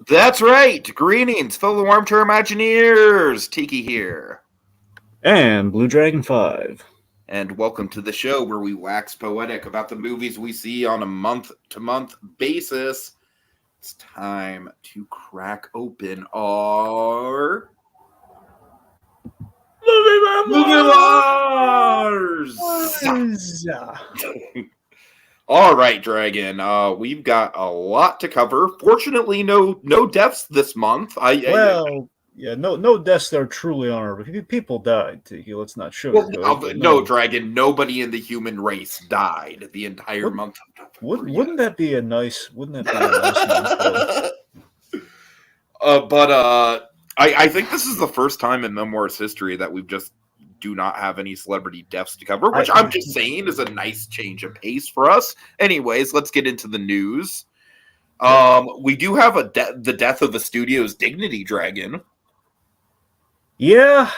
That's right. Greetings, fellow armchair Imagineers. Tiki here. And Blue Dragon 5. And welcome to the show where we wax poetic about the movies we see on a month-to-month basis. It's time to crack open our... Memoirs! All right, Dragon. We've got a lot to cover. Fortunately, no deaths this month. No deaths that are truly honorable. People died, Tiki. Let's not sugarcoat. No, Dragon. Nobody in the human race died the entire month of November. Wouldn't that be a nice? Wouldn't that be a nice month? I think this is the first time in Memoirs history that we've just do not have any celebrity deaths to cover, which I'm just saying is a nice change of pace for us. Anyways, let's get into the news. We do have the death of the studio's dignity, Dragon. Yeah,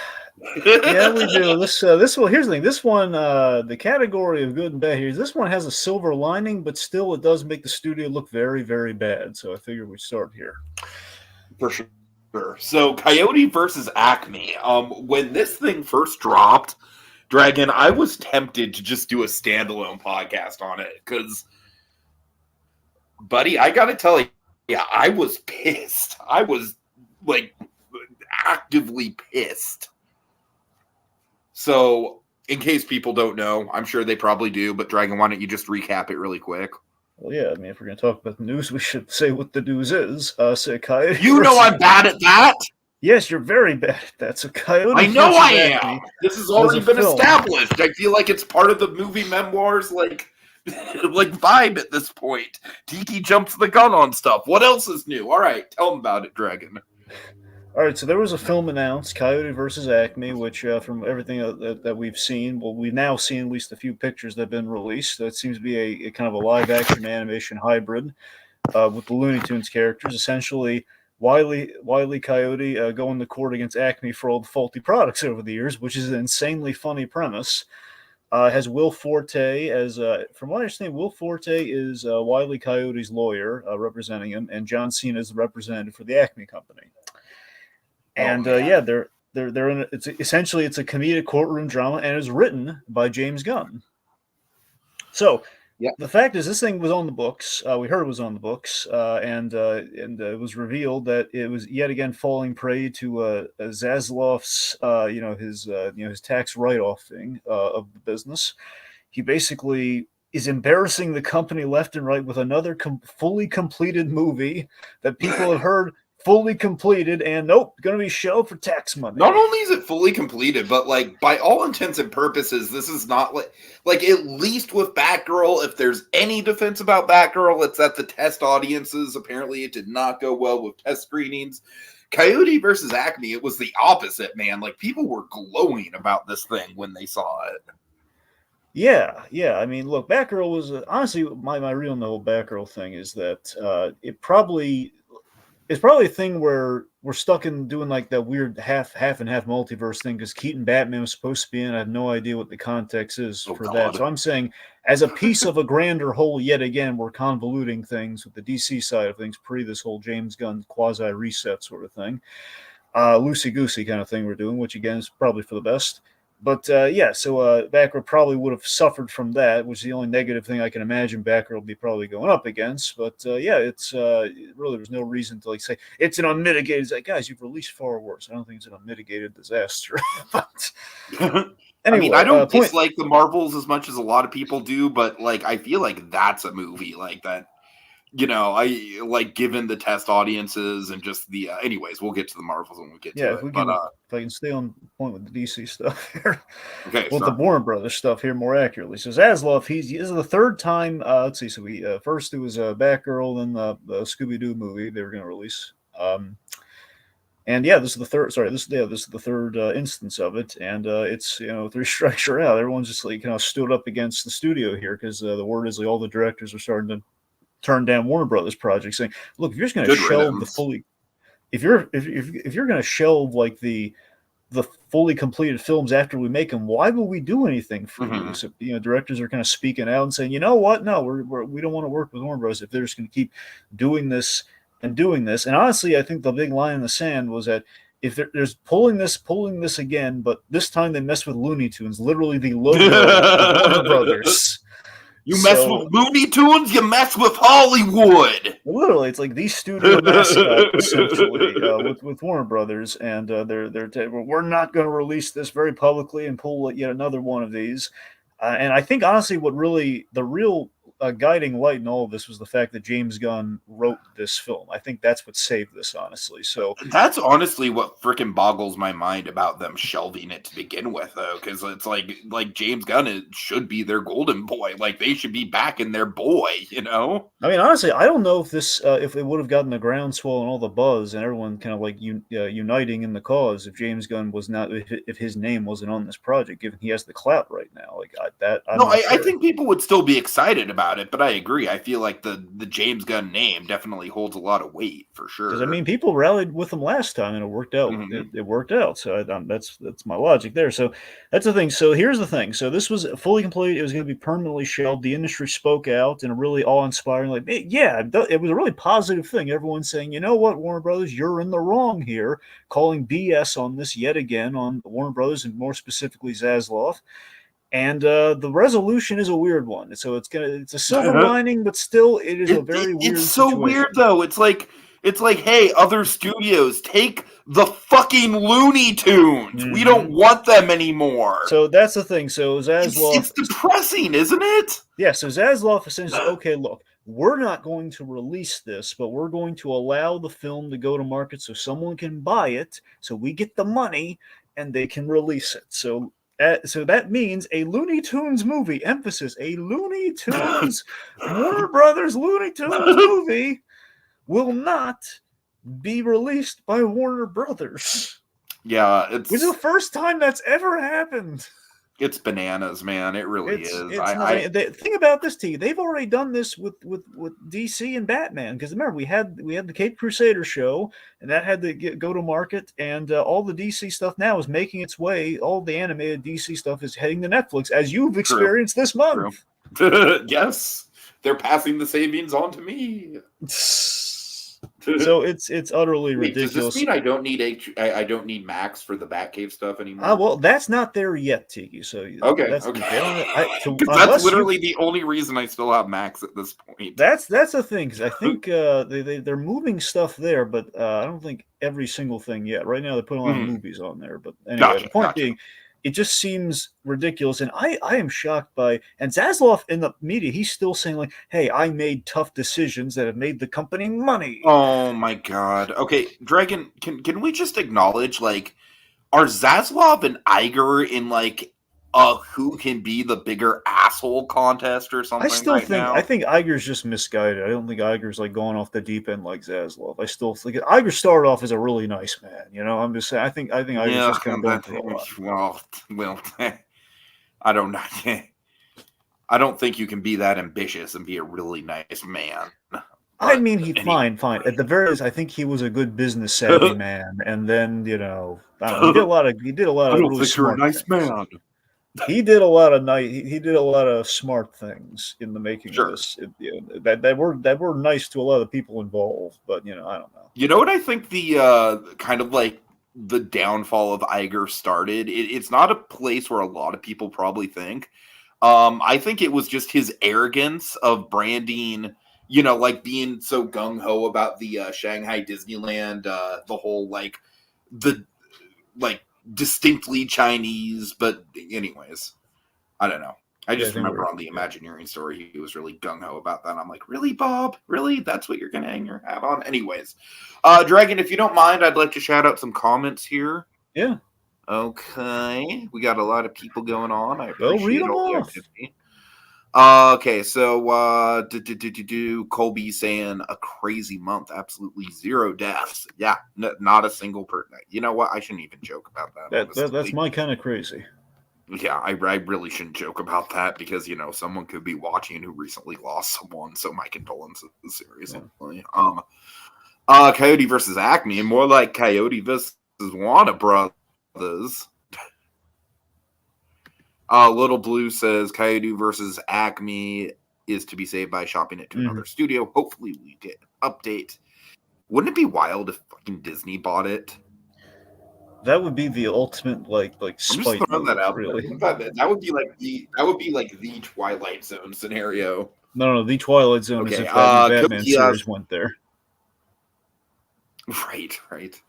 we do. This one. Here's the thing. This one, the category of good and bad here. This one has a silver lining, but still, it does make the studio look very, very bad. So I figure we start here. For sure. So, Coyote versus Acme. When this thing first dropped, Dragon, I was tempted to just do a standalone podcast on it because, buddy, I gotta tell you, I was pissed. I was actively pissed. So, in case people don't know, I'm sure they probably do, but Dragon, why don't you just recap it really quick? Well, yeah, I mean, if we're going to talk about the news, we should say what the news is. Say Coyote. You know I'm bad at that. Yes, you're very bad at that. So Coyote. I know I am. This has already been established. I feel like it's part of the movie Memoirs, like vibe at this point. Tiki jumps the gun on stuff. What else is new? All right, tell them about it, Dragon. All right, so there was a film announced, Coyote versus Acme, which from everything that we've seen, well, we've now seen at least a few pictures that have been released. So it seems to be a kind of a live-action animation hybrid with the Looney Tunes characters. Essentially, Wile E. Coyote going to court against Acme for all the faulty products over the years, which is an insanely funny premise. Has Will Forte as, from what I understand, Will Forte is Wile E. Coyote's lawyer representing him, and John Cena is the representative for the Acme company. And they're in. It's essentially a comedic courtroom drama, and it's written by James Gunn. So the fact is, this thing was on the books. We heard it was on the books, and it was revealed that it was yet again falling prey to Zaslav's, his tax write-off thing of the business. He basically is embarrassing the company left and right with another fully completed movie that people have heard. Fully completed, and going to be shelved for tax money. Not only is it fully completed, but by all intents and purposes, this is not like at least with Batgirl, if there's any defense about Batgirl, it's that the test audiences, apparently it did not go well with test screenings. Coyote versus Acme, it was the opposite, man. Like, people were glowing about this thing when they saw it. Yeah. I mean, look, Batgirl was honestly my real no Batgirl thing is that it's probably a thing where we're stuck in doing like that weird half and half multiverse thing because Keaton Batman was supposed to be in. I have no idea what the context is for that. So I'm saying as a piece of a grander whole, yet again, we're convoluting things with the DC side of things pre this whole James Gunn quasi reset sort of thing. Loosey-goosey kind of thing we're doing, which again is probably for the best. But so Batgirl probably would have suffered from that, which is the only negative thing I can imagine Batgirl will be probably going up against. But it's really there's no reason to say it's an unmitigated. It's like, guys, you've released far worse. I don't think it's an unmitigated disaster. But anyway, I mean, I don't dislike the Marvels as much as a lot of people do, but I feel like that's a movie like that. I like given the test audiences and just the. Anyways, we'll get to the Marvels when we get to it. If I can stay on point with the DC stuff here. Okay. With the Warner Brothers stuff here more accurately. So Zaslav, this is the third time. Let's see. So we first it was Batgirl, then the Scooby-Doo movie they were going to release. And this is the third. Sorry, this is the third instance of it, and it's three strikes you're out. Everyone's just kind of stood up against the studio here because the word is all the directors are starting to turn down Warner Brothers projects, saying, "Look, if you're just going to shelve the fully, if you're going to shelve the fully completed films after we make them, why will we do anything for you?" So directors are kind of speaking out and saying, "You know what? No, we don't want to work with Warner Bros. If they're just going to keep doing this and doing this. And honestly, I think the big line in the sand was that if there's pulling this again, but this time they messed with Looney Tunes, literally the logo of Warner Brothers. You mess with Looney Tunes, you mess with Hollywood. Literally, it's like the studio mascot essentially with Warner Brothers, and we're not going to release this very publicly and pull yet another one of these. And I think honestly, what really the real guiding light in all of this was the fact that James Gunn wrote this film. I think that's what saved this, honestly. So that's honestly what freaking boggles my mind about them shelving it to begin with, though, because it's like James Gunn should be their golden boy. Like they should be backing their boy, you know. I mean, honestly, I don't know if this if it would have gotten the groundswell and all the buzz and everyone kind of like uniting in the cause if James Gunn was not if his name wasn't on this project, given he has the clout right now. Like I think people would still be excited about it, but I agree. I feel like the James Gunn name definitely holds a lot of weight for sure. Because I mean, people rallied with him last time, and it worked out. Mm-hmm. It worked out. So that's my logic there. So that's the thing. So here's the thing. So this was fully complete. It was going to be permanently shelved. The industry spoke out in a really awe-inspiring, like, yeah, it was a really positive thing. Everyone's saying, you know what, Warner Brothers, you're in the wrong here, calling BS on this yet again on Warner Brothers and more specifically Zaslav. And the resolution is a weird one. So it's a silver lining, but still it is a very weird It's so situation. Weird though. It's like, hey, other studios, take the fucking Looney Tunes. Mm-hmm. We don't want them anymore. So that's the thing. So Zaslav, it's depressing, isn't it? Yeah. So Zaslav essentially says, okay, look, we're not going to release this, but we're going to allow the film to go to market so someone can buy it, so we get the money and they can release it. So that means a Looney Tunes movie, emphasis, a Looney Tunes, Warner Brothers Looney Tunes movie will not be released by Warner Brothers. Yeah, which is the first time that's ever happened. It's bananas, man. It really is. The thing about this, they've already done this with DC and Batman. Because remember, we had the Caped Crusader show, and that had to go to market, and all the DC stuff now is making its way. All the animated DC stuff is heading to Netflix, as you've experienced this month. Yes, they're passing the savings on to me. So it's utterly ridiculous. Does this mean I don't need Max for the Batcave stuff anymore? Well, that's not there yet, Tiki. So okay. That's literally the only reason I still have Max at this point. That's the thing, because I think they're moving stuff there, but I don't think every single thing yet. Right now, they're putting a lot of movies on there. But anyway, the point being, it just seems ridiculous, and I am shocked by. And Zaslav in the media, he's still saying like, "Hey, I made tough decisions that have made the company money." Oh my god! Okay, Dragon, can we just acknowledge, like, are Zaslav and Iger in like who can be the bigger asshole contest or something? I think Iger's just misguided. I don't think Iger's like going off the deep end like Zaslav. I still think Iger started off as a really nice man. You know, I'm just saying. I think Iger's just kind of going through a lot. Well, I don't know. I don't think you can be that ambitious and be a really nice man. I mean, fine. At the very least, I think he was a good business savvy man. And then, you know, he did a lot of. I don't think you're a nice man. He did a lot of smart things in the making of this. That were nice to a lot of the people involved, but you know, I don't know. You know what I think the kind of like the downfall of Iger started? It's not a place where a lot of people probably think. I think it was just his arrogance of branding, you know, like being so gung-ho about the Shanghai Disneyland, the whole distinctly Chinese, but anyways, I don't know. I just remember on the Imagineering story, he was really gung-ho about that. I'm like, really, Bob? Really? That's what you're going to hang your hat on? Anyways, Dragon, if you don't mind, I'd like to shout out some comments here. Yeah. Okay. We got a lot of people going on. I appreciate read them all the off. activity. Okay, so Colby saying a crazy month, absolutely 0 deaths. Yeah, not a single person. You know what? I shouldn't even joke about that. That's my kind of crazy. Yeah, I really shouldn't joke about that because, you know, someone could be watching who recently lost someone. So my condolences, seriously. Yeah. Coyote versus Acme, and more like Coyote versus Warner Brothers. Little Blue says Coyote versus Acme is to be saved by shopping it to another studio. Hopefully we get an update. Wouldn't it be wild if fucking Disney bought it? That would be the ultimate like I'm just spite throwing move, that out really. there. That would be like the Twilight Zone scenario. No, the Twilight Zone is Okay, if that new Batman Kokia, series went there. right.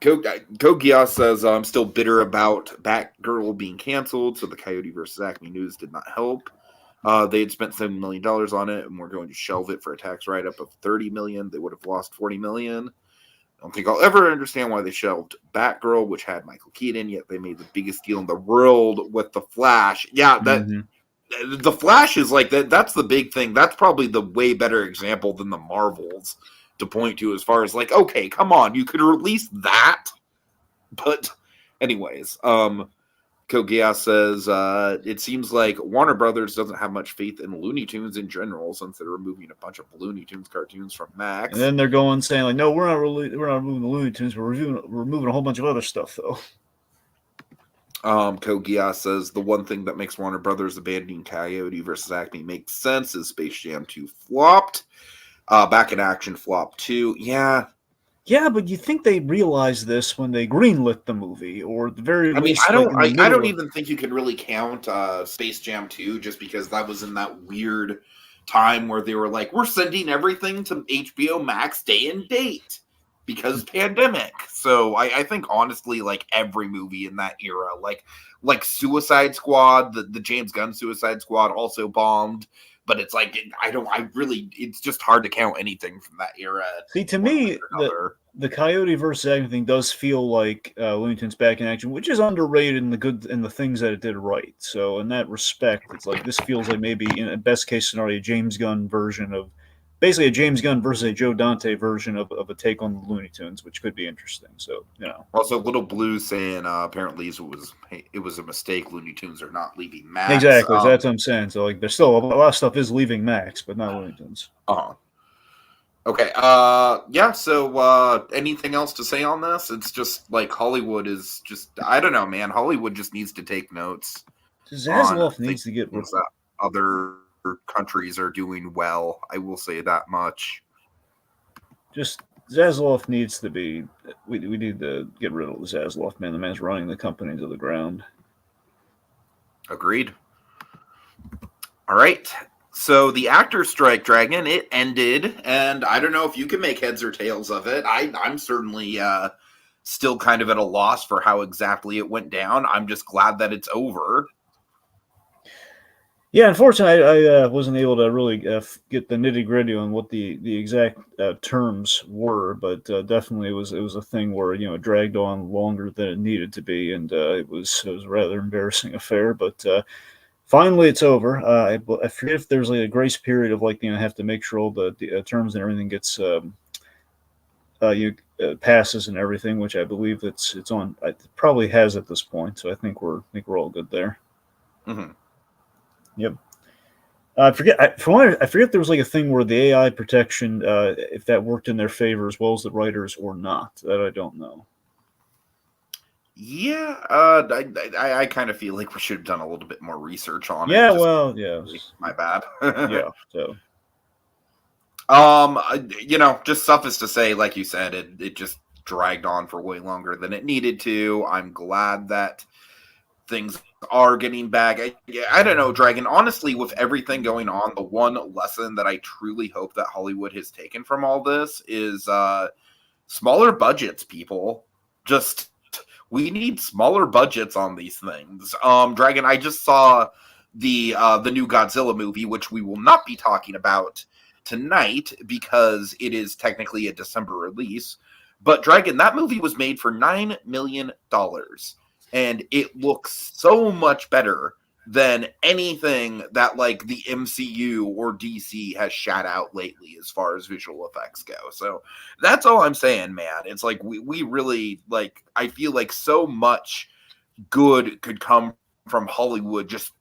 Kogia says, I'm still bitter about Batgirl being canceled, so the Coyote versus Acme news did not help. They had spent $7 million on it, and we're going to shelve it for a tax write-up of $30 million. They would have lost $40 million. I don't think I'll ever understand why they shelved Batgirl, which had Michael Keaton, yet they made the biggest deal in the world with The Flash. Yeah, The Flash is like that. That's the big thing. That's probably the way better example than the Marvels to point to as far as like, okay, come on, you could release that. But anyways, Kogia says, it seems like Warner Brothers doesn't have much faith in Looney Tunes in general since they're removing a bunch of Looney Tunes cartoons from Max. And then they're going saying like, no, we're not removing the Looney Tunes, we're removing a whole bunch of other stuff though. Kogia says the one thing that makes Warner Brothers abandoning Coyote versus Acme makes sense is Space Jam 2 flopped. Back in Action flopped too. Yeah. Yeah, but you think they realized this when they greenlit the movie, or at the very least, I don't even think you can really count Space Jam 2 just because that was in that weird time where they were like, we're sending everything to HBO Max day and date because pandemic. So I think honestly, like every movie in that era, like Suicide Squad, the James Gunn Suicide Squad also bombed. But it's like it's just hard to count anything from that era. See, to me, the Coyote versus Acme thing does feel like Looney Tunes Back in Action, which is underrated in the things that it did right. So in that respect, it's like this feels like maybe in a best case scenario, a James Gunn version of basically a James Gunn versus a Joe Dante version of a take on the Looney Tunes, which could be interesting. So, you know. Also, Little Blue saying apparently it was a mistake. Looney Tunes are not leaving Max. Exactly, so that's what I'm saying. So, like, there's still a lot of stuff is leaving Max, but not Looney Tunes. Okay. Yeah. So, anything else to say on this? It's just like Hollywood is just. I don't know, man. Hollywood just needs to take notes. Zaslav needs to get that other countries are doing well. I will say that much. Just Zaslav needs to be. We need to get rid of the Zaslav man. The man's running the company to the ground. Agreed. All right. So the actor strike, Dragon, it ended, and I don't know if you can make heads or tails of it. I'm certainly still kind of at a loss for how exactly it went down. I'm just glad that it's over. Yeah, unfortunately, I wasn't able to really get the nitty gritty on what the exact terms were, but definitely it was a thing where it dragged on longer than it needed to be, and it was a rather embarrassing affair. But finally, it's over. I forget if there's like a grace period of have to make sure all the terms and everything gets passes and everything, which I believe it's on. It probably has at this point, so I think we're all good there. Mm-hmm. Yep. I forget. I forget there was like a thing where the AI protection, if that worked in their favor as well as the writers or not. That I don't know. Yeah, I kind of feel like we should have done a little bit more research on it. Yeah, well, yeah. My bad. Yeah. So. Just suffice to say, like you said, it just dragged on for way longer than it needed to. I'm glad that things are getting back. I don't know, Dragon. Honestly, with everything going on, the one lesson that I truly hope that Hollywood has taken from all this is smaller budgets, people. Just we need smaller budgets on these things. Dragon, I just saw the new Godzilla movie, which we will not be talking about tonight because it is technically a December release. But Dragon, that movie was made for $9 million. And it looks so much better than anything that like the MCU or DC has shot out lately as far as visual effects go. So that's all I'm saying, man. It's like we really like, I feel like so much good could come from Hollywood just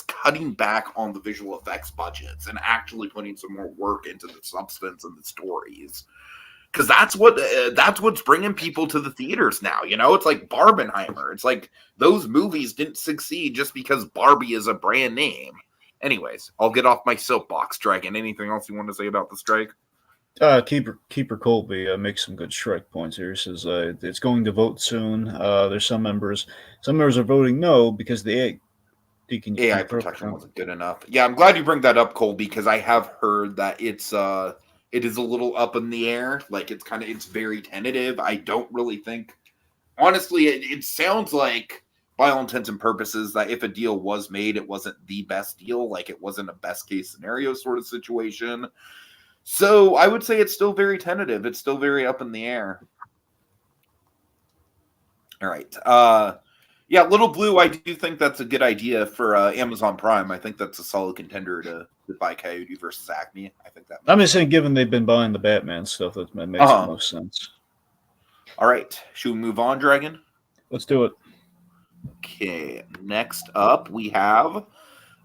cutting back on the visual effects budgets and actually putting some more work into the substance and the stories. Because that's what's bringing people to the theaters now. It's like Barbenheimer. It's like those movies didn't succeed just because Barbie is a brand name. Anyways, I'll get off my soapbox, Dragon. Anything else you want to say about the strike? Keeper Colby makes some good strike points here. He says it's going to vote soon. There's some members are voting no because the Deacon, you AI broke protection down. wasn't good enough. Yeah, I'm glad you bring that up, Cole, because I have heard that it is a little up in the air. Like it's very tentative. I don't really think, honestly, it sounds like, by all intents and purposes, that if a deal was made, it wasn't the best deal. Like it wasn't a best case scenario sort of situation. So I would say it's still very tentative. It's still very up in the air. All right. Yeah, Little Blue, I do think that's a good idea for Amazon Prime. I think that's a solid contender to buy Coyote versus Acme. I think that I'm makes just saying, given they've been buying the Batman stuff, that makes the most sense. All right. Should we move on, Dragon? Let's do it. Okay. Next up, we have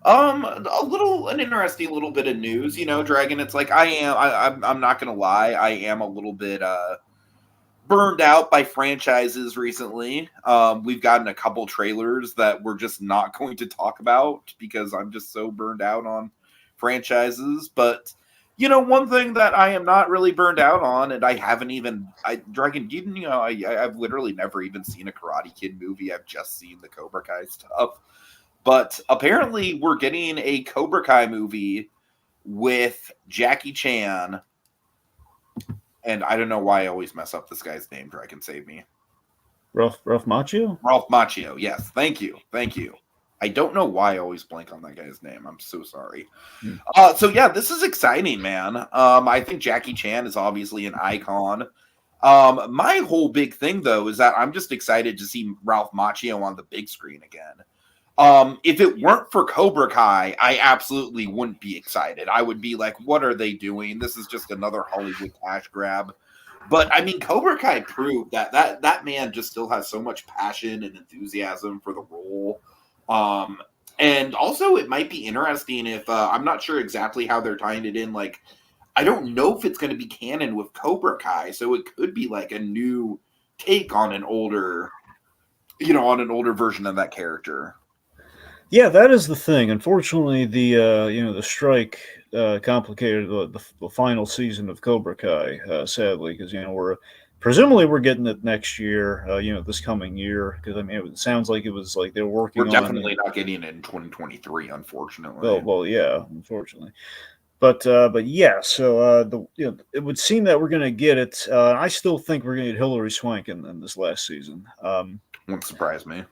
an interesting little bit of news. You know, Dragon. It's like I'm not gonna lie. I am a little bit burned out by franchises recently. We've gotten a couple trailers that we're just not going to talk about because I'm just so burned out on franchises. But you know, one thing that I am not really burned out on, and I haven't even, Dragon, I've literally never even seen a Karate Kid movie. I've just seen the Cobra Kai stuff. But apparently, we're getting a Cobra Kai movie with Jackie Chan. And I don't know why I always mess up this guy's name. Dragon, save me. Ralph Macchio? Ralph Macchio. Yes. Thank you. I don't know why I always blank on that guy's name. I'm so sorry. So yeah, this is exciting, man. I think Jackie Chan is obviously an icon. My whole big thing though is that I'm just excited to see Ralph Macchio on the big screen again. If it weren't for Cobra Kai, I absolutely wouldn't be excited. I would be like, what are they doing? This is just another Hollywood cash grab. But I mean, Cobra Kai proved that man just still has so much passion and enthusiasm for the role. And also it might be interesting if I'm not sure exactly how they're tying it in. Like, I don't know if it's going to be canon with Cobra Kai, so it could be like a new take on an older version of that character. Yeah, that is the thing. Unfortunately, the strike complicated the final season of Cobra Kai. Sadly, because we're getting it next year. This coming year. Because I mean, it sounds like it was like they were working. We're definitely not getting it in 2023, unfortunately. Well, yeah, unfortunately. But yeah, so it would seem that we're going to get it. I still think we're going to get Hilary Swank in this last season. Won't surprise me.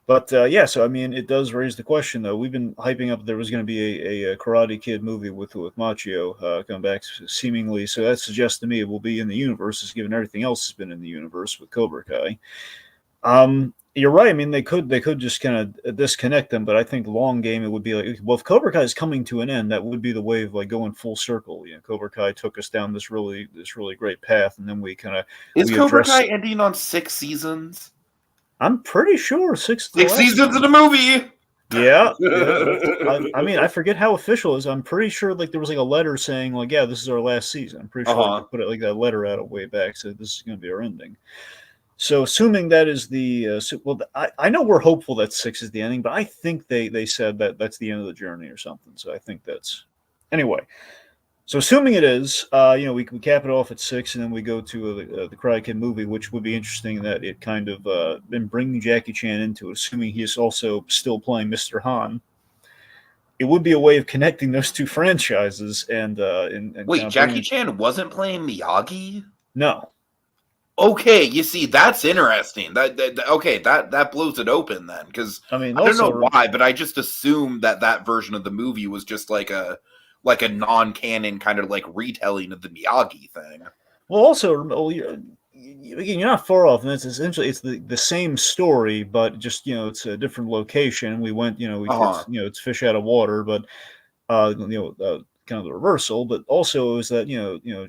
But yeah, so I mean, it does raise the question, though. We've been hyping up there was going to be a Karate Kid movie with Macchio coming back, seemingly. So that suggests to me it will be in the universe, given everything else has been in the universe with Cobra Kai. You're right. I mean, they could just kind of disconnect them, but I think long game it would be like, well, if Cobra Kai is coming to an end, that would be the way of like going full circle. Cobra Kai took us down this really great path, and then we kind of Cobra Kai ending on 6 seasons? I'm pretty sure 6 seasons of the movie. Yeah. I mean, I forget how official it is. I'm pretty sure like there was like a letter saying like, yeah, this is our last season. I'm pretty sure they put it like that letter out way back, so this is going to be our ending. So assuming that is I know we're hopeful that 6 is the ending, but I think they said that that's the end of the journey or something. So I think that's anyway. So assuming it is, we cap it off at 6, and then we go to the Karate Kid movie, which would be interesting that it kind of been bringing Jackie Chan into it, assuming he is also still playing Mr. Han. It would be a way of connecting those two franchises. And wait, Jackie Chan wasn't playing Miyagi? No. Okay, you see, that's interesting. That blows it open then, because I mean, I don't know why, but I just assumed that version of the movie was just like a non-canon kind of like retelling of the Miyagi thing. Well, also, you're not far off, and it's essentially the same story, but just it's a different location. We went, it's fish out of water, but kind of the reversal. But also, it was that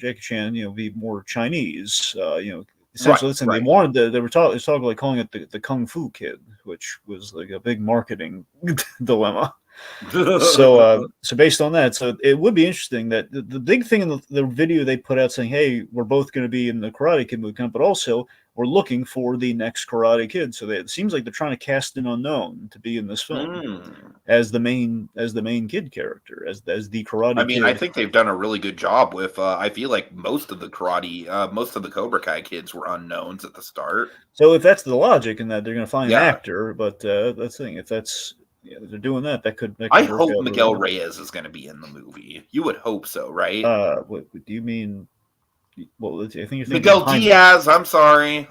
Jackie Chan, be more Chinese, essentially. They wanted they were talking like calling it the Kung Fu Kid, which was like a big marketing dilemma. So based on that, so it would be interesting that the big thing in the video they put out saying, hey, we're both going to be in the Karate Kid movie, but also we're looking for the next Karate Kid. So it seems like they're trying to cast an unknown to be in this film as the main kid character, as the Karate I mean, Kid. I think they've done a really good job with. I feel like most of the Cobra Kai kids were unknowns at the start. So if that's the logic, and that they're going to find an actor, but that's the thing. If that's they're doing that, that could I work hope out Miguel really Reyes is going to be in the movie. You would hope so, right? What do you mean? Well, I think you're thinking Miguel Diaz. I'm sorry.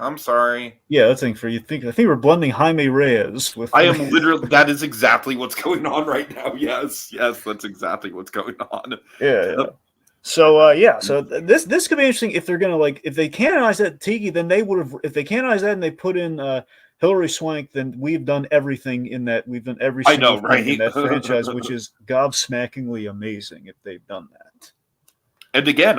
Yeah, that's the thing. I think we're blending Jaime Reyes with. I am literally. That is exactly what's going on right now. Yes, that's exactly what's going on. Yeah. So so this could be interesting if they're gonna if they canonize that Tiki, then they would have. If they canonize that and they put in Hilary Swank, then we've done everything in that. We've done every single thing in that franchise, which is gobsmackingly amazing if they've done that. And again,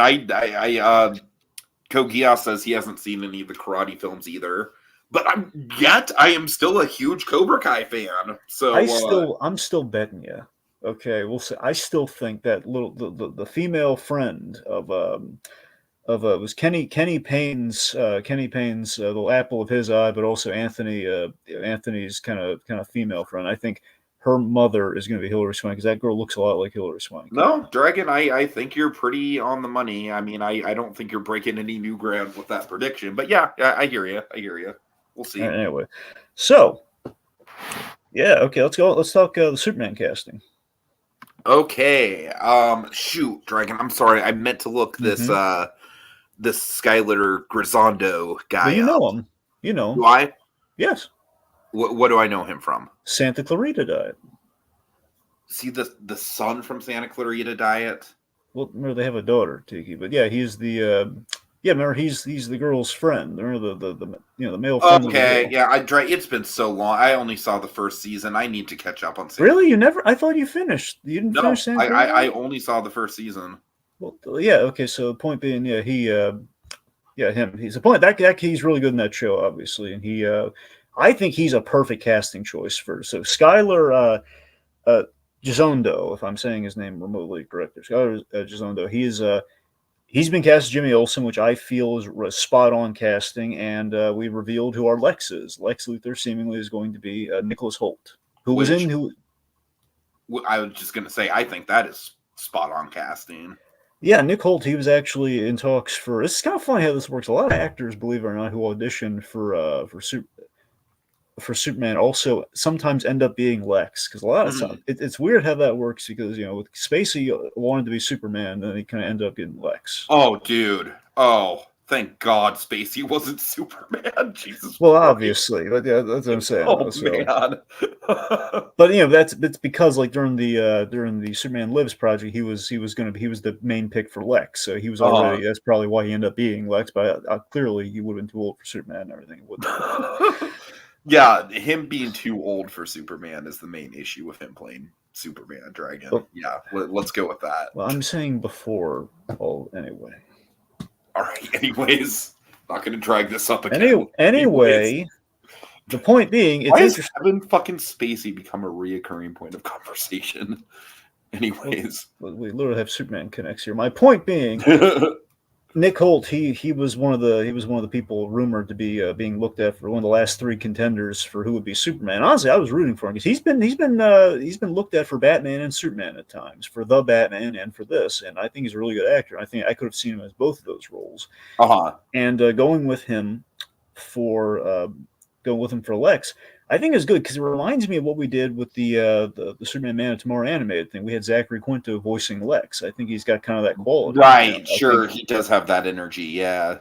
Kogia says he hasn't seen any of the karate films either. But I am still a huge Cobra Kai fan. So I'm still betting you. Okay, we'll say I still think that the female friend of it was Kenny Payne's the apple of his eye, but also Anthony's kind of female friend. I think her mother is going to be Hilary Swank because that girl looks a lot like Hilary Swank. No, Dragon, I think you're pretty on the money. I mean, I don't think you're breaking any new ground with that prediction. But yeah, I hear you. We'll see. Anyway, so yeah, okay, let's go. Let's talk the Superman casting. Okay, shoot, Dragon. I'm sorry, I meant to look this Skylar Grisondo guy. Well, you know him. You know him. Do I? Yes. What do I know him from? Santa Clarita Diet. See the son from Santa Clarita Diet? Well, remember they have a daughter, Tiki, but yeah, he's the remember he's the girl's friend. Remember the male friend. Okay, yeah, it's been so long. I only saw the first season. I need to catch up on Santa. Really? You never? I thought you finished. You didn't finish Santa Clarita? I only saw the first season. Well, yeah, okay, so the point being, yeah, him. He's the point that he's really good in that show, obviously, and I think he's a perfect casting choice for Skylar Gisondo, if I'm saying his name remotely correct. Skylar Gisondo. He's been cast as Jimmy Olsen, which I feel is spot on casting, and we revealed who our Lex is. Lex Luthor seemingly is going to be Nicholas Hoult, I was just going to say, I think that is spot on casting. Yeah, Nick Hoult, he was actually in talks for. It's kind of funny how this works. A lot of actors, believe it or not, who auditioned for Superman also sometimes end up being Lex, because a lot of times it's weird how that works, because with Spacey wanted to be Superman, then he kind of ended up getting Lex. Oh, dude. Oh, thank God Spacey wasn't Superman. Jesus. Well, obviously, but yeah, that's what I'm saying. Oh, man. But that's because during the Superman Lives project, he was the main pick for Lex, so he was already. That's probably why he ended up being Lex. But clearly, he would have been too old for Superman and everything. Yeah, him being too old for Superman is the main issue with him playing Superman, Dragon. Well, yeah, let's go with that. Well, I'm saying before. Well, anyway. All right. Anyways, not going to drag this up again. Anyway, the point being, why has Kevin fucking Spacey become a reoccurring point of conversation? Anyways, we literally have Superman connects here. My point being, Nick Hoult, he was one of the people rumored to be being looked at for one of the last three contenders for who would be Superman. Honestly, I was rooting for him because he's been looked at for Batman and Superman at times, for the Batman and for this, and I think he's a really good actor. I think I could have seen him as both of those roles. And going with him for Lex, I think is good because it reminds me of what we did with the Superman Man of Tomorrow animated thing. We had Zachary Quinto voicing Lex. I think he's got kind of that quality. Right, sure, he does have that energy. Yeah.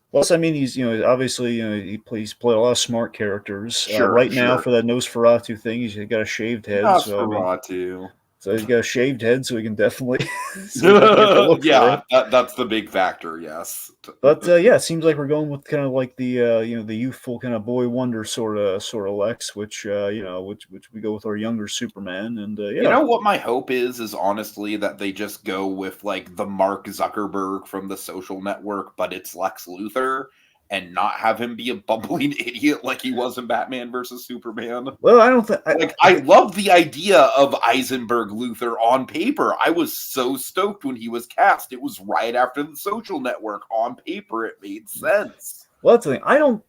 Plus, I mean, he's obviously he's played a lot of smart characters. Sure, now for that Nosferatu thing, he's got a shaved head. Nosferatu. So he's got a shaved head, so he can definitely. That's the big factor, yes. But it seems like we're going with kind of like the the youthful kind of boy wonder sort of Lex, which we go with our younger Superman, and You know what my hope is honestly that they just go with like the Mark Zuckerberg from The Social Network, but it's Lex Luthor. And not have him be a bumbling idiot like he was in Batman versus Superman. Well, I don't think... I love the idea of Eisenberg Luthor on paper. I was so stoked when he was cast. It was right after The Social Network. On paper, it made sense. Well, that's the thing. I don't.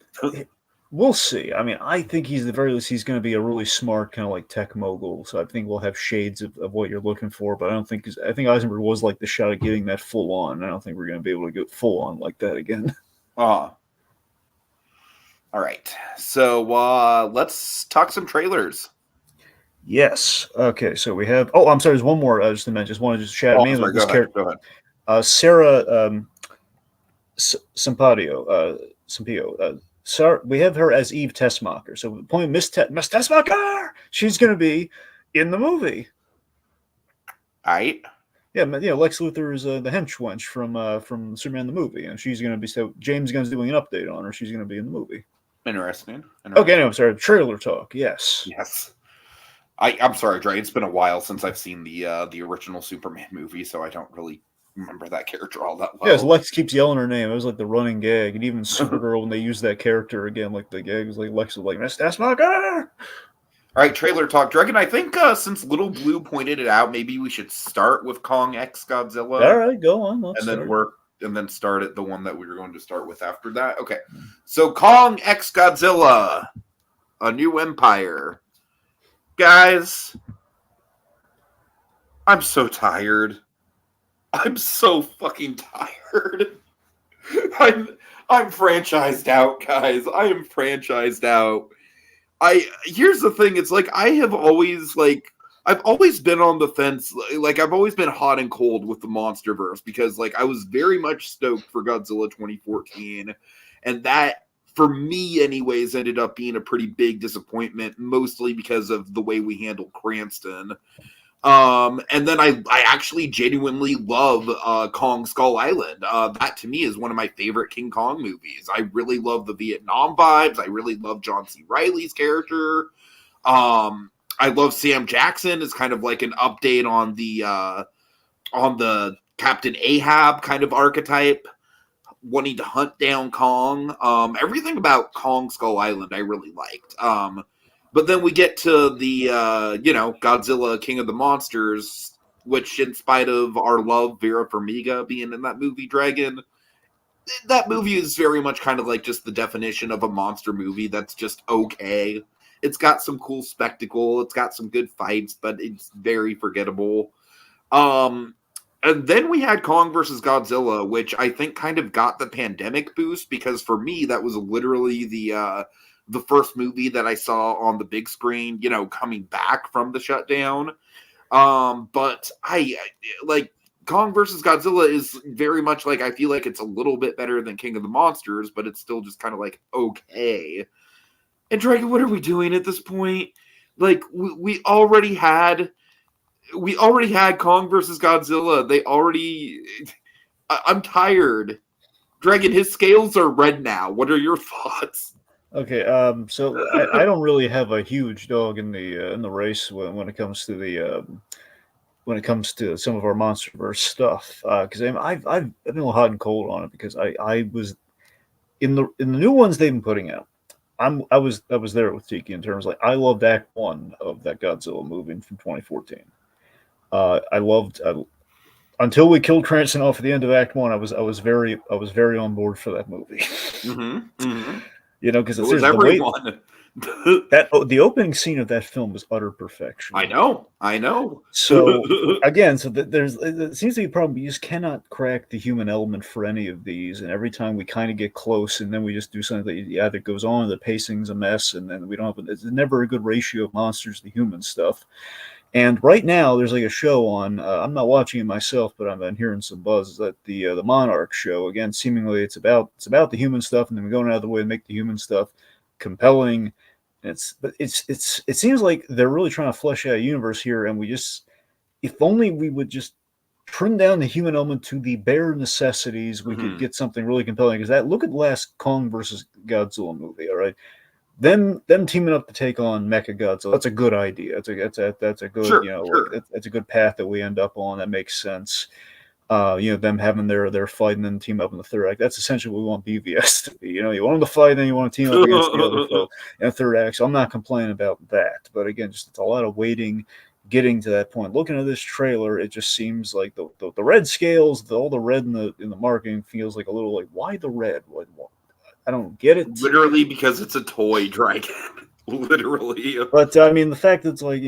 We'll see. I mean, I think he's the very least he's going to be a really smart kind of like tech mogul. So I think we'll have shades of what you're looking for. But I don't think I think Eisenberg was like the shot at getting that full on. I don't think we're going to be able to get full on like that again. All right. So let's talk some trailers. Yes. Okay. So we have. Oh, I'm sorry. There's one more. Just to mention. Just wanted to chat mainly with this character. Go ahead. Sarah Sampaio. Sarah, we have her as Eve Tessmacher. So the point, Miss Tessmacher, she's going to be in the movie. All right. Yeah, Lex Luthor is the henchwench from Superman the movie, and she's going to be. So James Gunn's doing an update on her. She's going to be in the movie. Interesting. Okay, no, I'm sorry. Trailer talk. Yes. Yes. I'm sorry, Dre. It's been a while since I've seen the original Superman movie, so I don't really remember that character all that well. Yeah, Lex keeps yelling her name. It was like the running gag, and even Supergirl when they used that character again, like the gag was like Lex was like Miss Tessmacher. All right, trailer talk, Dragon. I think since Little Blue pointed it out, maybe we should start with Kong X Godzilla. All right, go on. And then start at the one that we were going to start with after that. Okay, so Kong X Godzilla, A New Empire. Guys, I'm so tired. I'm so fucking tired. I'm franchised out, guys. I am franchised out. Here's the thing, it's like I've always been on the fence, like I've always been hot and cold with the Monsterverse because like I was very much stoked for Godzilla 2014, and that for me anyways ended up being a pretty big disappointment, mostly because of the way we handled Cranston. And then I actually genuinely love Kong Skull Island. That to me is one of my favorite King Kong movies. I really love the Vietnam vibes. I really love John C. Reilly's character. I love Sam Jackson as kind of like an update on the Captain Ahab kind of archetype, wanting to hunt down Kong. Everything about Kong Skull Island I really liked. But then we get to the, Godzilla King of the Monsters, which in spite of our love, Vera Farmiga being in that movie, Dragon, that movie is very much kind of like just the definition of a monster movie that's just okay. It's got some cool spectacle. It's got some good fights, but it's very forgettable. And then we had Kong versus Godzilla, which I think kind of got the pandemic boost because for me, that was literally the first movie that I saw on the big screen, coming back from the shutdown. But I like Kong versus Godzilla is very much like, I feel like it's a little bit better than King of the Monsters, but it's still just kind of like, okay. And Dragon, what are we doing at this point? Like we already had Kong versus Godzilla. I'm tired. Dragon, his scales are red now. What are your thoughts? Okay, so I don't really have a huge dog in the race when it comes to when it comes to some of our MonsterVerse stuff, because I've been a little hot and cold on it because I was in the new ones they've been putting out. I was there with Tiki in terms I loved Act 1 of that Godzilla movie from 2014. I loved until we killed Cranston off at the end of Act 1. I was very on board for that movie. Mm-hmm, mm-hmm. Because it was everyone. The opening scene of that film was utter perfection. I know. So again, it seems to be a problem. You just cannot crack the human element for any of these, and every time we kind of get close, and then we just do something that either goes on, the pacing's a mess, and then we don't have. It's never a good ratio of monsters to human stuff. And right now, there's like a show on. I'm not watching it myself, but I've been hearing some buzz that the Monarch show. Again, seemingly it's about the human stuff, and then we're going out of the way to make the human stuff compelling. It seems like they're really trying to flesh out a universe here, and if only we would just trim down the human element to the bare necessities, we could get something really compelling. Because look at the last Kong versus Godzilla movie, all right. Them teaming up to take on Mechagodzilla, that's a good idea. That's a good sure. That's a good path that we end up on. That makes sense. Them having their fight and then team up in the third act. That's essentially what we want BVS to be. You want them to fight, then you want to team up against the other foe in the third act. So I'm not complaining about that. But again, just it's a lot of waiting, getting to that point. Looking at this trailer, it just seems like the red scales, all the red in the marketing feels like a little like, why the red? don't get it. Literally because it's a toy dragon. Literally. But I mean, the fact that it's like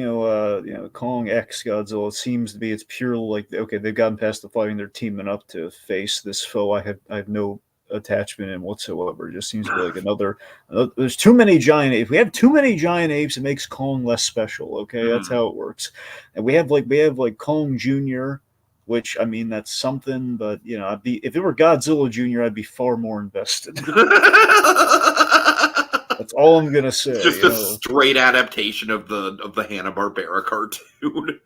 Kong X Godzilla seems to be it's pure like okay, they've gotten past the fighting, they're teaming up to face this foe. I have no attachment in whatsoever. It just seems to be like another. There's too many giant apes. If we have too many giant apes, it makes Kong less special. Okay, that's how it works. And we have like Kong Junior, which I mean that's something, but I'd be if it were Godzilla Junior, I'd be far more invested. That's all I'm gonna say. It's just a straight adaptation of the Hanna-Barbera cartoon.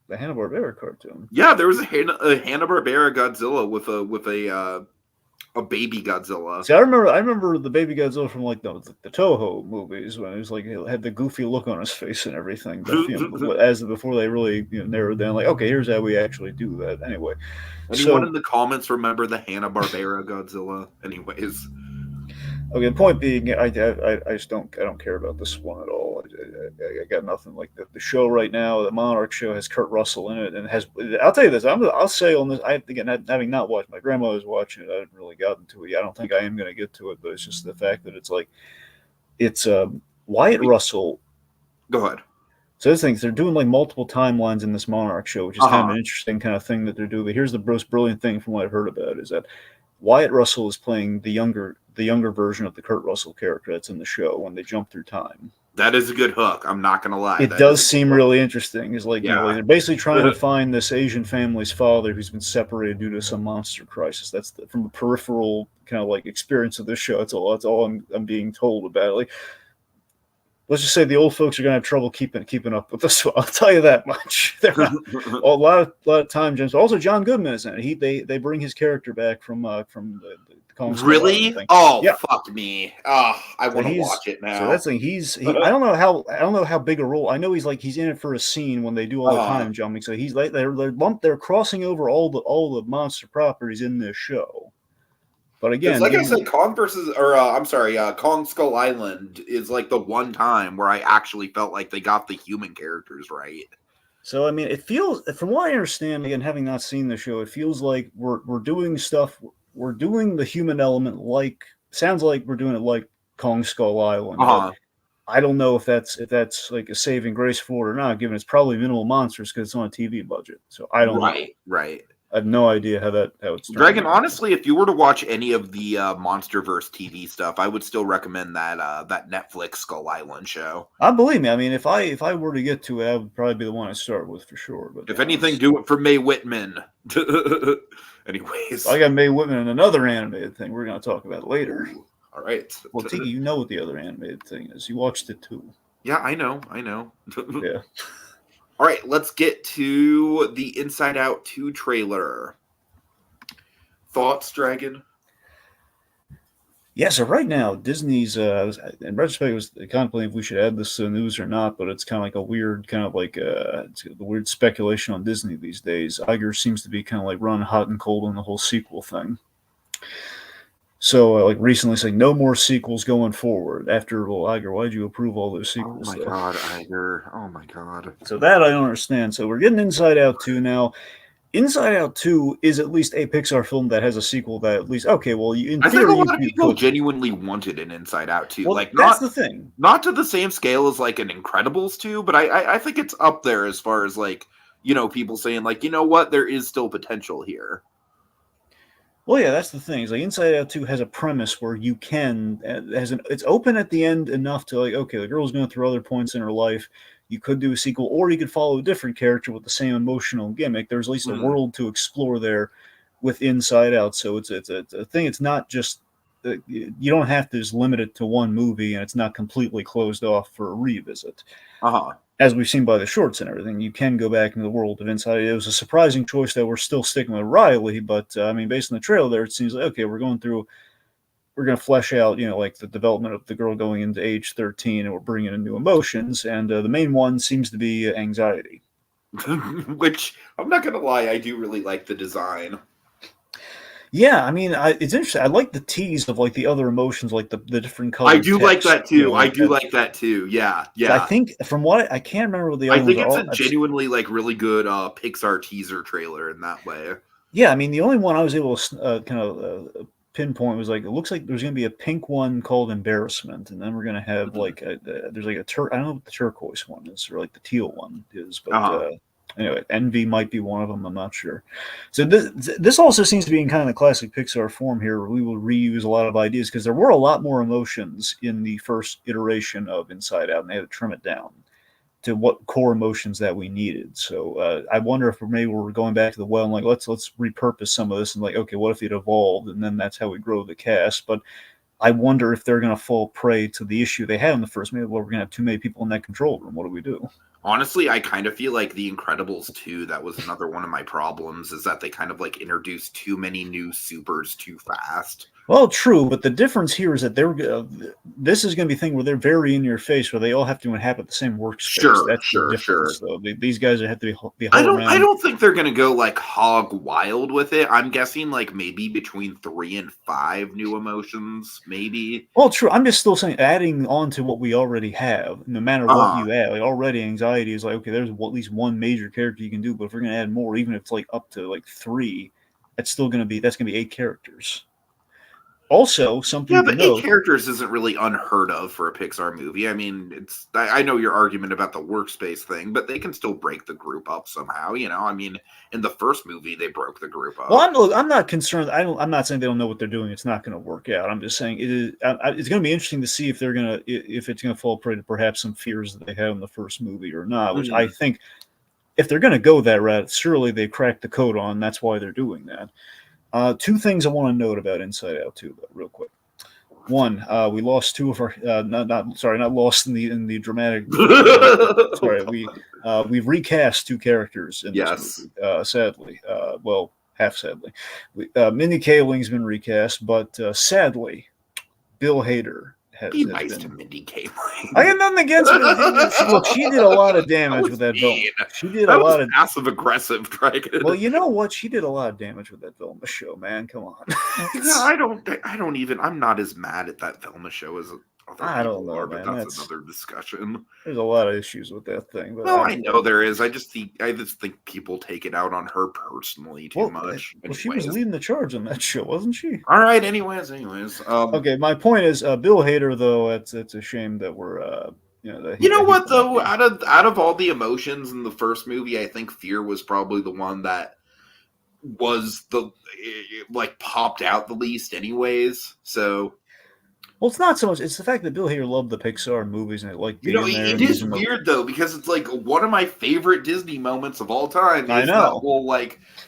The Hanna-Barbera cartoon. Yeah, there was a Hanna-Barbera Godzilla with a baby Godzilla. See, I remember the baby Godzilla from like the Toho movies when it was like it had the goofy look on his face and everything. But before they really narrowed down, like okay, here's how we actually do that. Anyway, anyone in the comments remember the Hanna-Barbera Godzilla? Anyways. Okay, the point being, I just don't care about this one at all. I got nothing like that. The show right now, the Monarch show, has Kurt Russell in it, and has. I'll tell you this. I'll say on this. Having not watched, my grandma was watching it. I haven't really gotten to it yet. I don't think I am going to get to it, but it's just the fact that it's Wyatt Russell. Go ahead. So this thing, they're doing like multiple timelines in this Monarch show, which is kind of an interesting kind of thing that they're doing. But here's the most brilliant thing from what I've heard about is that Wyatt Russell is playing the younger version of the Kurt Russell character that's in the show when they jump through time. That is a good hook. I'm not going to lie. It does seem really interesting. It's like, they're basically trying to find this Asian family's father who's been separated due to some monster crisis. That's from the peripheral kind of like experience of this show. That's all I'm being told about it. Like, let's just say the old folks are going to have trouble keeping up with this one. I'll tell you that much. They're not, a lot of time, James. Also, John Goodman is in it. They bring his character back from the really? Oh, yeah. Fuck me! I want to watch it now. So that's the thing. I don't know how big a role. I know he's in it for a scene when they do all the time jumping. So he's like they're crossing over all the monster properties in this show. But again, like I said, Kong Kong Skull Island is like the one time where I actually felt like they got the human characters right. So I mean, it feels, from what I understand, again, having not seen the show, it feels like we're doing stuff. We're doing the human element sounds like we're doing it like Kong Skull Island. I don't know if that's like a saving grace for it or not, given it's probably minimal monsters because it's on a TV budget. So I don't know. Right. I have no idea how it's Dragon. Honestly, if you were to watch any of the MonsterVerse TV stuff, I would still recommend that Netflix Skull Island show. Believe me. I mean, if I were to get to it, that would probably be the one I start with for sure. But if anything, do it for Mae Whitman. Anyways, I got Mae Whitman in another animated thing we're going to talk about later. Ooh, all right. Well, Tiki, you know what the other animated thing is. You watched it too. Yeah, I know. Yeah. All right, let's get to the Inside Out 2 trailer. Thoughts, Dragon? Yeah, so right now, Disney's, in retrospect, I was contemplating if we should add this to the news or not, but it's kind of like a weird, it's the weird speculation on Disney these days. Iger seems to be kind of like running hot and cold on the whole sequel thing. So, like recently saying no more sequels going forward. After, Iger, why did you approve all those sequels? Oh my God, Iger. Oh my God. So that I don't understand. So we're getting Inside Out 2 now. Inside Out 2 is at least a Pixar film that has a sequel that at least, okay, well, in theory, I think a lot of people genuinely wanted an Inside Out 2. Well, that's the thing. Not to the same scale as like an Incredibles 2, but I think it's up there as far as like, people saying like, you know what, there is still potential here. Well, yeah, that's the thing. It's like Inside Out 2 has a premise where you can, it's open at the end enough to like, okay, the girl's going through other points in her life. You could do a sequel, or you could follow a different character with the same emotional gimmick. There's at least a world to explore there with Inside Out. So it's a thing. It's not just, you don't have to just limit it to one movie, and it's not completely closed off for a revisit. As we've seen by the shorts and everything, you can go back into the world of Inside Out. It was a surprising choice that we're still sticking with Riley, but I mean, based on the trailer there, it seems like, okay, we're going to flesh out, like the development of the girl going into age 13, and we're bringing in new emotions, and the main one seems to be anxiety. Which, I'm not going to lie, I do really like the design. Yeah, I mean, it's interesting. I like the tease of like the other emotions, like the different colors. I do like that too. I do like that too. Yeah. I think from what I can't remember what the other. I think it's a genuinely like really good Pixar teaser trailer in that way. Yeah, I mean, the only one I was able to pinpoint was like, it looks like there's going to be a pink one called Embarrassment, and then we're going to have like there's like I don't know what the turquoise one is, or like the teal one is, but anyway, Envy might be one of them. I'm not sure. So this also seems to be in kind of the classic Pixar form here, where we will reuse a lot of ideas because there were a lot more emotions in the first iteration of Inside Out, and they had to trim it down to what core emotions that we needed. So I wonder if maybe we're going back to the well and like let's repurpose some of this and like, okay, what if it evolved, and then that's how we grow the cast. But I wonder if they're going to fall prey to the issue they had in the first movie, where we're going to have too many people in that control room. What do we do? Honestly, I kind of feel like The Incredibles 2, that was another one of my problems, is that they kind of like introduced too many new supers too fast. Well, true, but the difference here is that this is going to be a thing where they're very in your face, where they all have to inhabit the same workspace. Sure, that's the difference, though. These guys have to be. I don't think they're going to go like hog wild with it. I'm guessing like maybe between 3 and 5 new emotions, maybe. Well, true. I'm just still saying, adding on to what we already have, no matter what you add. Like already, anxiety is like, okay, there's at least one major character you can do, but if we're going to add more, even if it's like up to like 3, that's going to be 8 characters. Also, something but 8 characters isn't really unheard of for a Pixar movie. I mean, I know your argument about the workspace thing, but they can still break the group up somehow. You know, I mean, in the first movie, they broke the group up. Well, I'm not concerned. I'm not saying they don't know what they're doing. It's not going to work out. I'm just saying it's going to be interesting to see if it's going to fall prey to perhaps some fears that they had in the first movie or not. Which I think, if they're going to go that route, surely they cracked the code on. That's why they're doing that. 2 things I want to note about Inside Out 2, though, real quick. One, we lost 2 of our not lost in the dramatic. We've recast 2 characters in this movie. Sadly, well, half sadly, Mindy Kaling's been recast, but sadly, Bill Hader. Be nice to Mindy Kaling. I got nothing against her. Look, she did a lot of damage with that film. She did a lot of passive aggressive Dragon. Well, you know what? She did a lot of damage with that Velma show, man. Come on. I don't even. I'm not as mad at that Velma show as I don't know, man. That's another discussion. There's a lot of issues with that thing. But I know there is. I just think people take it out on her personally too much. Well, she was leading the charge on that show, wasn't she? All right. Anyways. Okay, my point is, Bill Hader, though. It's a shame that we're. You know what though? Out of all the emotions in the first movie, I think fear was probably the one that was popped out the least, anyways. So. Well, it's not so much. It's the fact that Bill Hader loved the Pixar movies and it is weird though, because it's like one of my favorite Disney moments of all time. I know.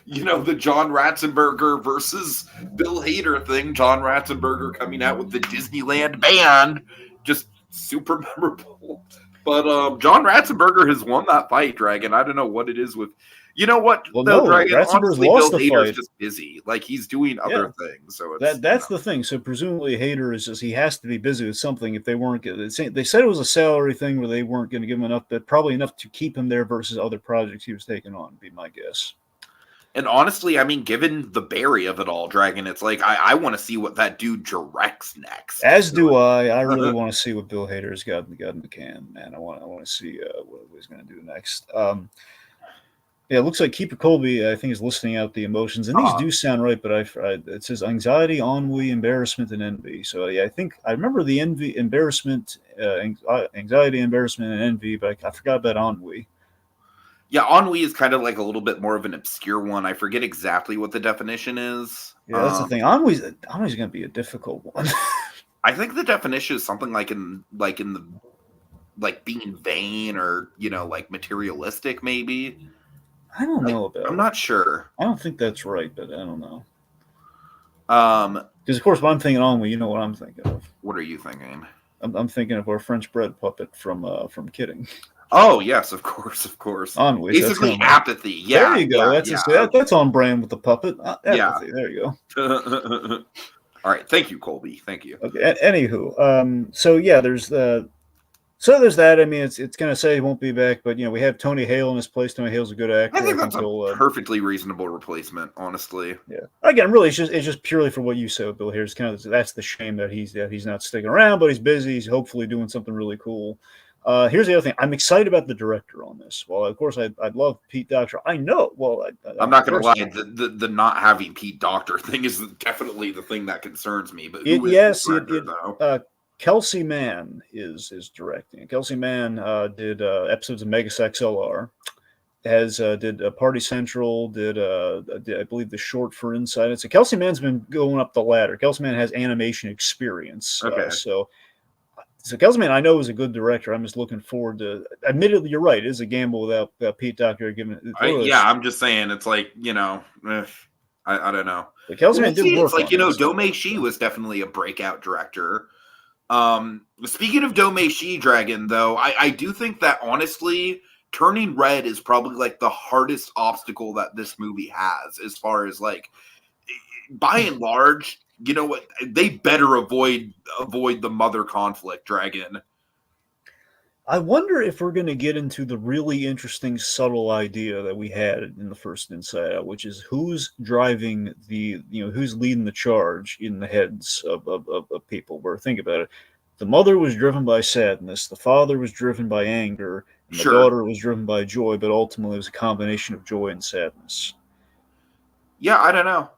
The John Ratzenberger versus Bill Hader thing. John Ratzenberger coming out with the Disneyland band, just super memorable. But John Ratzenberger has won that fight, Dragon. I don't know what it is with. You know what? Well, no, Dragon, honestly, Bill Hader's just busy. Like he's doing other things. So that's the thing. So presumably Hader he has to be busy with something. If they weren't, they said it was a salary thing where they weren't going to give him enough, but probably enough to keep him there versus other projects he was taking on. Would be my guess. And honestly, I mean, given the Barry of it all, Dragon, it's like I want to see what that dude directs next. As do I. I really want to see what Bill Hader's got in the can, man. I want to see what he's going to do next. Yeah, it looks like Keeper Colby, I think, is listing out the emotions, and these do sound right. But it says anxiety, ennui, embarrassment, and envy. So yeah, I remember the embarrassment, anxiety, embarrassment, and envy, but I forgot about ennui. Yeah, ennui is kind of like a little bit more of an obscure one. I forget exactly what the definition is. Yeah, that's the thing. Ennui's going to be a difficult one. I think the definition is something like in the being vain or materialistic, maybe. I don't know about. I'm not sure. I don't think that's right, but I don't know. Because of course, when I'm thinking ennui, you know what I'm thinking of. What are you thinking? I'm thinking of our French bread puppet from Kidding. Oh yes, of course. Ennui. Basically, apathy. Yeah, there you go. Yeah, that's on brand with the puppet. Apathy. There you go. All right. Thank you, Colby. Thank you. Okay. Anywho, so yeah, there's that. I mean, it's going to say he won't be back, but we have Tony Hale in his place. Tony Hale's a good actor. I think that's a perfectly reasonable replacement, honestly. Yeah. Again, really, it's just purely for what you said with Bill Hader. That's the shame that he's not sticking around, but he's busy. He's hopefully doing something really cool. Here's the other thing. I'm excited about the director on this. Well, of course, I love Pete Docter. I know. Well, I'm not going to lie. The not having Pete Docter thing is definitely the thing that concerns me. But who is the director, though? Kelsey Mann is directing. Kelsey Mann did episodes of Megas XLR. Did Party Central, did I believe the short for Inside It. So Kelsey Mann's been going up the ladder. Kelsey Mann has animation experience. Okay. So Kelsey Mann, I know, is a good director. I'm just looking forward to. Admittedly, you're right. It is a gamble without Pete Docter giving it. Yeah, I'm just saying. It's like, I don't know. But Kelsey Mann did work. It's like, Domei Shi was definitely a breakout director. Speaking of Domei Shi Dragon, though, I do think that honestly, turning red is probably like the hardest obstacle that this movie has, as far as like, by and large, you know what, they better avoid the mother conflict, Dragon. I wonder if we're going to get into the really interesting, subtle idea that we had in the first Inside Out, which is who's driving who's leading the charge in the heads of people. Where, think about it, the mother was driven by sadness, the father was driven by anger, and the daughter was driven by joy, but ultimately it was a combination of joy and sadness. Yeah, I don't know.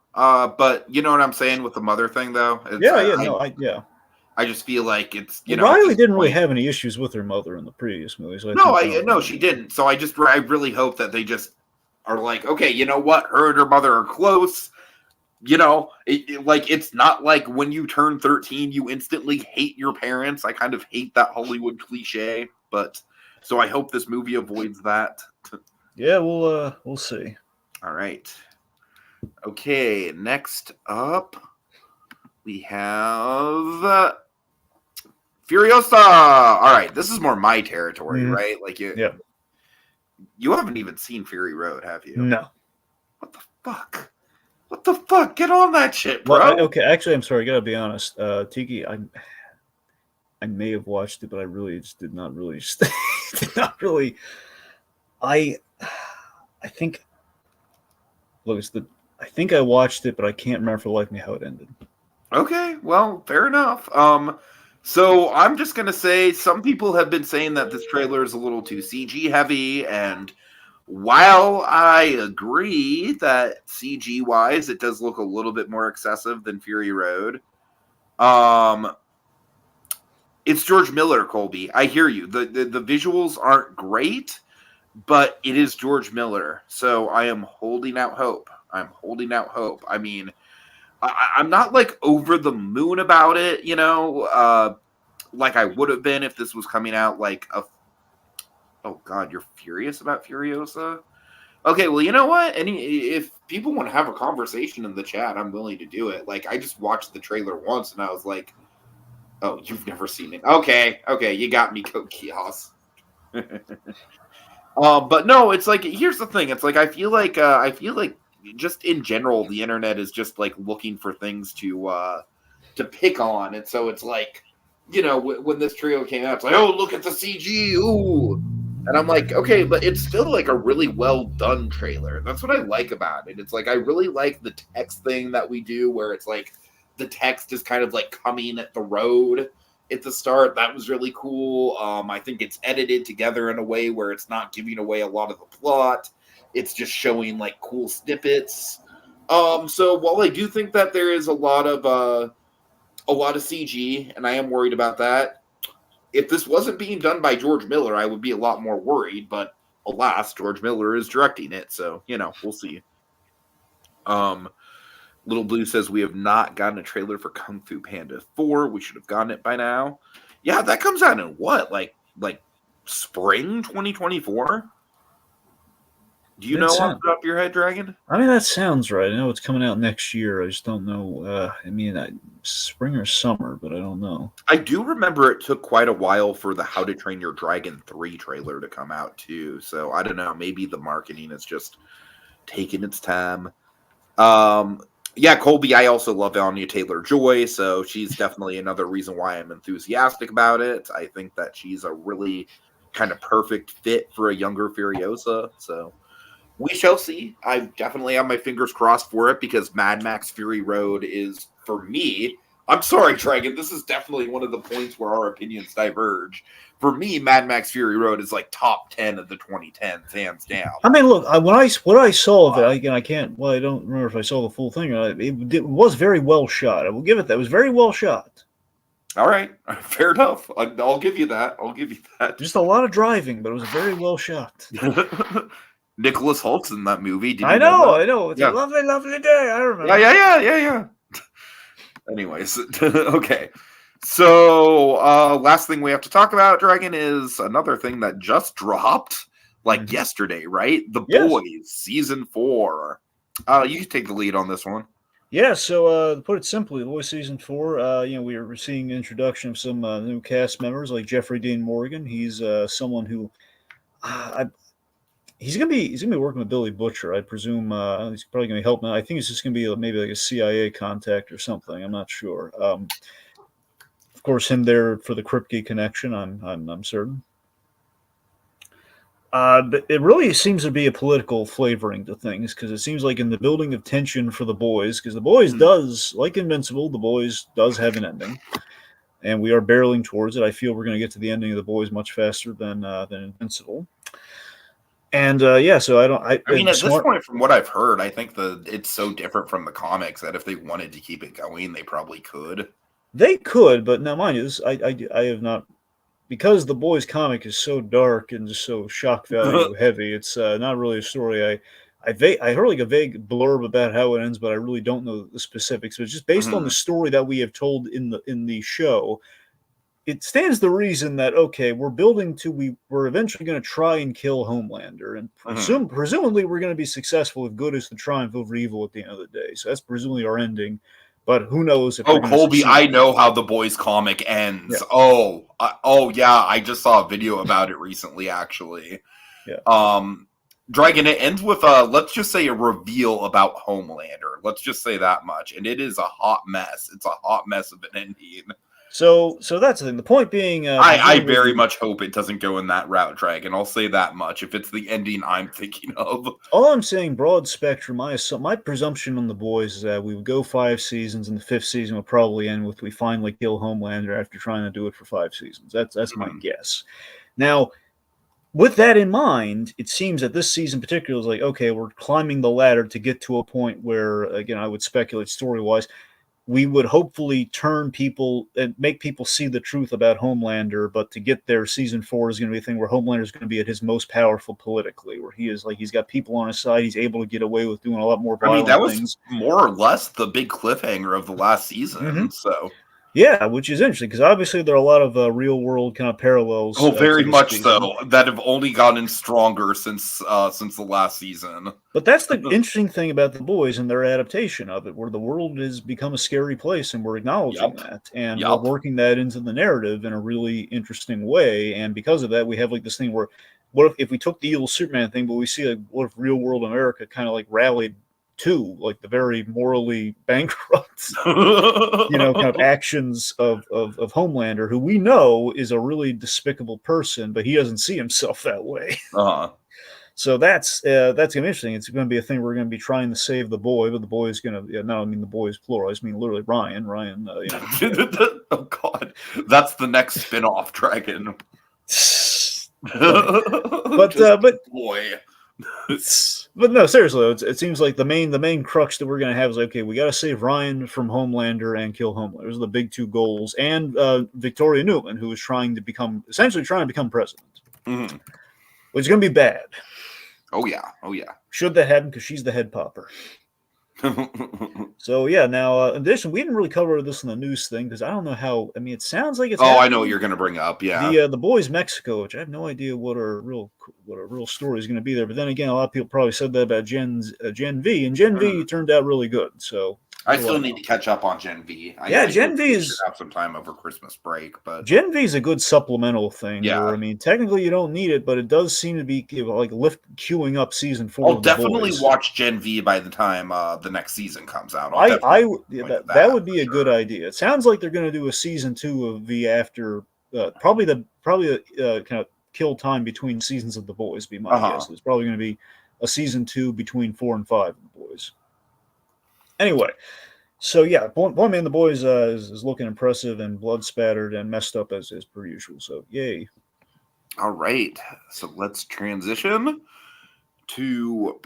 But you know what I'm saying with the mother thing, though? I just feel like it's, Riley didn't really have any issues with her mother in the previous movies. No, she didn't. So I really hope that they just are like, okay, you know what? Her and her mother are close. It's not like when you turn 13, you instantly hate your parents. I kind of hate that Hollywood cliche, but so I hope this movie avoids that. Yeah, we'll see. All right. Okay, next up we have Furiosa. All right, this is more my territory, right? Like you haven't even seen Fury Road, have you? No. What the fuck? What the fuck? Get on that shit, bro. Well, okay, actually, I'm sorry. I gotta be honest. Tiki, I may have watched it, but I really just did not really. I think. Look, I think I watched it, but I can't remember for the life of me how it ended. Okay, well, fair enough. So I'm just gonna say some people have been saying that this trailer is a little too CG heavy, and while I agree that CG wise it does look a little bit more excessive than Fury Road, it's George Miller, Colby. I hear you. The visuals aren't great, but it is George Miller, so I am holding out hope. I mean, I'm not like over the moon about it, like I would have been if this was coming out like oh god, you're furious about Furiosa? Okay, well, you know what? If people want to have a conversation in the chat, I'm willing to do it. Like, I just watched the trailer once and I was like, oh, you've never seen it. Okay, you got me, Code Kiosk. But no, it's like, here's the thing. It's like, I feel like just in general, the internet is just like looking for things to pick on. And so it's like, when this trio came out, it's like, oh, look at the CG. Ooh. And I'm like, okay, but it's still like a really well done trailer. That's what I like about it. It's like, I really like the text thing that we do where it's like the text is kind of like coming at the road at the start. That was really cool. I think it's edited together in a way where it's not giving away a lot of the plot. It's just showing like cool snippets. So while I do think that there is a lot of CG, and I am worried about that, if this wasn't being done by George Miller, I would be a lot more worried. But alas, George Miller is directing it, so we'll see. Little Blue says we have not gotten a trailer for Kung Fu Panda 4. We should have gotten it by now. Yeah, that comes out in what? Like spring 2024? Do you know off the top of your head, Dragon? I mean, that sounds right. I know it's coming out next year. I just don't know. Spring or summer, but I don't know. I do remember it took quite a while for the How to Train Your Dragon 3 trailer to come out, too. So, I don't know. Maybe the marketing is just taking its time. Yeah, Colby, I also love Anya Taylor-Joy, so she's definitely another reason why I'm enthusiastic about it. I think that she's a really kind of perfect fit for a younger Furiosa, so we shall see. I definitely have my fingers crossed for it because Mad Max Fury Road is, for me, I'm sorry, Dragon. This is definitely one of the points where our opinions diverge. For me, Mad Max Fury Road is like top 10 of the 2010s, hands down. I mean, look, what I saw of it, again, I can't. Well, I don't remember if I saw the full thing. It was very well shot. I will give it that. It was very well shot. All right, fair enough. I'll give you that. Just a lot of driving, but it was very well shot. Nicholas Holt's in that movie. I know. It's a lovely, lovely day. I remember. Yeah. Anyways, okay. So, last thing we have to talk about, Dragon, is another thing that just dropped, like yesterday, right? The Boys, season 4. You can take the lead on this one. Yeah, so to put it simply, The Boys season 4, we are seeing introduction of some new cast members like Jeffrey Dean Morgan. He's someone who he's gonna be working with Billy Butcher, I presume. He's probably gonna be helping. I think it's just gonna be maybe like a CIA contact or something. I'm not sure. Of course, him there for the Kripke connection. I'm certain. But it really seems to be a political flavoring to things, because it seems like in the building of tension for The Boys, because The Boys does, like Invincible, The Boys does have an ending, and we are barreling towards it. I feel we're going to get to the ending of The Boys much faster than Invincible. And so I mean, at this point, from what I've heard, I think it's so different from the comics that if they wanted to keep it going, they probably could. They could, but now mind you, I have not. Because The Boys comic is so dark and just so shock value heavy, it's not really a story. I heard like a vague blurb about how it ends, but I really don't know the specifics. But just based on the story that we have told in the show, it stands to reason that we're building to we're eventually going to try and kill Homelander, and presumably we're going to be successful if good is the triumph over evil at the end of the day. So that's presumably our ending. But who knows? Colby, I know how The Boys comic ends. Yeah. Yeah, I just saw a video about it recently, actually. Yeah. Dragon, it ends with let's just say a reveal about Homelander. Let's just say that much, and it is a hot mess. It's a hot mess of an ending. So that's the thing. The point being, I very much hope it doesn't go in that route, Dragon. I'll say that much. If it's the ending I'm thinking of, all I'm saying, broad spectrum. My presumption on The Boys is that we would go 5 seasons, and the 5th season would probably end with we finally kill Homelander after trying to do it for 5 seasons. That's my guess. Now, with that in mind, it seems that this season particularly is like, we're climbing the ladder to get to a point where, again, I would speculate story-wise, we would hopefully turn people and make people see the truth about Homelander, but to get there, season 4 is going to be a thing where Homelander is going to be at his most powerful politically, where he is like, he's got people on his side, he's able to get away with doing a lot more violent things. I mean, that was more or less the big cliffhanger of the last season, so... Yeah, which is interesting, because obviously there are a lot of real-world kind of parallels. Very much so, that have only gotten stronger since the last season. But that's the interesting thing about The Boys and their adaptation of it, where the world has become a scary place, and we're acknowledging that, and we're working that into the narrative in a really interesting way, and because of that, we have like this thing where, what if we took the evil Superman thing, but we see like, what if real-world America kind of like rallied to like the very morally bankrupt, kind of actions of Homelander, who we know is a really despicable person, but he doesn't see himself that way. So that's going to be interesting. It's going to be a thing we're going to be trying to save the boy, but the boy is going to. No, I mean the boy is plural. I just mean literally Ryan. Oh God, that's the next spin-off, Dragon. but boy. But no, seriously, it seems like the main crux that we're going to have is we got to save Ryan from Homelander and kill Homelander. Those are the big 2 goals, and Victoria Newman, who is essentially trying to become president, which is going to be bad. Oh yeah. Should that happen? Because she's the head popper. So yeah, now in addition, we didn't really cover this in the news thing because I don't know how. I mean, it sounds like it's. I know what you're going to bring up. Yeah, the Boys Mexico, which I have no idea what a real story is going to be there. But then again, a lot of people probably said that about Gen V, and Gen V turned out really good. So I still need to catch up on Gen V. Gen V is have some time over Christmas break, but Gen V is a good supplemental thing. Yeah, where, I mean, technically you don't need it, but it does seem to be like queuing up season 4. I'll definitely watch Gen V by the time the next season comes out. That would be a good idea. It sounds like they're going to do a season 2 of V after probably kind of kill time between seasons of The Boys. Be my guess. There's probably going to be a season 2 between 4 and 5 of The Boys. Anyway, So yeah, Boy Man the Boy is looking impressive and blood spattered and messed up as per usual. So yay! All right, so let's transition to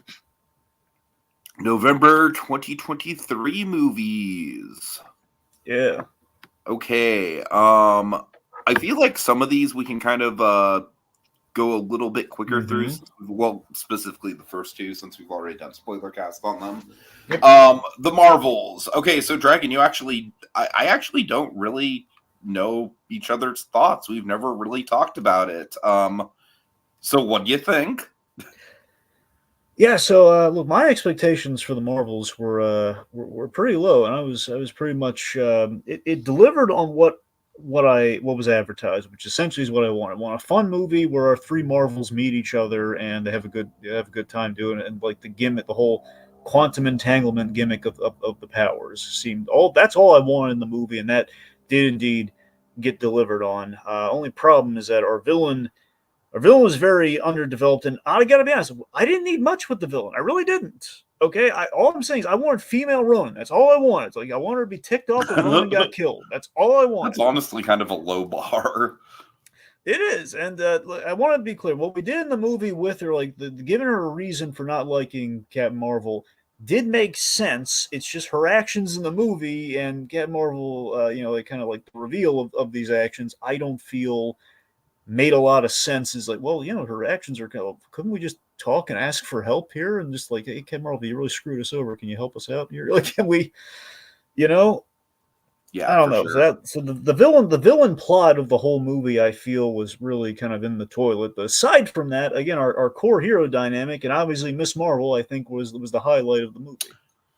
November 2023 movies. Yeah. Okay. I feel like some of these we can kind of go a little bit quicker through. Well, specifically the first two, since we've already done spoiler cast on them. Yep. The Marvels. Okay, so Dragon, I actually don't really know each other's thoughts. We've never really talked about it. So what do you think? Yeah, so look, my expectations for the Marvels were pretty low, and I was pretty much it delivered on what was advertised, which essentially is what I wanted. I want a fun movie where our three Marvels meet each other and they have a good time doing it, and like the gimmick, the whole quantum entanglement gimmick of the powers seemed all that's all I wanted in the movie, and that did indeed get delivered on. Only problem is that our villain was very underdeveloped, and I gotta be honest, I didn't need much with the villain. I really didn't. Okay, all I'm saying is I wanted female Ronan. That's all I wanted. It's like I wanted her to be ticked off that Ronan got killed. That's all I wanted. That's honestly kind of a low bar. It is, and I want to be clear. What we did in the movie with her, like giving her a reason for not liking Captain Marvel, did make sense. It's just her actions in the movie and Captain Marvel, like kind of like the reveal of these actions. I don't feel made a lot of sense. Is like, well, her actions are kind of, couldn't we just talk and ask for help here and just like, hey, Captain Marvel, you really screwed us over. Can you help us out here? Like, can we, Yeah, I don't know. Sure. So the villain plot of the whole movie, I feel, was really kind of in the toilet. But aside from that, again, our core hero dynamic and obviously Miss Marvel, I think was the highlight of the movie.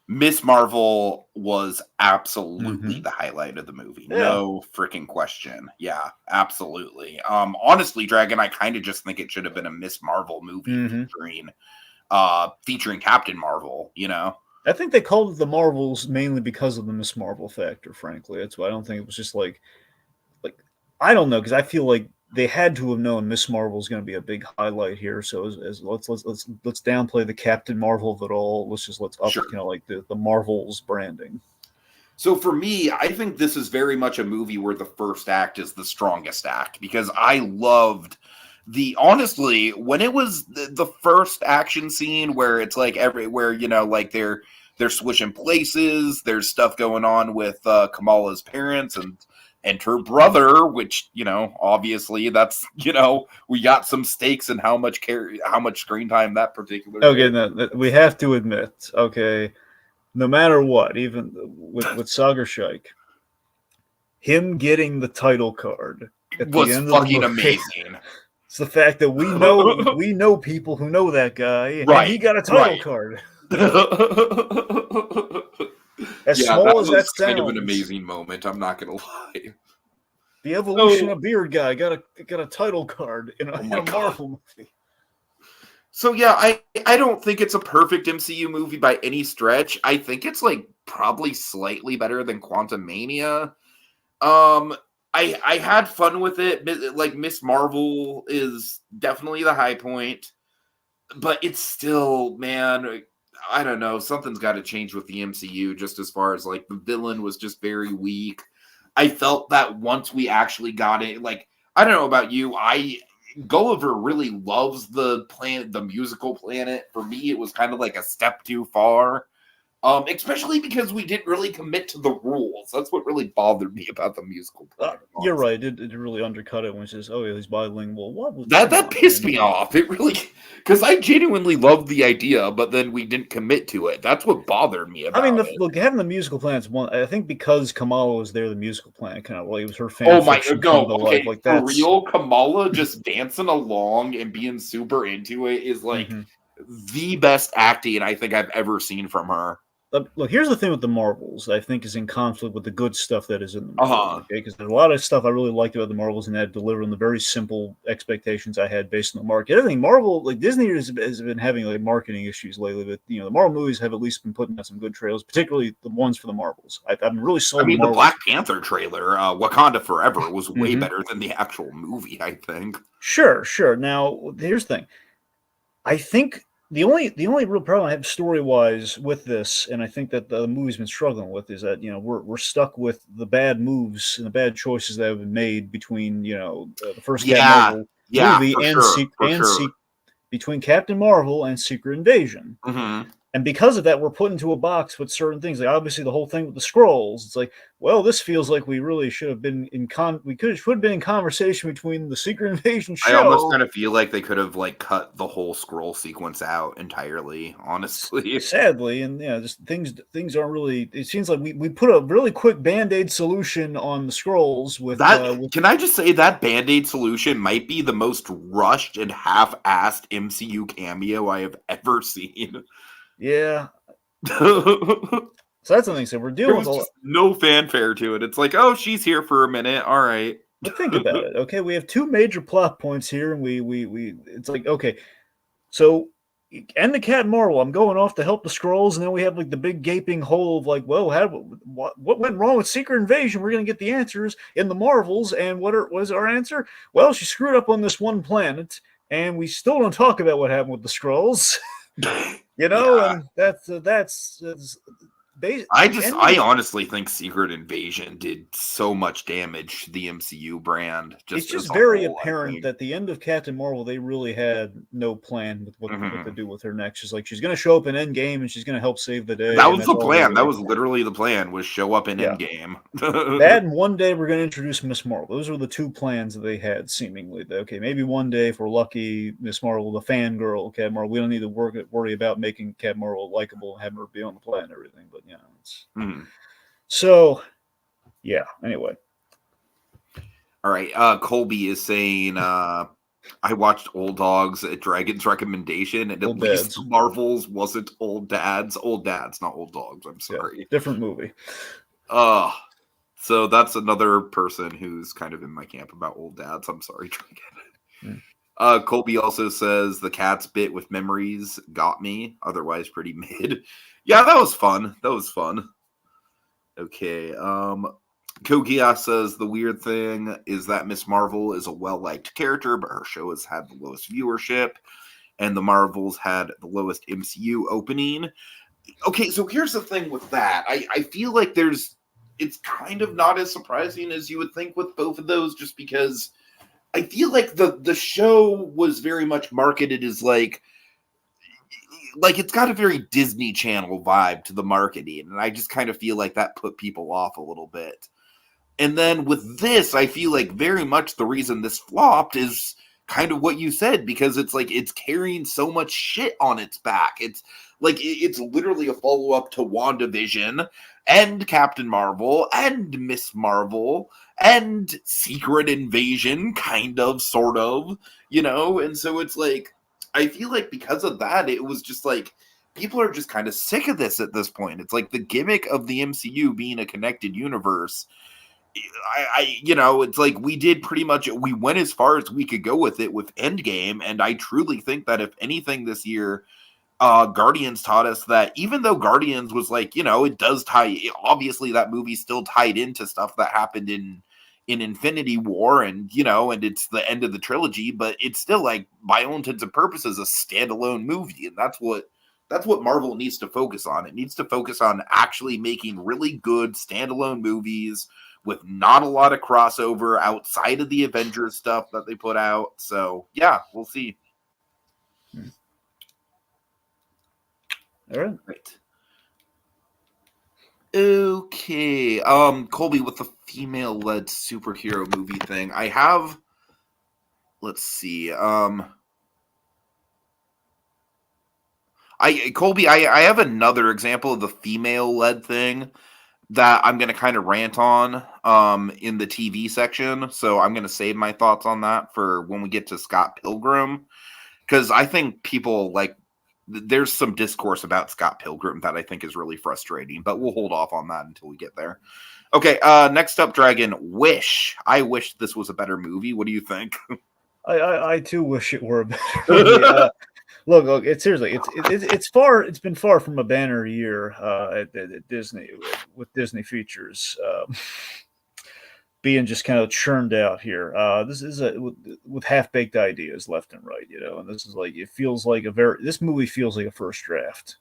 Miss Marvel was absolutely the highlight of the movie. Yeah. No freaking question. Yeah, absolutely. Honestly, Dragon, I kind of just think it should have been a Miss Marvel movie featuring Captain Marvel, I think they called it the Marvels mainly because of the Miss Marvel factor, frankly. That's why I don't think it was just like I don't know, because I feel like they had to have known Miss Marvel is going to be a big highlight here. So let's downplay the Captain Marvel of it all. Let's up like the Marvel's branding. So for me, I think this is very much a movie where the first act is the strongest act, because I loved honestly, when it was the first action scene where it's like everywhere, like they're switching places, there's stuff going on with Kamala's parents and her brother, which, obviously that's, we got some stakes in how much screen time that particular. Okay, no, we have to admit, okay, no matter what, even with Sagar Shaikh, him getting the title card was fucking amazing. It's the fact that we know people who know that guy, right? And he got a title card. Small as that sounds, kind of an amazing moment. I'm not gonna lie. The evolution of beard guy got a title card in a Marvel movie. So yeah, I don't think it's a perfect MCU movie by any stretch. I think it's like probably slightly better than Quantumania. I had fun with it. Like Miss Marvel is definitely the high point, but it's still, man, I don't know. Something's got to change with the MCU, just as far as like the villain was just very weak. I felt that once we actually got it, like, I don't know about you, Gulliver really loves the musical planet. For me, it was kind of like a step too far. Especially because we didn't really commit to the rules. That's what really bothered me about the musical planet. You're right. It really undercut it when it says, "Oh, yeah, he's bilingual." What was that pissed me off. It really, because I genuinely loved the idea, but then we didn't commit to it. That's what bothered me about it. Look, having the musical planet's one. I think because Kamala was there, the musical planet kind of like it was her fan. Oh my god! Okay, like for real, Kamala just dancing along and being super into it is like the best acting I think I've ever seen from her. Look, here's the thing with the Marvels. I think is in conflict with the good stuff that is in the Marvels. Okay, because there's a lot of stuff I really liked about the Marvels, and that delivered on the very simple expectations I had based on the market. Everything Marvel, like Disney, has been having like marketing issues lately. But the Marvel movies have at least been putting out some good trailers, particularly the ones for the Marvels. I'm really sold. I mean, the Black Panther trailer, Wakanda Forever, was way better than the actual movie. I think. Sure. Now, here's the thing. I think the only real problem I have story wise with this, and I think that the movie's been struggling with, is that we're stuck with the bad moves and the bad choices that have been made between the first Captain Yeah, Marvel yeah, movie for and sure, for sure. between Captain Marvel and Secret Invasion. Mm-hmm. And because of that, we're put into a box with certain things. Like obviously the whole thing with the scrolls. It's like, well, this feels like we really should have been should have been in conversation between the Secret Invasion I almost show. kind of feel like they could have like cut the whole scroll sequence out entirely, honestly. Sadly, and just things aren't really. It seems like we put a really quick Band-Aid solution on the scrolls with Can I just say that Band-Aid solution might be the most rushed and half-assed MCU cameo I have ever seen. yeah. There So that's the thing. So we're dealing with was all. just no fanfare to it. It's like, oh, she's here for a minute. All right. But think about it. Okay, we have two major plot points here, and we it's like, okay, so and the Cat Marvel, I'm going off to help the scrolls, and then we have like the big gaping hole of like, well, what went wrong with Secret Invasion? We're gonna get the answers in the Marvels, and what is our answer? Well, she screwed up on this one planet, and we still don't talk about what happened with the scrolls. Yeah. And that's I honestly think Secret Invasion did so much damage to the MCU brand. It's As just a very whole, I apparent think. that the end of Captain Marvel, they really had no plan with what to Mhm. do with her next. She's like, she's going to show up in Endgame and she's going to help save the day. That And was that's the all they plan. That really. was literally the plan, was show up in Yeah. Endgame. That and one day we're going to introduce Miss Marvel. Those were the two plans that they had, seemingly. Okay, maybe one day, if we're lucky, Miss Marvel, the fangirl, Captain Marvel, we don't need to worry about making Captain Marvel likable, having her be on the planet and everything. But, it's... Mhm. So, yeah, anyway. All right. Colby is saying, I watched Old Dogs at Dragon's recommendation, and Old at least Dads. the Marvels wasn't Old Dads. Old Dads, not Old Dogs. I'm sorry. Yeah, different movie. So that's another person who's kind of in my camp about Old Dads. I'm sorry, Dragon. Colby also says the cat's bit with Memories got me. Otherwise, pretty mid. Yeah, that was fun. Okay. Kogia says the weird thing is that Miss Marvel is a well-liked character, but her show has had the lowest viewership, and the Marvels had the lowest MCU opening. Okay, so here's the thing with that. I feel like it's kind of not as surprising as you would think with both of those, just because I feel like the show was very much marketed as like it's got a very Disney Channel vibe to the marketing, and I just kind of feel like that put people off a little bit. And then with this, I feel like very much the reason this flopped is kind of what you said, because it's like it's carrying so much shit on its back. It's like it's literally a follow-up to WandaVision and Captain Marvel and Miss Marvel and Secret Invasion, kind of, sort of, and so it's like I feel like because of that, it was just like people are just kind of sick of this at this point. It's like the gimmick of the MCU being a connected universe. It's like we went as far as we could go with it with Endgame, and I truly think that if anything this year, Guardians taught us that even though Guardians was like, it does obviously that movie still tied into stuff that happened in Infinity War, and and it's the end of the trilogy, but it's still like by all intents and purposes a standalone movie, and that's what Marvel needs to focus on. It needs to focus on actually making really good standalone movies with not a lot of crossover outside of the Avengers stuff that they put out. So yeah, we'll see. All right. Okay. Colby, with the female-led superhero movie thing, I have. Let's see. Colby, I have another example of the female-led thing that I'm going to kind of rant on in the TV section. So I'm going to save my thoughts on that for when we get to Scott Pilgrim, because I think people there's some discourse about Scott Pilgrim that I think is really frustrating, but we'll hold off on that until we get there. Okay, next up, Dragon, Wish. I wish this was a better movie. What do you think? I too wish it were a better movie. Look, it's seriously, it's been far from a banner year at Disney with Disney features. being just kind of churned out here. This is with half-baked ideas left and right, and this is like, it feels like this movie feels like a first draft.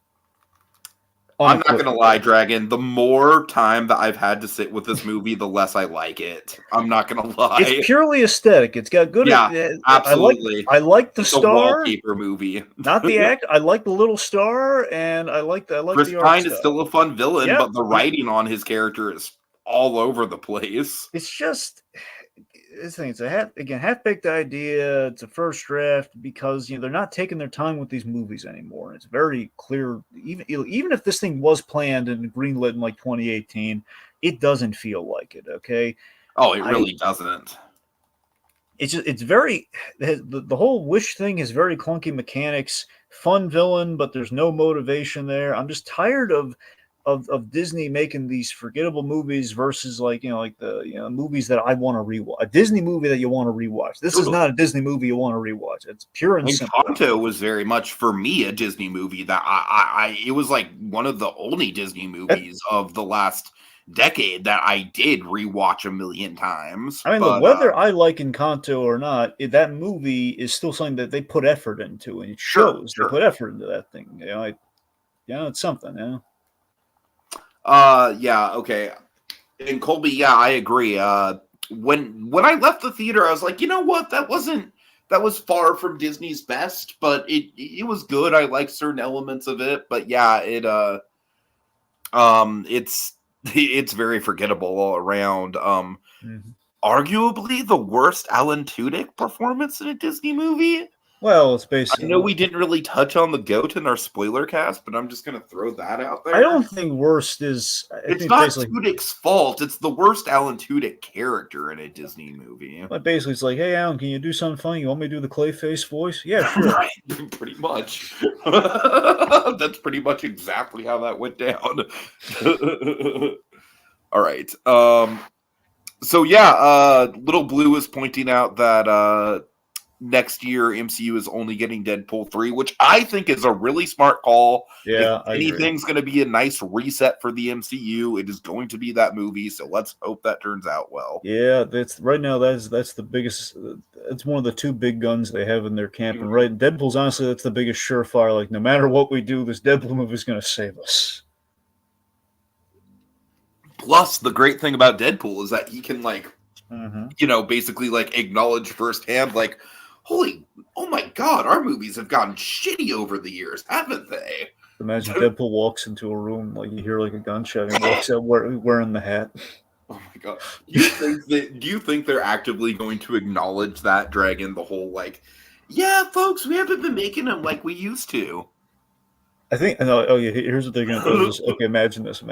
I'm not going to lie, Dragon. The more time that I've had to sit with this movie, the less I like it. I'm not going to lie. It's purely aesthetic. It's got good. Absolutely. I like the it's star. A wallpaper movie, not the act. I like the little star, and I like Chris the art Pine stuff. is still a fun villain, but the writing on his character is all over the place. It's just. This thing, it's a half-baked idea. It's a first draft because they're not taking their time with these movies anymore. It's very clear. Even if this thing was planned and greenlit in like 2018, it doesn't feel like it. Okay. Oh, it really doesn't. It's very the whole Wish thing is very clunky mechanics. Fun villain, but there's no motivation there. I'm just tired of Disney making these forgettable movies versus the movies that I want to rewatch. A Disney movie that you want to rewatch. This is not a Disney movie you want to rewatch. It's pure and simple. Encanto was very much for me a Disney movie that it was like one of the only Disney movies of the last decade that I did rewatch a million times. I mean, whether I like Encanto or not, that movie is still something that they put effort into, and it shows they put effort into that thing. It's something. Yeah, okay. And Colby, I agree. When I left the theater, I was like, you know what? That was far from Disney's best, but it was good. I liked certain elements of it, but yeah, it's very forgettable all around. Arguably the worst Alan Tudyk performance in a Disney movie. Well, it's basically. I know we didn't really touch on the goat in our spoiler cast, but I'm just going to throw that out there. I don't think worst is. It's not Tudyk's fault. It's the worst Alan Tudyk character in a Disney movie. But basically, it's like, hey, Alan, can you do something funny? You want me to do the Clayface voice? Yeah, sure. Right, pretty much. That's pretty much exactly how that went down. All right. So yeah, Little Blue is pointing out that next year MCU is only getting Deadpool 3, which I think is a really smart call. Yeah, if anything's going to be a nice reset for the MCU, it is going to be that movie. So let's hope that turns out well. Yeah, that's right now. That's the biggest. It's one of the two big guns they have in their camp. And right, Deadpool's honestly that's the biggest surefire. Like no matter what we do, this Deadpool movie is going to save us. Plus, the great thing about Deadpool is that he can basically acknowledge firsthand, oh my God, our movies have gotten shitty over the years, haven't they? Imagine Deadpool walks into a room, you hear a gunshot, and walks out wearing the hat. Oh my God! Do you think they're actively going to acknowledge that, Dragon? The whole yeah, folks, we haven't been making them like we used to. I think. Oh yeah, here's what they're going to do. Okay, imagine this.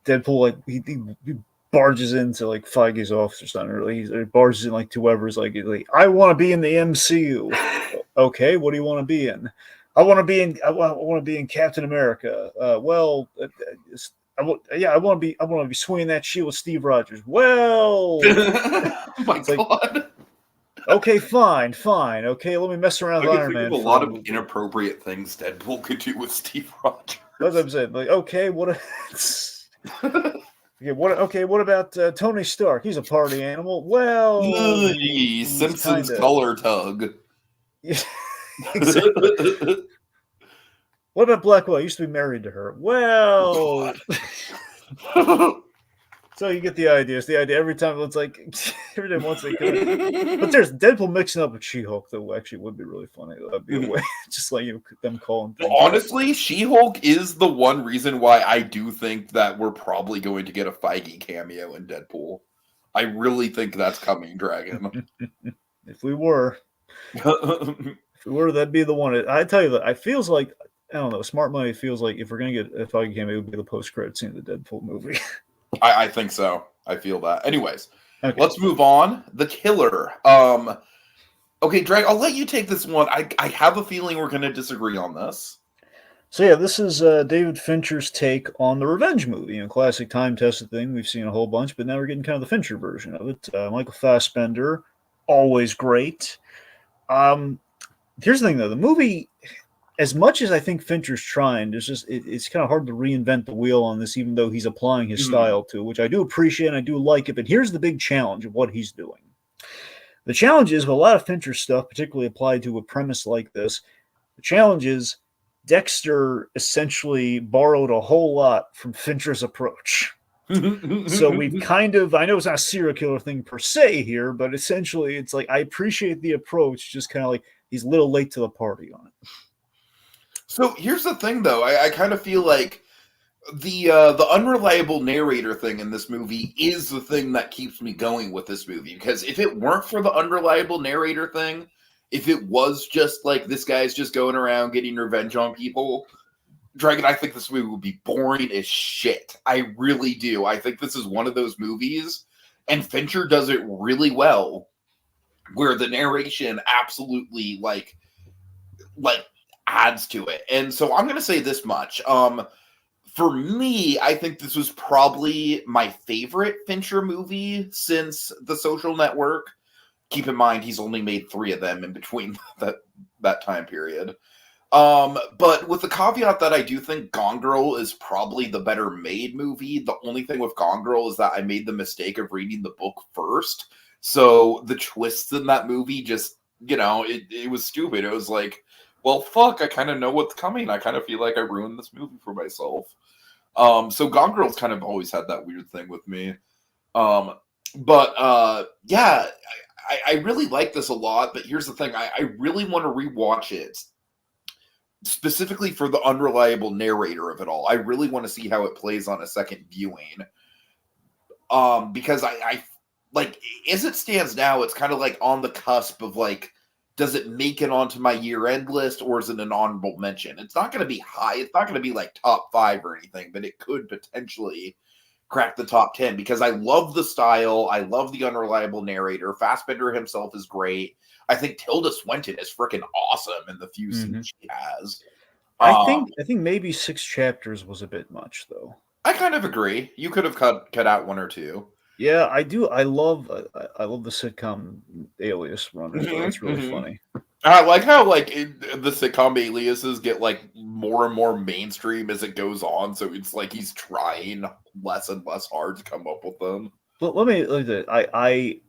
Deadpool, he barges into Feige's office or something. Or he barges in to whoever's I want to be in the MCU. Okay, what do you want to be in? I want to be in Captain America. I want to be swinging that shield with Steve Rogers. Well, oh my God. Okay, fine. Okay, let me mess around with Iron Man. A lot of inappropriate things Deadpool could do with Steve Rogers. That's what I'm saying. Okay, what? What about Tony Stark? He's a party animal. Well, Simpsons color tug. Exactly. What about Black Widow? I used to be married to her. Well, so you get the idea. It's the idea every time. It's every time once they could. But there's Deadpool mixing up with She-Hulk, though. Actually, would be really funny. That'd be a way, just them calling. Well, honestly, She-Hulk is the one reason why I do think that we're probably going to get a Feige cameo in Deadpool. I really think that's coming, Dragon. If we were, that'd be the one. I tell you that it feels like I don't know. Smart money feels like if we're gonna get a Feige cameo, it would be the post-credit scene of the Deadpool movie. I think so. I feel that. Anyways, Let's move on. The Killer. Okay, Drag, I'll let you take this one. I have a feeling we're going to disagree on this. So yeah, this is David Fincher's take on the revenge movie. Classic time-tested thing. We've seen a whole bunch, but now we're getting kind of the Fincher version of it. Michael Fassbender, always great. Here's the thing, though. The movie, as much as I think Fincher's trying, it's kind of hard to reinvent the wheel on this, even though he's applying his style to, which I do appreciate and I do like it. But here's the big challenge of what he's doing. The challenge is with a lot of Fincher stuff, particularly applied to a premise like this. The challenge is Dexter essentially borrowed a whole lot from Fincher's approach. So we've kind of, I know it's not a serial killer thing per se here, but essentially it's like I appreciate the approach, just kind of like he's a little late to the party on it. So here's the thing, though. I kind of feel like the unreliable narrator thing in this movie is the thing that keeps me going with this movie. Because if it weren't for the unreliable narrator thing, if it was just like this guy's just going around getting revenge on people, Dragon, I think this movie would be boring as shit. I really do. I think this is one of those movies, and Fincher does it really well, where the narration absolutely like adds to it. And so I'm going to say this much. For me, I think this was probably my favorite Fincher movie since The Social Network. Keep in mind, he's only made 3 of them in between that time period. But with the caveat that I do think Gone Girl is probably the better made movie. The only thing with Gone Girl is that I made the mistake of reading the book first. So the twists in that movie just, it was stupid. It was like, well, fuck, I kind of know what's coming. I kind of feel like I ruined this movie for myself. So Gone Girl's kind of always had that weird thing with me. Yeah, I really like this a lot, but here's the thing. I really want to rewatch it, specifically for the unreliable narrator of it all. I really want to see how it plays on a second viewing. Because I like, as it stands now, it's kind of like on the cusp of like, does it make it onto my year-end list, or is it an honorable mention? It's not going to be high. It's not going to be like top 5 or anything, but it could potentially crack the top 10 because I love the style. I love the unreliable narrator. Fassbender himself is great. I think Tilda Swinton is freaking awesome in the few scenes she has. I think maybe 6 chapters was a bit much, though. I kind of agree. You could have cut out 1 or 2. Yeah, I do. I love the sitcom Alias runners. That's really funny. I like how the sitcom aliases get like more and more mainstream as it goes on. So it's like he's trying less and less hard to come up with them. But let me look at it.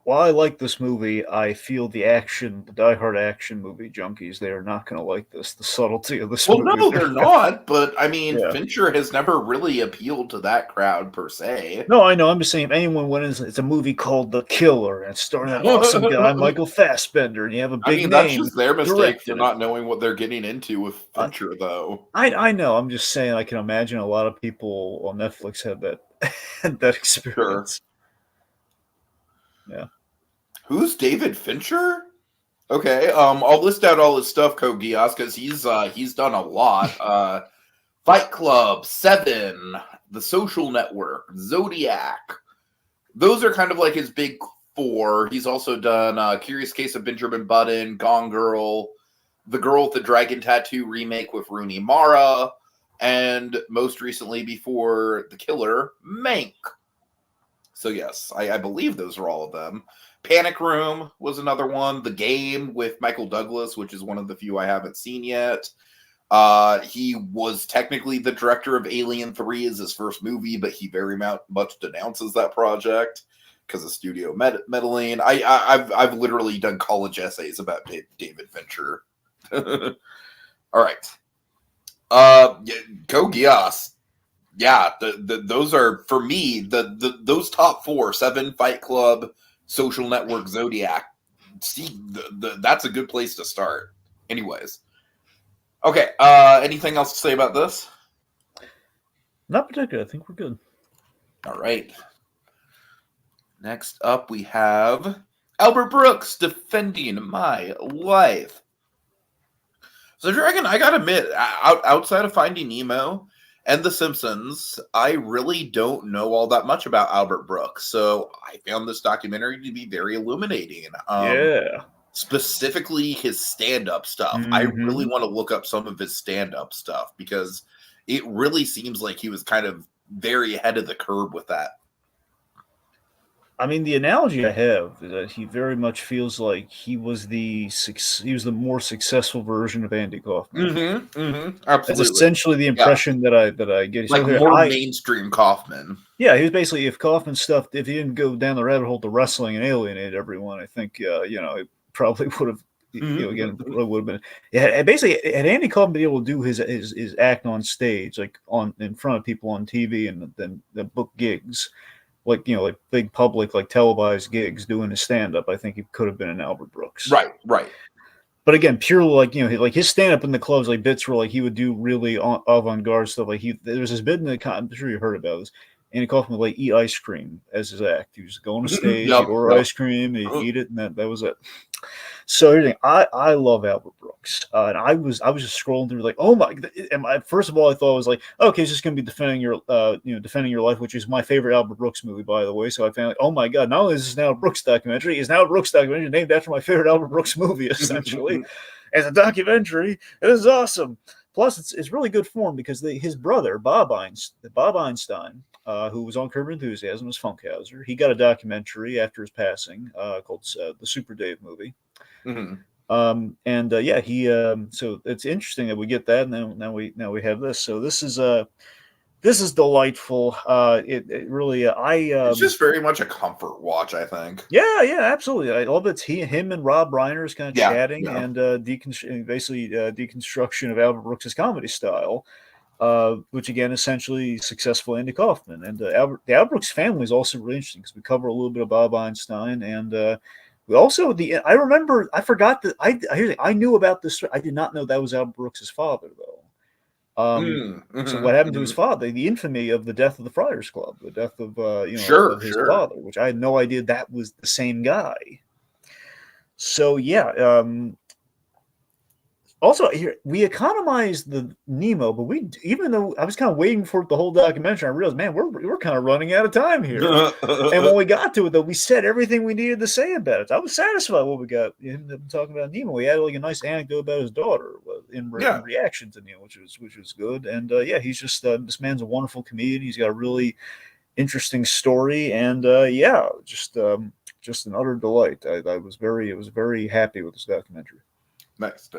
While I like this movie, I feel the diehard action movie junkies, they are not going to like this. The subtlety of this movie. Well, no, they're not. But I mean, yeah. Fincher has never really appealed to that crowd per se. No, I know. I'm just saying, if anyone went in, it's a movie called The Killer, and it's starring that awesome guy, Michael Fassbender, and you have a big name. That's just their mistake for not knowing what they're getting into with Fincher, though. I know. I'm just saying, I can imagine a lot of people on Netflix had that experience. Sure. Yeah. Who's David Fincher? Okay, I'll list out all his stuff, Code Geass, because he's done a lot. Fight Club, Seven, The Social Network, Zodiac. Those are kind of like his big 4. He's also done Curious Case of Benjamin Button, Gone Girl, The Girl with the Dragon Tattoo remake with Rooney Mara, and most recently before The Killer, Mank. So yes, I believe those are all of them. Panic Room was another one. The Game with Michael Douglas, which is one of the few I haven't seen yet. He was technically the director of Alien 3 as his first movie, but he very much denounces that project because of studio meddling. I've literally done college essays about David Fincher. All right. Go Geass. Yeah, those are, for me, those top 4, Seven, Fight Club, Social Network, Zodiac. See, that's a good place to start. Anyways. Okay, anything else to say about this? Not particularly. I think we're good. All right. Next up, we have Albert Brooks, Defending My Life. So, Dragon, I gotta admit, outside of Finding Nemo and The Simpsons, I really don't know all that much about Albert Brooks. So I found this documentary to be very illuminating. Yeah. Specifically his stand-up stuff. I really want to look up some of his stand-up stuff because it really seems like he was kind of very ahead of the curve with that. I mean, the analogy I have is that he very much feels like he was the more successful version of Andy Kaufman. That's Absolutely. essentially the Yeah. impression that I get. So Like here, more mainstream Kaufman. yeah, he was basically, if Kaufman stuff, if he didn't go down the rabbit hole to wrestling and alienate everyone, I think it probably would have. Again, it probably would have been. Yeah, and basically, had Andy Kaufman been able to do his act on stage, like on in front of people on TV, and then book gigs, like big public, like televised gigs, doing his stand up, I think he could have been an Albert Brooks. Right. But again, purely like his stand up in the clubs, like bits where like he would do really avant garde stuff. Like there was this bit in the I'm sure you heard about this. Andy Kaufman would like eat ice cream as his act. He was go on stage, he'd order ice cream, and he'd eat it, and that was it. So everything. I love Albert Brooks, and I was just scrolling through like, oh my! And first of all, I thought it was like, okay, it's just gonna be defending your life, which is my favorite Albert Brooks movie, by the way. So I found like, oh my god, not only is this now a Brooks documentary, it's now a Brooks documentary named after my favorite Albert Brooks movie, essentially, as a documentary. It is awesome. Plus, it's really good form because his brother Bob Einstein, who was on Curb Your Enthusiasm, was Funkhauser. He got a documentary after his passing called the Super Dave movie. So it's interesting that we get that, and now we have this. So this is delightful. It really It's just very much a comfort watch, I think. Yeah, absolutely. I love it. Him and Rob Reiner's kind of chatting and deconstruction of Albert Brooks's comedy style, which again, essentially successful Andy Kaufman. And the Albert Brooks family is also really interesting because we cover a little bit of Bob Einstein, and we also I forgot that I knew about this. I did not know that was Albert Brooks's father though. So what happened to his father? The infamy of the death of the Friars Club, the death of of his father, which I had no idea that was the same guy. So yeah. Also, here we economized the Nemo, but even though I was kind of waiting for it the whole documentary, I realized, man, we're kind of running out of time here. And when we got to it, though, we said everything we needed to say about it. I was satisfied with what we got. Talking about Nemo, we had like a nice anecdote about his daughter in reaction to Nemo, which was good. And he's just this man's a wonderful comedian. He's got a really interesting story, and just an utter delight. I was very happy with this documentary. Nice.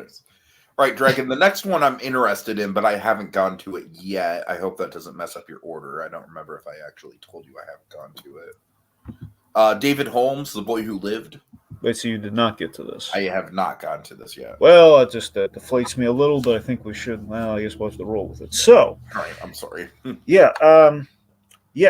All right, Dragon, the next one I'm interested in, but I haven't gone to it yet. I hope that doesn't mess up your order. I don't remember if I actually told you I haven't gone to it. David Holmes, The Boy Who Lived. Wait, so you did not get to this? I have not gotten to this yet. Well, it just deflates me a little, but I think we should, I guess we'll have to roll with it. So. All right, I'm sorry.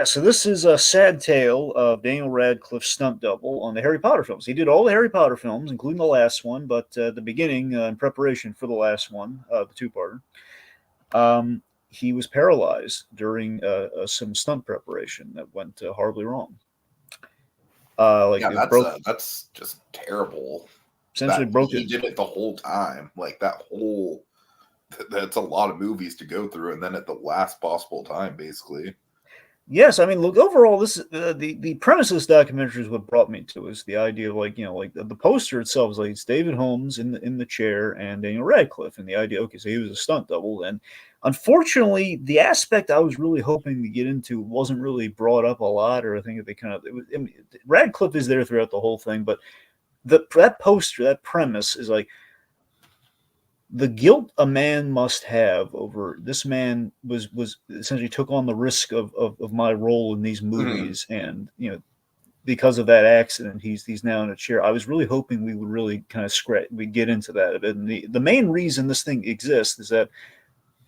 So this is a sad tale of Daniel Radcliffe's stunt double on the Harry Potter films. He did all the Harry Potter films, including the last one, but at the beginning, in preparation for the last one, the two-parter, he was paralyzed during some stunt preparation that went horribly wrong. That's just terrible. Essentially broke it. He did it the whole time. That's a lot of movies to go through, and then at the last possible time, basically. Yes, I mean, look, overall, this the premise of this documentary is what brought me to is the idea of the poster itself is like it's David Holmes in the chair and Daniel Radcliffe, and the idea, okay, so he was a stunt double, and unfortunately, the aspect I was really hoping to get into wasn't really brought up a lot, or I think Radcliffe is there throughout the whole thing, but that poster, that premise is like, the guilt a man must have over this man was essentially took on the risk of my role in these movies, and because of that accident he's now in a chair. I was really hoping we would really kind of get into that a bit, and the main reason this thing exists is that,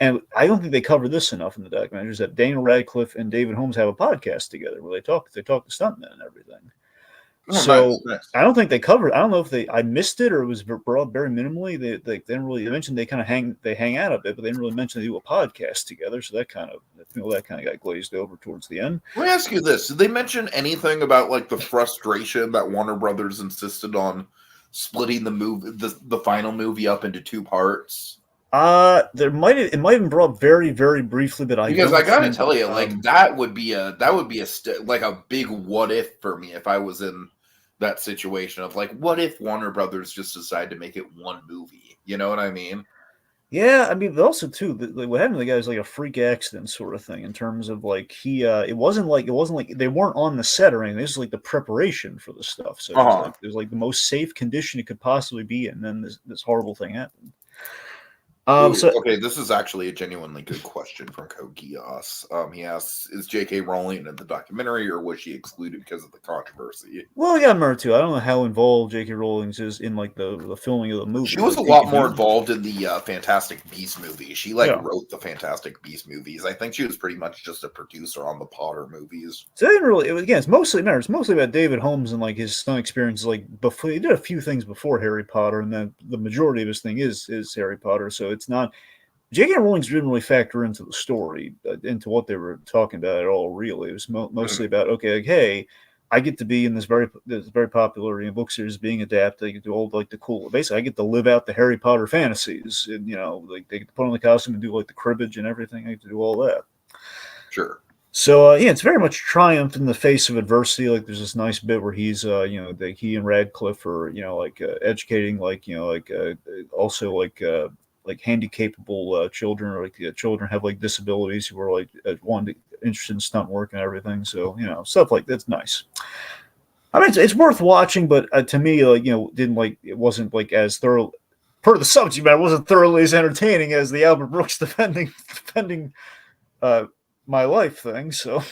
and I don't think they cover this enough in the documentary, is that Daniel Radcliffe and David Holmes have a podcast together where they talk to stuntmen and everything. Nice. I don't think they covered. I don't know if I missed it or it was brought very minimally. They didn't really mention they kind of hang out a bit, but they didn't really mention they do a podcast together. So that kind of got glazed over towards the end. Let me ask you this: did they mention anything about the frustration that Warner Brothers insisted on splitting the final movie up into two parts? It might have been brought very, very briefly, but I gotta tell you, that would be a big what if for me if I was in that situation of what if Warner Brothers just decided to make it one movie? You know what I mean? Yeah, I mean, but also too, what happened to the guy was like a freak accident sort of thing in terms of like it wasn't like they weren't on the set or anything. This was like the preparation for the stuff. So Uh-huh. it was like the most safe condition it could possibly be in. And then this horrible thing happened. Ooh, So okay, this is actually a genuinely good question from Kogias. He asks, is J.K. Rowling in the documentary, or was she excluded because of the controversy? well, yeah, Mer too. I don't know how involved J.K. Rowling is in like the filming of the She movie, was but a lot if more you, involved in the Fantastic Beast movie. She like yeah. wrote the Fantastic Beast movies. I think she was pretty much just a producer on the Potter movies. So they didn't really. It was, again, it's mostly about David Holmes and like his son experiences. Like before, he did a few things before Harry Potter, and then the majority of his thing is Harry Potter. So it's not J.K. Rowling's didn't really factor into the story, into what they were talking about at all. Really, it was mostly about okay, like, hey, I get to be in this very popular book series being adapted. I get to all like the cool. Basically, I get to live out the Harry Potter fantasies, and like they get to put on the costume and do like the cribbage and everything. I get to do all that. Sure. So yeah, it's very much triumph in the face of adversity. Like there's this nice bit where he's he and Radcliffe are like educating also like handicapable children, or like children have like disabilities who are like interested in stunt work and everything. So stuff like that's nice. I mean, it's worth watching, but to me, like didn't like it wasn't like as thorough. Per the subject matter, wasn't thoroughly as entertaining as the Albert Brooks defending uh, my life thing. So,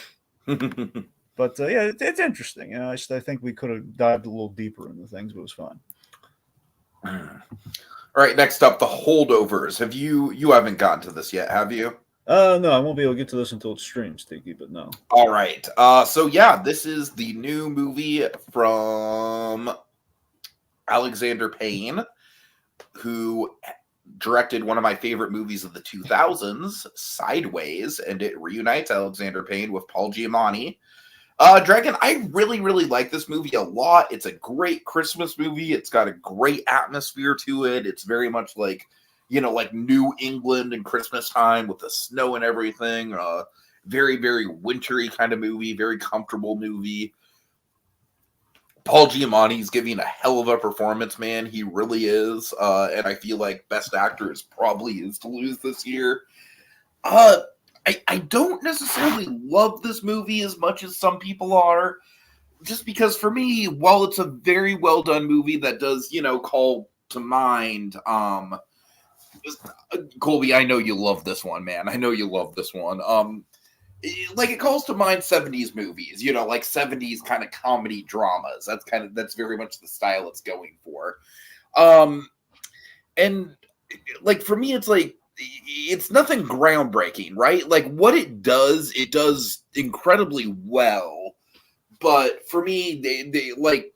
but yeah, it's interesting. I think we could have dived a little deeper into things, but it was fun. All right, next up, the holdovers. You haven't gotten to this yet, have you? No, I won't be able to get to this until it streams, Tiki. But no. All right. So yeah, this is the new movie from Alexander Payne, who directed one of my favorite movies of the 2000s, Sideways, and it reunites Alexander Payne with Paul Giamatti. Dragon, I really, really like this movie a lot. It's a great Christmas movie. It's got a great atmosphere to it. It's very much like, like New England and Christmas time with the snow and everything. Very, very wintry kind of movie, very comfortable movie. Paul Giamatti's giving a hell of a performance, man. He really is. And I feel like Best Actor is probably is to lose this year. I don't necessarily love this movie as much as some people are, just because for me, while it's a very well done movie that does, call to mind, Colby, I know you love this one, man. I know you love this one. Like it calls to mind 70s movies, like 70s kind of comedy dramas. That's very much the style it's going for. And like for me, it's like it's nothing groundbreaking, right? Like what it does incredibly well. But for me, they like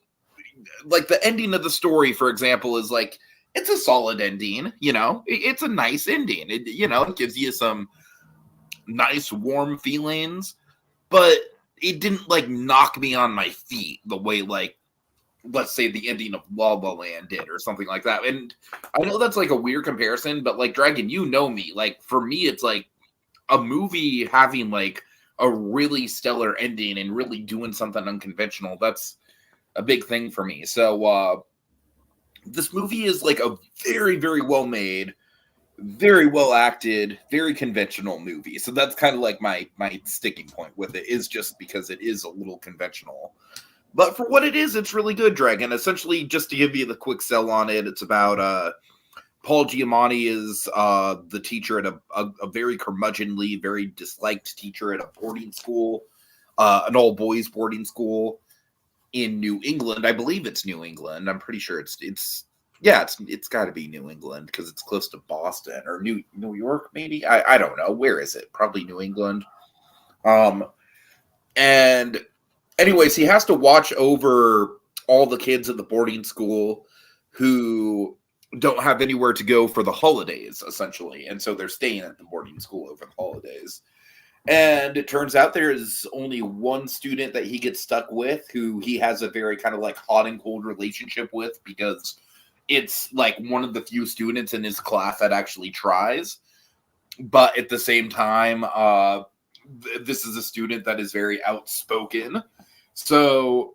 the ending of the story, for example, is like it's a solid ending. It's a nice ending. It gives you some nice warm feelings, but it didn't like knock me on my feet the way like let's say the ending of La La Land did or something like that. And I know that's like a weird comparison, but like Dragon, you know me. Like for me, it's like a movie having like a really stellar ending and really doing something unconventional. That's a big thing for me. So this movie is like a very, very well made, very well acted, very conventional movie. So that's kind of like my sticking point with it, is just because it is a little conventional. But for what it is, it's really good, Dragon. Essentially, just to give you the quick sell on it, it's about Paul Giamatti is the teacher at a very curmudgeonly, very disliked teacher at a boarding school, an all-boys boarding school in New England. I believe it's New England. I'm pretty sure it's got to be New England because it's close to Boston or New York, maybe. I don't know. Where is it? Probably New England. And anyways, he has to watch over all the kids at the boarding school who don't have anywhere to go for the holidays, essentially. And so they're staying at the boarding school over the holidays. And it turns out there is only one student that he gets stuck with who he has a very kind of like hot and cold relationship with, because it's like one of the few students in his class that actually tries. But at the same time, this is a student that is very outspoken. So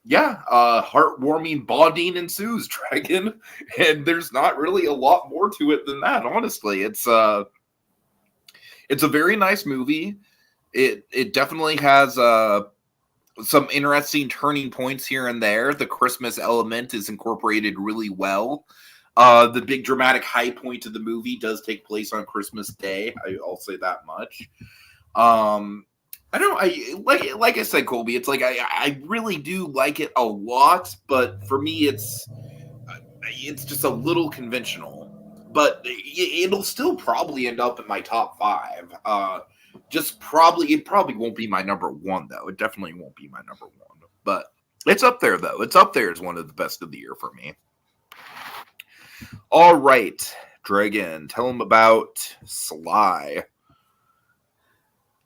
yeah, heartwarming bonding ensues, Dragon, and there's not really a lot more to it than that. Honestly, it's a very nice movie. It definitely has some interesting turning points here and there. The Christmas element is incorporated really well. The big dramatic high point of the movie does take place on Christmas Day. I'll say that much. I don't. I like I said, Colby. It's like I really do like it a lot, but for me, it's just a little conventional. But it'll still probably end up in my top five. It probably won't be my number one though. It definitely won't be my number one. But it's up there though. It's up there as one of the best of the year for me. All right, Dragon, tell him about Sly.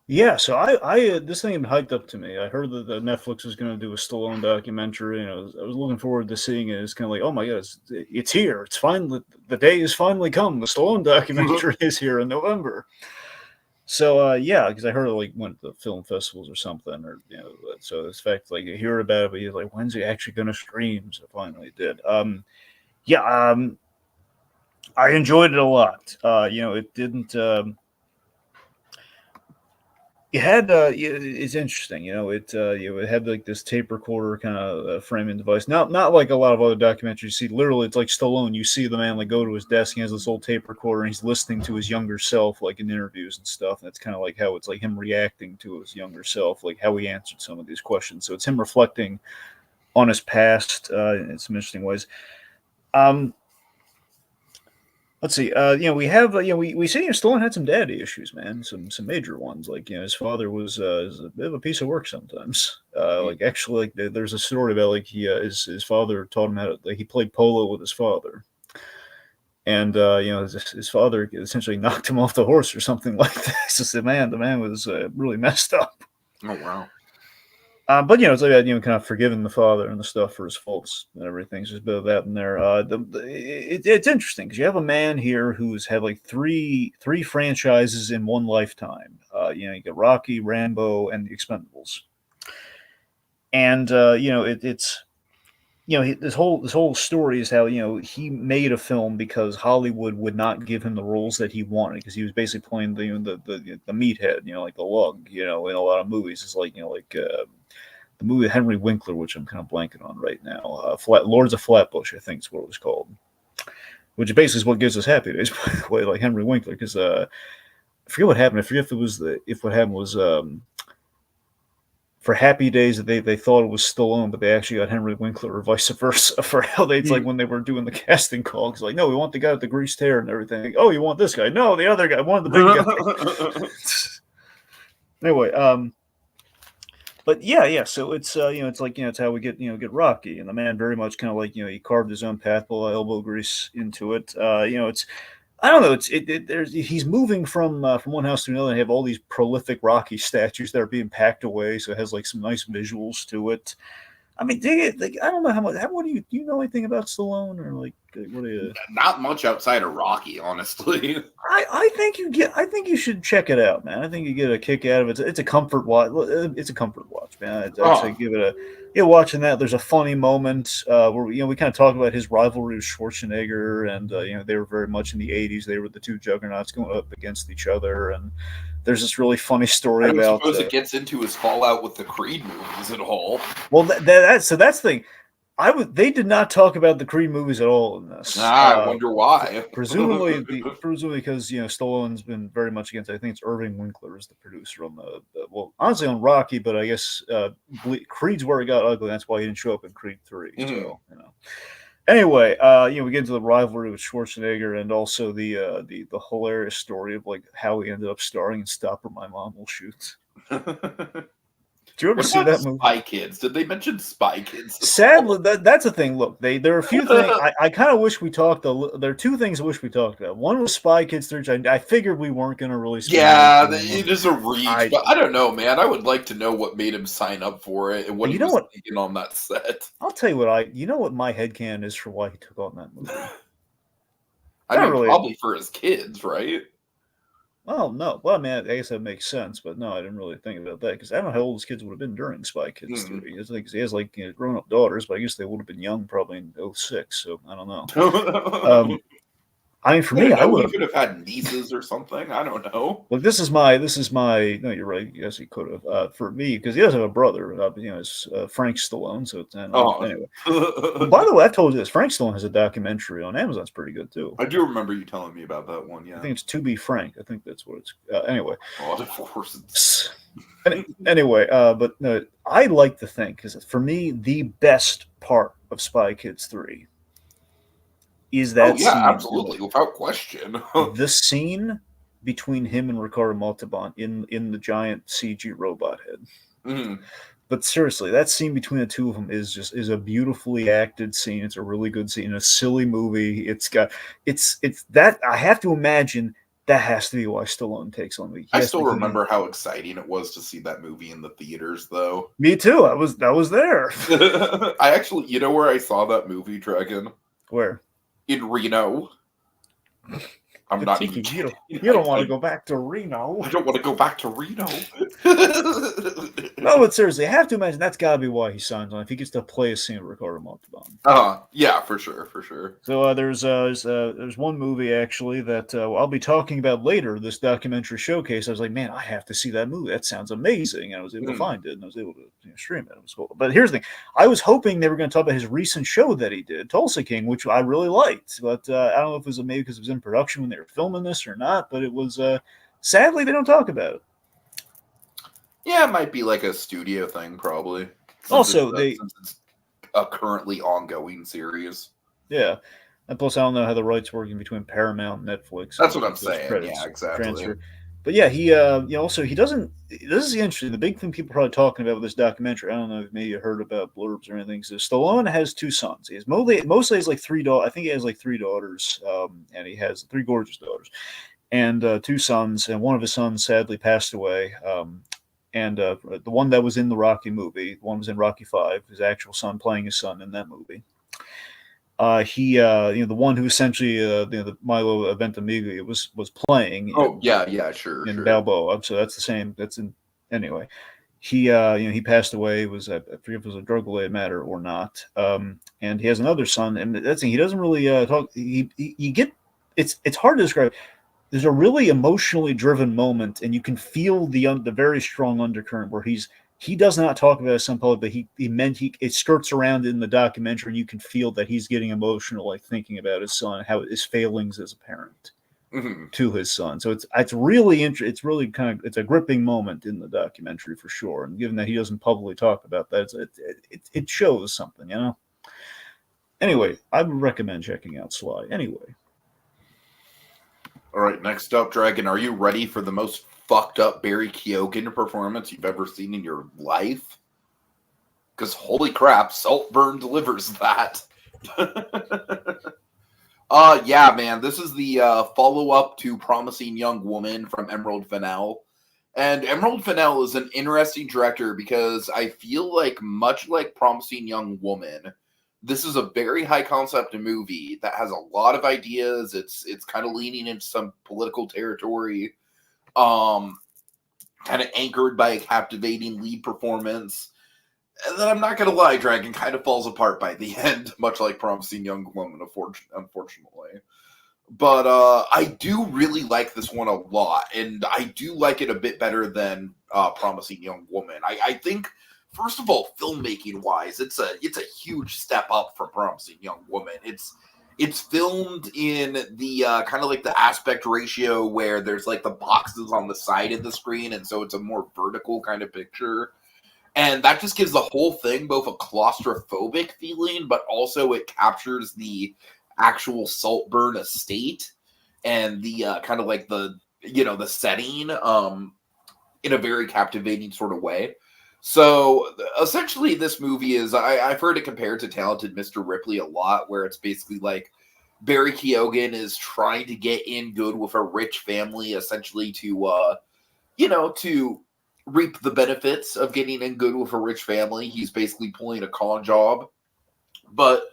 Yeah, so I this thing had been hyped up to me. I heard that Netflix was going to do a Stallone documentary, and I was looking forward to seeing it. It's kind of like, oh my god, it's here! It's finally the day has finally come. The Stallone documentary is here in November. So yeah, because I heard it like went to film festivals or something, or so it's fact like you hear about it, but you're like, when's it actually going to stream? So finally it did. Yeah, I enjoyed it a lot. It didn't. It had it's interesting, it had like this tape recorder kind of framing device. Not like a lot of other documentaries. You see, literally, it's like Stallone. You see the man like go to his desk. He has this old tape recorder, and he's listening to his younger self, like in interviews and stuff. And it's kind of like how it's like him reacting to his younger self, like how he answered some of these questions. So it's him reflecting on his past in some interesting ways. Let's see. We have we see Stallone had some daddy issues, man. Some major ones. Like his father was a bit of a piece of work sometimes. Like actually, like there's a story about like his father taught him how to. Like, he played polo with his father, and his father essentially knocked him off the horse or something like that. It's just the man was really messed up. Oh wow. But it's like kind of forgiving the father and the stuff for his faults and everything. So there's a bit of that in there. It's interesting because you have a man here who's had like three franchises in one lifetime. You got Rocky, Rambo, and the Expendables, and it's this whole story is how he made a film because Hollywood would not give him the roles that he wanted because he was basically playing the meathead, like the lug, in a lot of movies. It's like the movie Henry Winkler, which I'm kind of blanking on right now. Lords of Flatbush, I think is what it was called, which basically is what gives us Happy Days, by the way, like Henry Winkler. Because I forget what happened. I forget if what happened was for Happy Days they thought it was Stallone, but they actually got Henry Winkler, or vice versa. For how they like when they were doing the casting call, it's like, no, we want the guy with the greased hair and everything. Like, oh, you want this guy? No, the other guy. One of the big guys. Anyway, but yeah. So it's it's like it's how we get Rocky, and the man very much kind of like he carved his own path, put elbow grease into it. It's I don't know. He's moving from one house to another. And have all these prolific Rocky statues that are being packed away, so it has like some nice visuals to it. I mean, I don't know how much. What do you know anything about Stallone or like what do you? Not much outside of Rocky, honestly. I think you should check it out, man. I think you get a kick out of it. It's a comfort watch. It's a comfort watch, man. I'd say give it watching that. There's a funny moment where we kind of talk about his rivalry with Schwarzenegger, and they were very much in the '80s. They were the two juggernauts going up against each other, and there's this really funny story about. I suppose it gets into his fallout with the Creed movies at all. Well, that's the thing. They did not talk about the Creed movies at all in this. I wonder why. presumably because Stallone's been very much against. I think it's Irving Winkler is the producer on honestly on Rocky, but I guess Creed's where it got ugly. That's why he didn't show up in Creed 3. Mm-hmm. So Anyway, we get into the rivalry with Schwarzenegger and also the hilarious story of like how he ended up starring in Stop or My Mom Will Shoot. Do you ever see that movie? Spy Kids. Did they mention Spy Kids? Sadly, that's the thing. Look, there are a few things I kind of wish we talked. There are two things I wish we talked about. One was Spy Kids 3. I figured we weren't going to really. It is a reach, but I don't know, man. I would like to know what made him sign up for it and what he was thinking on that set. I'll tell you what you know what my headcanon is for why he took on that movie. I mean, probably for his kids, right? Oh no. Well, I mean, I guess that makes sense, but no, I didn't really think about that because I don't know how old his kids would have been during Spy Kids Hmm. 3. It's like he has like grown up daughters, but I guess they would have been young probably in '06. So I don't know. Um, I mean, for I me, don't I know. would He have. could have had nieces or something. I don't know. Look, this is my. No, you're right. Yes, he could have. For me, because he does have a brother. It's Frank Stallone. So it's, I don't know. Oh, Anyway. Well, by the way, I've told you this. Frank Stallone has a documentary on Amazon. It's pretty good too. I do remember you telling me about that one. I Yeah. think it's To Be Frank. I think that's what it's. Anyway. Oh, of course. It's... Anyway, but no, I like to think because for me, the best part of Spy Kids 3 is Oh that yeah, scene. absolutely, without question. The scene between him and Ricardo Montalban in the giant CG robot head. Mhm. But seriously, that scene between the two of them is a beautifully acted scene. It's a really good scene. A silly movie. It's that I have to imagine that has to be why Stallone takes on me. I He has to still be. remember how exciting it was to see that movie in the theaters, though. Me too. I was there. I actually, you know where I saw that movie, Dragon? Where? In Reno. I'm But not even Tiki, kidding. you don't want to go back to Reno. I don't want to go back to Reno. No, but seriously, I have to imagine that's got to be why he signs on if he gets to play a scene with Ricardo Montalban. Yeah, for sure, for sure. So there's one movie actually that I'll be talking about later. This documentary showcase. I was like, man, I have to see that movie. That sounds amazing. And I was able to Mhm. find it, and I was able to stream it. It was cool. But here's the thing: I was hoping they were going to talk about his recent show that he did, Tulsa King, which I really liked. But I don't know if it was maybe because it was in production when they were filming this or not. But it was sadly they don't talk about it. Yeah, it might be like a studio thing, probably. Also, they Since it's a currently ongoing series. yeah. And plus, I don't know how the rights working between Paramount and Netflix. That's what I'm Those saying. Yeah, credits exactly. transfer. But yeah, also he doesn't. This is interesting. The big thing people are probably talking about with this documentary. I don't know if maybe you heard about blurbs or anything. So Stallone has two sons. He has mostly has like three daughters. I think he has like three daughters, and he has three gorgeous daughters, and two sons. And one of his sons sadly passed away. And the one that was in the Rocky movie, the one was in Rocky Five. His actual son playing his son in that movie. The one who essentially, the Milo Ventimiglia was playing Oh, yeah, yeah, sure, in sure. Balboa. So that's the same. That's in anyway. He passed away. It was I forget if it was a drug related matter or not. And he has another son, and that's he doesn't really talk. You get it's hard to describe. There's a really emotionally driven moment, and you can feel the very strong undercurrent where he does not talk about his son public, but he meant it skirts around in the documentary, and you can feel that he's getting emotional, like thinking about his son, how his failings as a parent Mhm. to his son. So it's really it's really it's a gripping moment in the documentary for sure. And given that he doesn't publicly talk about that, it shows something, you know. Anyway, I would recommend checking out Sly. Anyway, All right, next up, Dragon. Are you ready for the most fucked up Barry Keoghan performance you've ever seen in your life? Because holy crap, Saltburn delivers that. Yeah, man. This is the follow-up to Promising Young Woman from Emerald Fennell. And Emerald Fennell is an interesting director because I feel like, much like Promising Young Woman, this is a very high concept movie that has a lot of ideas. It's kind of leaning into some political territory, um, kind of anchored by a captivating lead performance. And then I'm not gonna lie, Dragon kind of falls apart by the end, much like Promising Young Woman, unfortunately. But I do really like this one a lot, and I do like it a bit better than Promising Young Woman. I think, first of all, filmmaking wise, it's a huge step up from Promising Young Woman. It's filmed in the kind of like the aspect ratio where there's like the boxes on the side of the screen, and so it's a more vertical kind of picture. And that just gives the whole thing both a claustrophobic feeling, but also it captures the actual Saltburn estate and the kind of like the setting in a very captivating sort of way. So essentially, this movie is I've heard it compared to Talented Mr. Ripley a lot, where it's basically like Barry Keoghan is trying to get in good with a rich family, essentially to reap the benefits of getting in good with a rich family. He's basically pulling a con job. But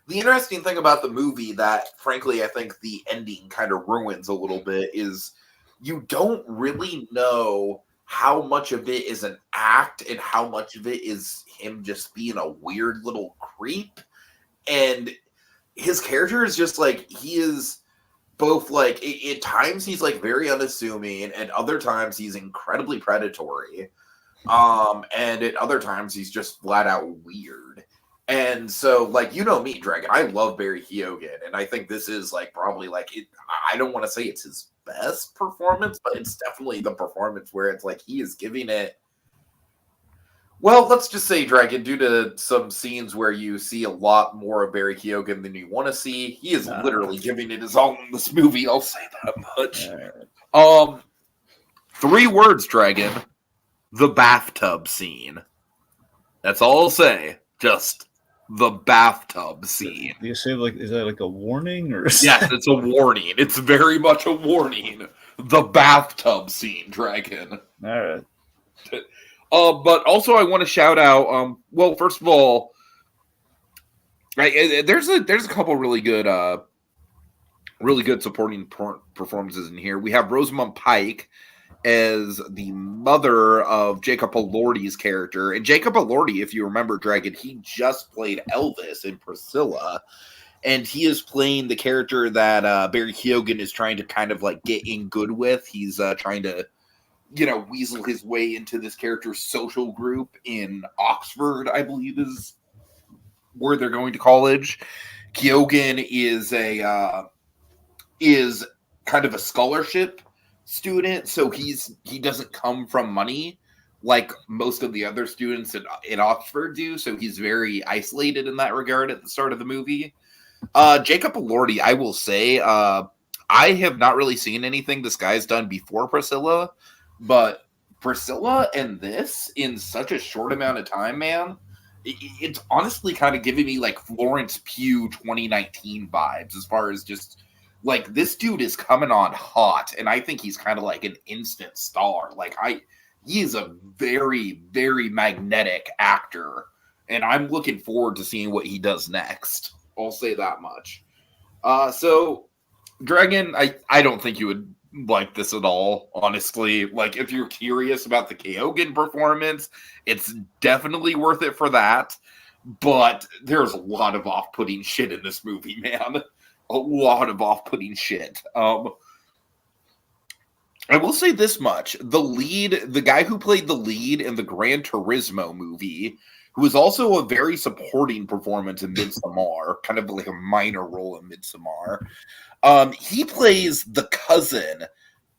the interesting thing about the movie that, frankly, I think the ending kind of ruins a little bit is you don't really know how much of it is an act and how much of it is him just being a weird little creep. And his character is just like, he is both like, at times he's like very unassuming, and at other times he's incredibly predatory. And at other times he's just flat out weird. And so, like, you know me, Dragon, I love Barry Keoghan, and I think this is like probably like I don't want to say it's his best performance, but it's definitely the performance where it's like he is giving it. Well, let's just say, Dragon, due to some scenes where you see a lot more of Barry Keoghan than you want to see, he is literally giving it his all in this movie. I'll say that much. 3 words, Dragon. The bathtub scene. That's all I'll say. Just the bathtub scene. Do you say, like, is that like a warning or? Yes, it's a warning. It's very much a warning. The bathtub scene, Dragon. All right. But also I want to shout out. Well, first of all, right, there's a couple really good supporting performances in here. We have Rosamund Pike as the mother of Jacob Elordi's character. And Jacob Elordi, if you remember, Dragon, he just played Elvis in Priscilla. And he is playing the character that Barry Keoghan is trying to kind of like get in good with. He's trying to, weasel his way into this character's social group in Oxford, I believe is where they're going to college. Keoghan is kind of a scholarship student, so he doesn't come from money like most of the other students in Oxford do, so he's very isolated in that regard at the start of the movie. Jacob Elordi, I will say, I have not really seen anything this guy's done before Priscilla, but Priscilla and this in such a short amount of time, man, it's honestly kind of giving me like Florence Pugh 2019 vibes, as far as just like, this dude is coming on hot, and I think he's kind of like an instant star. Like, he is a very, very magnetic actor, and I'm looking forward to seeing what he does next. I'll say that much. So, Dragon, I don't think you would like this at all, honestly. Like, if you're curious about the Keoghan performance, it's definitely worth it for that. But there's a lot of off-putting shit in this movie, man. A lot of off-putting shit. I will say this much. The guy who played the lead in the Gran Turismo movie, who is also a very supporting performance in Midsommar, kind of like a minor role in Midsommar, he plays the cousin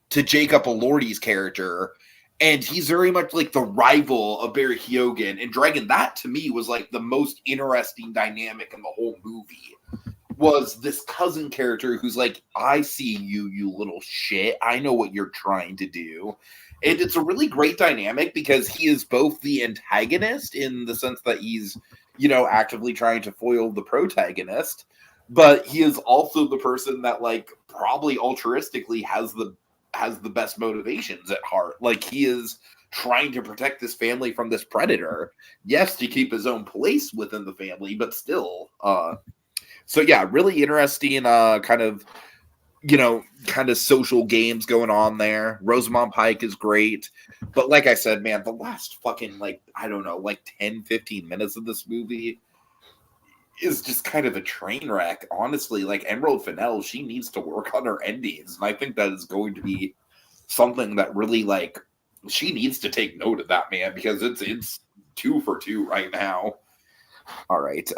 to Jacob Elordi's character, and he's very much like the rival of Barry Keoghan. And Dragon, that to me was like the most interesting dynamic in the whole movie. Was this cousin character who's like, I see you, you little shit. I know what you're trying to do. And it's a really great dynamic because he is both the antagonist in the sense that he's, actively trying to foil the protagonist, but he is also the person that like probably altruistically has the best motivations at heart. Like, he is trying to protect this family from this predator. Yes, to keep his own place within the family, but still, so yeah, really interesting kind of social games going on there. Rosamund Pike is great. But like I said, man, the last fucking 10, 15 minutes of this movie is just kind of a train wreck, honestly. Like, Emerald Fennell, she needs to work on her endings. And I think that is going to be something that really, she needs to take note of that, man, because it's 2 for 2 right now. All right.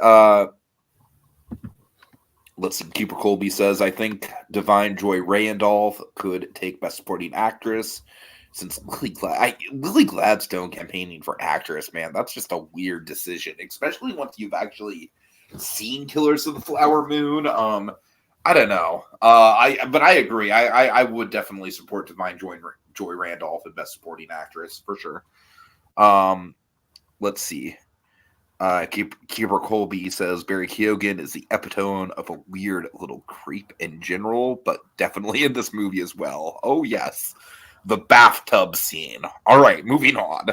Let's see. Keeper Colby says, I think Divine Joy Randolph could take Best Supporting Actress since Lily Gladstone campaigning for actress, man. That's just a weird decision, especially once you've actually seen Killers of the Flower Moon. I don't know. But I agree. I would definitely support Divine Joy Randolph as Best Supporting Actress for sure. Let's see. Keeper Colby says Barry Keoghan is the epitome of a weird little creep in general, but definitely in this movie as well. Oh, yes. The bathtub scene. All right, moving on.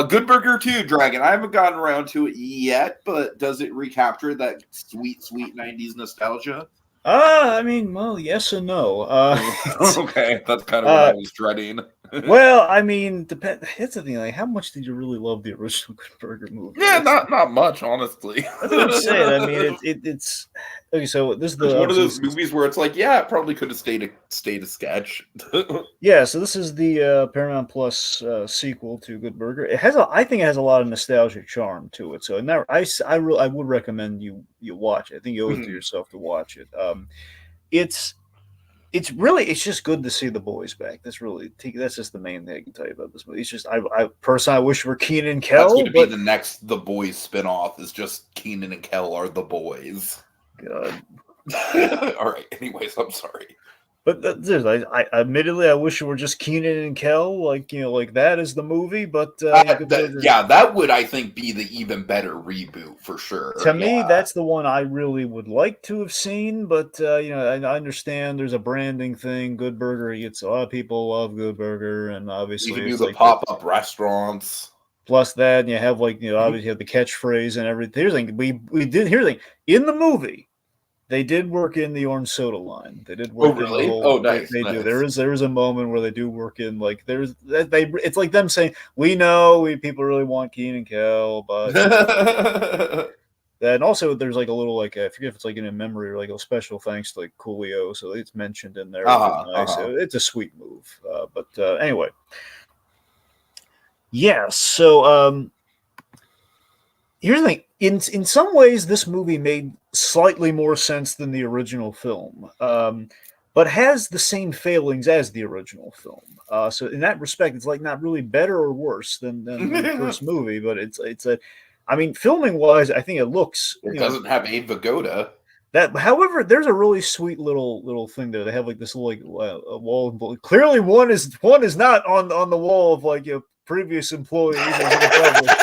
Good Burger 2, Dragon. I haven't gotten around to it yet, but does it recapture that sweet, sweet 90s nostalgia? I mean, well, yes and no. Okay, that's kind of what I uh, was dreading. well, I mean, It's the thing. Like, how much did you really love the original Good Burger movie? Yeah, not much, honestly. That's what I'm saying. I mean, it's okay. So this is It's the one of obviously those this is, movies where it's like, yeah, it probably could have stayed a sketch. yeah. So this is the Paramount Plus sequel to Good Burger. I think it has a lot of nostalgic charm to it. So now I would recommend you watch it. I think you owe it to Mhm. yourself to watch it. It's it's just good to see the boys back. That's just the main thing I can tell you about this movie. It's just I personally I wish for Keenan and That's going Kel, to be but the next The Boys spinoff. Is just Keenan and Kel are the boys. God. All right. Anyways, I'm sorry. But I admittedly I wish it were just Keenan and Kel, like that is the movie. But Good Burger, Yeah, that would I think be the even better reboot for sure. to me, Yeah. that's the one I really would like to have seen. But I understand there's a branding thing. Good Burger gets a lot of people love Good Burger, and You obviously can do it's the like the pop up restaurants. plus that, and you have Mhm. obviously you have the catchphrase and everything. Here's the thing, we did here's the thing in the movie. They did work in the orange soda line. They did Oh, work in the really? whole. Oh, nice, They do. nice. There is a moment where they do work in like there's they. It's like them saying, "We know people really want Keen and Kel, but and also there's like a little like I forget if it's like in a memory or like a special thanks to like Coolio, so it's mentioned in there, which is Uh-huh, nice. uh-huh. It's a sweet move. But anyway, yeah. So here's the thing. In some ways, this movie made slightly more sense than the original film, but has the same failings as the original film. So in that respect, it's like not really better or worse than the first movie, but it's a. I mean, filming wise, I think it looks It doesn't have Abe Vigoda. that. However, there's a really sweet little thing there. They have like this little like a wall. Clearly, one is not on the wall of like previous employees as you can tell.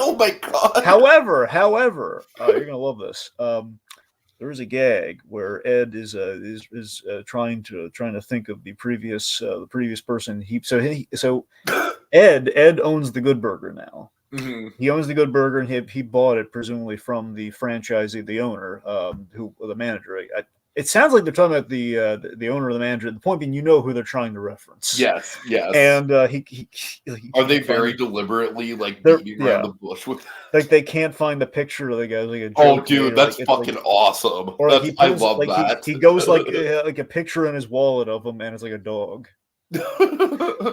Oh my god. However, you're gonna love this. There is a gag where Ed is trying to think of the previous person. So Ed owns the Good Burger now. Mhm. He owns the Good Burger, and he bought it presumably from the franchisee, the owner, who the manager. It sounds like they're talking about the owner of the manager. The point being, you know who they're trying to reference. Yes, yes. And he Are they can't very find. deliberately like They're beating around yeah, the bush with like they can't find the picture of the guy, like a Oh joke made, dude, or like that's it's like, fucking awesome. or like That's he I pulls love like that. he goes like a picture in his wallet of him, and it's like a dog,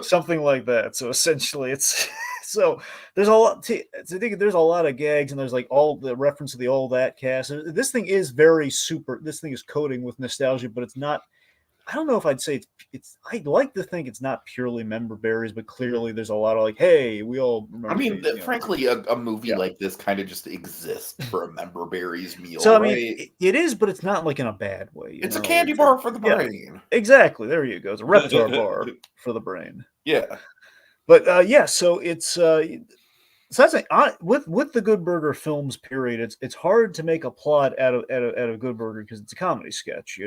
something like that. So essentially, it's so there's a lot. I think there's a lot of gags, and there's like all the reference to the all that cast. This thing is very super. This thing is coding with nostalgia, but it's not. I don't know if I'd say it's. I'd like to think it's not purely member berries, but clearly there's a lot of like, hey, we all I remember mean, these. frankly, a movie Yeah. like this kind of just exists for a member berries So meal, I mean, right? it is, but it's not like in a bad way. It's a candy It's bar for the yeah, brain. exactly. There you go. It's a Reptar bar for the brain. Yeah. But yeah, so so that's like with the Good Burger films. Period. It's hard to make a plot out of Good Burger because it's a comedy sketch.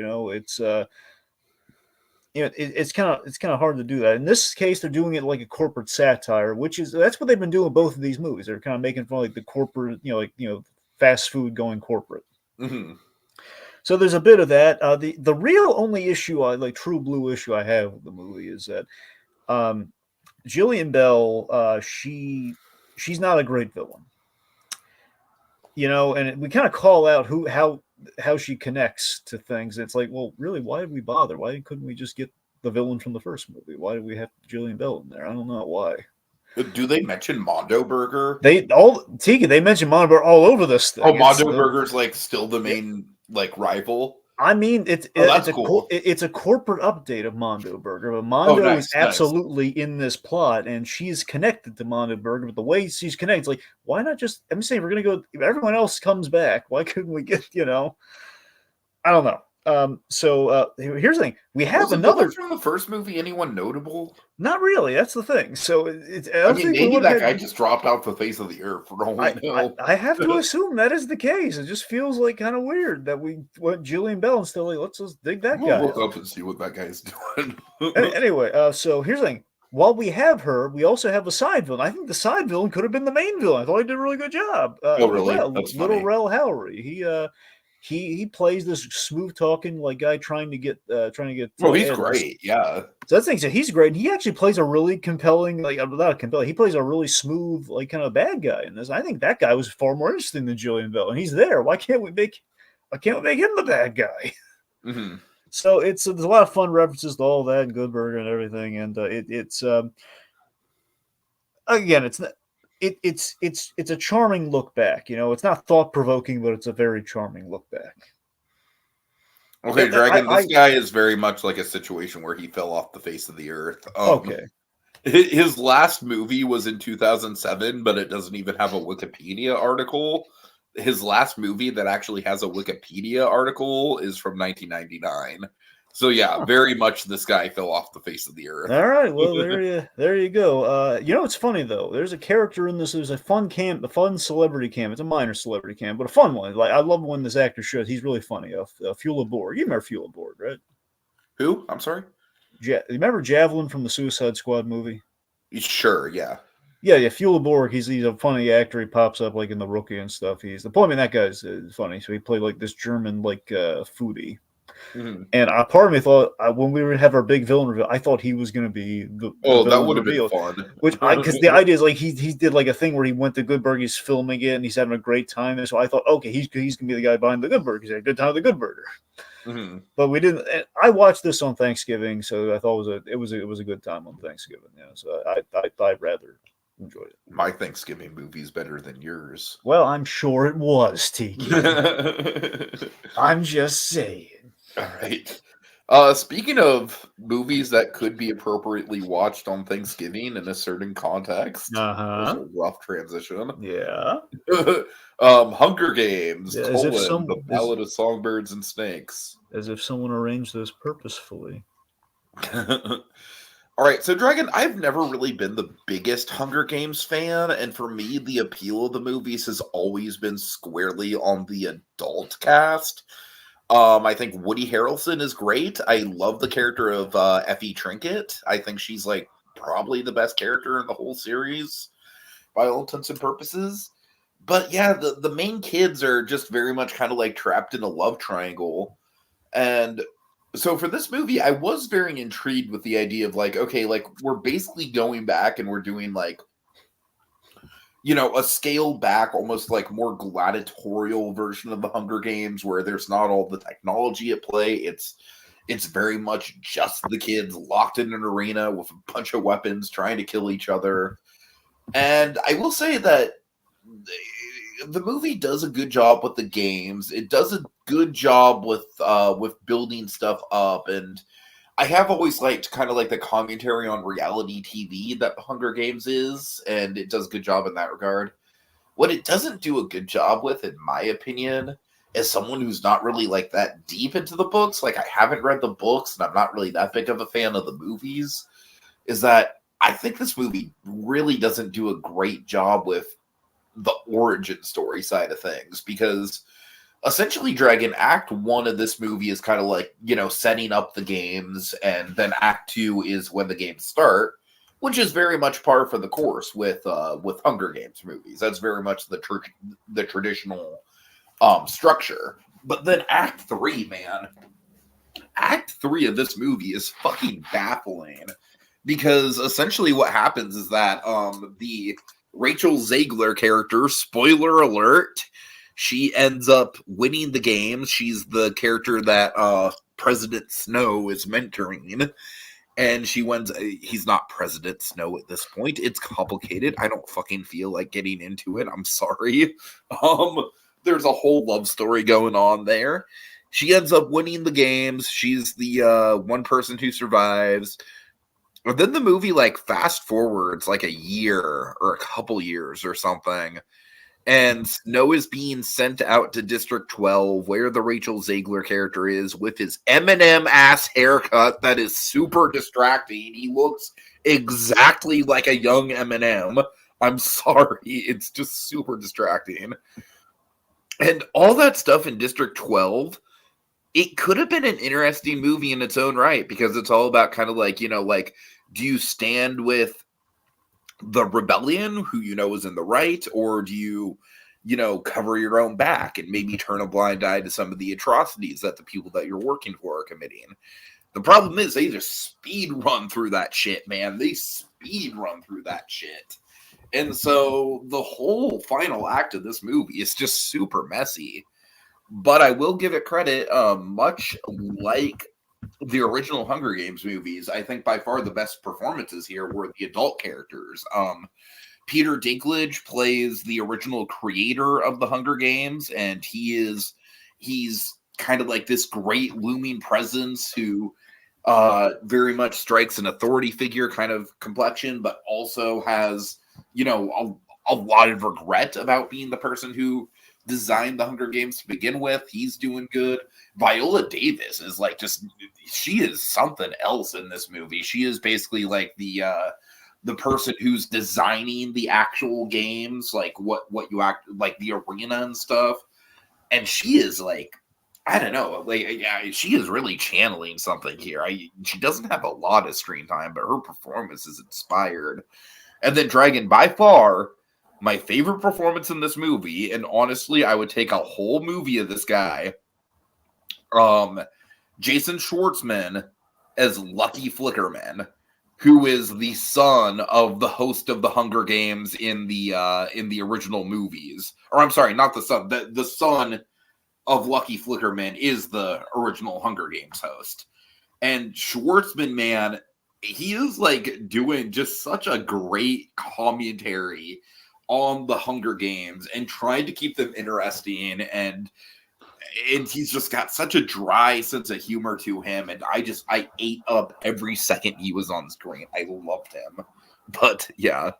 It's kind of hard to do that. In this case, they're doing it like a corporate satire, which is that's what they've been doing with both of these movies. They're kind of making fun of like the corporate, fast food going corporate. Hmm. So there's a bit of that. The real only issue true blue issue I have with the movie is that um, Jillian Bell, she's not a great villain, and we kind of call out how she connects to things. It's like, well, really, why did we bother? Why couldn't we just get the villain from the first movie? Why did we have Jillian Bell in there? I don't know why. Do they mention Mondo Burger? They mentioned Monobar all over this thing. Oh, Mondo Burger's like still the main like rival. I mean, Oh, that's cool. it's a corporate update of Mondo Burger, but Oh, Mondo is nice, nice. absolutely in this plot, and she's connected to Mondo Burger. But the way she's connected, it's like, why not just? I'm saying we're gonna go. If everyone else comes back, why couldn't we get? I don't know. So here's the thing: we have Was the another. villain from the first movie anyone notable? Not really. That's the thing. So I mean, maybe that guy just dropped off the face of the earth for all we know. I have to assume that is the case. It just feels like kind of weird that we went Jillian Bell and still like, let's just dig that guy. We'll look up and see what that guy's doing. Anyway, so here's the thing. While we have her, we also have a side villain. I think the side villain could have been the main villain. I thought he did a really good job. Oh, really? That's Little funny. Rel Howery. he plays this smooth talking like guy trying to get Oh, he's ahead. great. Yeah. So that thing, so he's great. And he actually plays a really compelling, like not compelling. He plays a really smooth, like kind of bad guy in this. I think that guy was far more interesting than Jillian Bell, and he's there. Why can't we make him the bad guy? Mm-hmm. So there's a lot of fun references to all that and Good Burger and everything, and it's again, it's a charming look back. It's not thought provoking, but it's a very charming look back. Okay, Dragon, this guy is very much like a situation where he fell off the face of the earth. Okay. His last movie was in 2007, but it doesn't even have a Wikipedia article. His last movie that actually has a Wikipedia article is from 1999. So yeah, very much this guy fell off the face of the earth. All right, well there you go. It's funny though. There's a character in this. There's a fun celebrity camp. It's a minor celebrity camp, but a fun one. Like I love when this actor shows. He's really funny. Fula Borg. You remember Fula Borg, right? Who? I'm sorry. You remember Javelin from the Suicide Squad movie? Sure. Yeah. Yeah. Fula Borg. He's a funny actor. He pops up like in The Rookie and stuff. That guy's funny. So he played like this German foodie. Mm-hmm. And part of me thought when we would have our big villain reveal, I thought he was going to be the that would have been fun. Because the idea is like he did like a thing where he went to Good Burger, he's filming it, and he's having a great time. And so I thought, okay, he's going to be the guy behind the Good Burger. He's had a good time at the Good Burger. Mm-hmm. But we didn't. I watched this on Thanksgiving, so I thought it was a good time on Thanksgiving. So I rather enjoyed it. My Thanksgiving movie's better than yours. Well, I'm sure it was, Tiki. I'm just saying. All right. Speaking of movies that could be appropriately watched on Thanksgiving in a certain context, a rough transition. Yeah. Hunger Games, yeah, The Ballad of Songbirds and Snakes. As if someone arranged this purposefully. All right, so Dragon, I've never really been the biggest Hunger Games fan, and for me, the appeal of the movies has always been squarely on the adult cast. I think Woody Harrelson is great. I love the character of Effie Trinket. I think she's like probably the best character in the whole series by all intents and purposes. But yeah, the main kids are just very much kind of like trapped in a love triangle. And so for this movie, I was very intrigued with the idea of like, okay, like we're basically going back and we're doing like, a scaled back, almost like more gladiatorial version of the Hunger Games where there's not all the technology at play. It's very much just the kids locked in an arena with a bunch of weapons trying to kill each other. And I will say that the movie does a good job with the games. It does a good job with building stuff up, and I have always liked kind of like the commentary on reality TV that Hunger Games is, and it does a good job in that regard. What it doesn't do a good job with, in my opinion, as someone who's not really like that deep into the books, like I haven't read the books and I'm not really that big of a fan of the movies, is that I think this movie really doesn't do a great job with the origin story side of things, because essentially Dragon Act 1 of this movie is kind of like, setting up the games, and then Act 2 is when the games start, which is very much par for the course with Hunger Games movies. That's very much the traditional structure. But then Act 3, man, Act 3 of this movie is fucking baffling, because essentially what happens is that the Rachel Zegler character, spoiler alert, she ends up winning the game. She's the character that President Snow is mentoring, and she wins. He's not President Snow at this point. It's complicated. I don't fucking feel like getting into it. I'm sorry. There's a whole love story going on there. She ends up winning the games. She's the one person who survives. And then the movie fast forwards a year or a couple years or something. And Snow is being sent out to District 12, where the Rachel Zegler character is, with his Eminem ass haircut that is super distracting. He looks exactly like a young Eminem. I'm sorry, it's just super distracting. And all that stuff in District 12, it could have been an interesting movie in its own right, because it's all about kind of do you stand with the rebellion, who is in the right, or do you cover your own back and maybe turn a blind eye to some of the atrocities that the people that you're working for are committing. The problem is they just speed run through that shit, man. They speed run through that shit. And so the whole final act of this movie is just super messy. But I will give it credit, much like the original Hunger Games movies, I think by far the best performances here were the adult characters. Peter Dinklage plays the original creator of the Hunger Games, and he's kind of like this great looming presence who very much strikes an authority figure kind of complexion, but also has, a lot of regret about being the person who designed the Hunger Games to begin with. He's doing good. Viola Davis is like she is something else in this movie. She is basically like the person who's designing the actual games, like what you act like the arena and stuff. And she is like, I don't know, she is really channeling something here. She doesn't have a lot of screen time, but her performance is inspired. And then Dragon, by far, my favorite performance in this movie, and honestly, I would take a whole movie of this guy. Jason Schwartzman as Lucky Flickerman, who is the son of the host of the Hunger Games in the original movies. Or I'm sorry, not the son. The son of Lucky Flickerman is the original Hunger Games host. And Schwartzman, man, he is like doing just such a great commentary on the Hunger Games and trying to keep them interesting, and he's just got such a dry sense of humor to him, and I ate up every second he was on screen. I loved him. But yeah.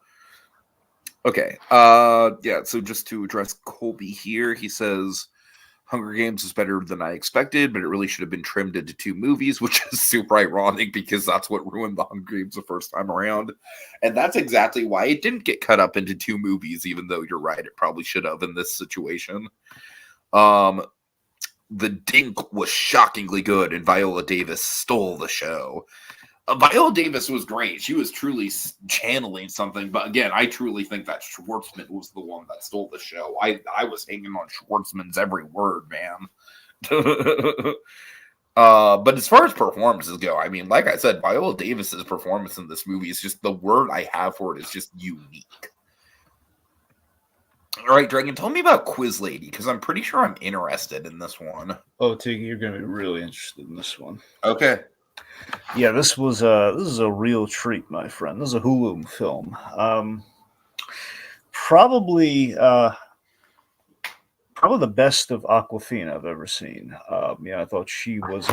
Okay. So just to address Colby here, he says Hunger Games is better than I expected, but it really should have been trimmed into 2 movies, which is super ironic because that's what ruined the Hunger Games the first time around. And that's exactly why it didn't get cut up into 2 movies, even though you're right, it probably should have in this situation. The Dink was shockingly good, and Viola Davis stole the show. Viola Davis was great. She was truly channeling something. But again, I truly think that Schwartzman was the one that stole the show. I was hanging on Schwartzman's every word, man. But as far as performances go, I mean, like I said, Viola Davis's performance in this movie is just, the word I have for it is just unique. All right, Dragon, tell me about Quiz Lady, because I'm pretty sure I'm interested in this one. Oh, Tiki, you're going to be really interested in this one. Okay. Yeah, this is a real treat, my friend. This is a Hulu film. Probably the best of Awkwafina I've ever seen. I thought she was.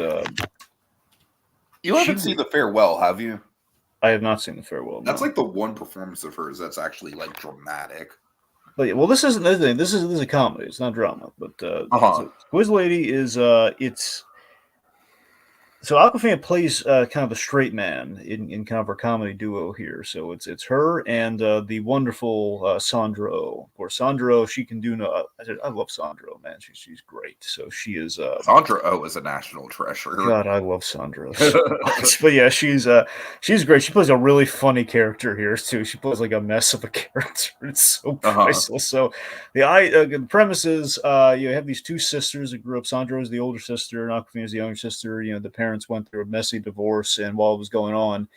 You haven't seen The Farewell, have you? I have not seen The Farewell. That's like the one performance of hers that's actually like dramatic. But yeah, well, this isn't the thing. This is a comedy. It's not drama. But Quiz Lady is it's. So Awkwafina plays kind of a straight man in kind of her comedy duo here. So it's her and the wonderful Sandra Oh. Of course, Sandra Oh, she can do no. I love Sandra Oh, man. She's great. So she is. Sandra Oh is a national treasure. God, I love Sandra Oh so much. But yeah, she's great. She plays a really funny character here too. She plays like a mess of a character. It's so priceless. So the premise is you have these 2 sisters that grew up. Sandra is the older sister, and Awkwafina is the younger sister. The parents went through a messy divorce, and while it was going on,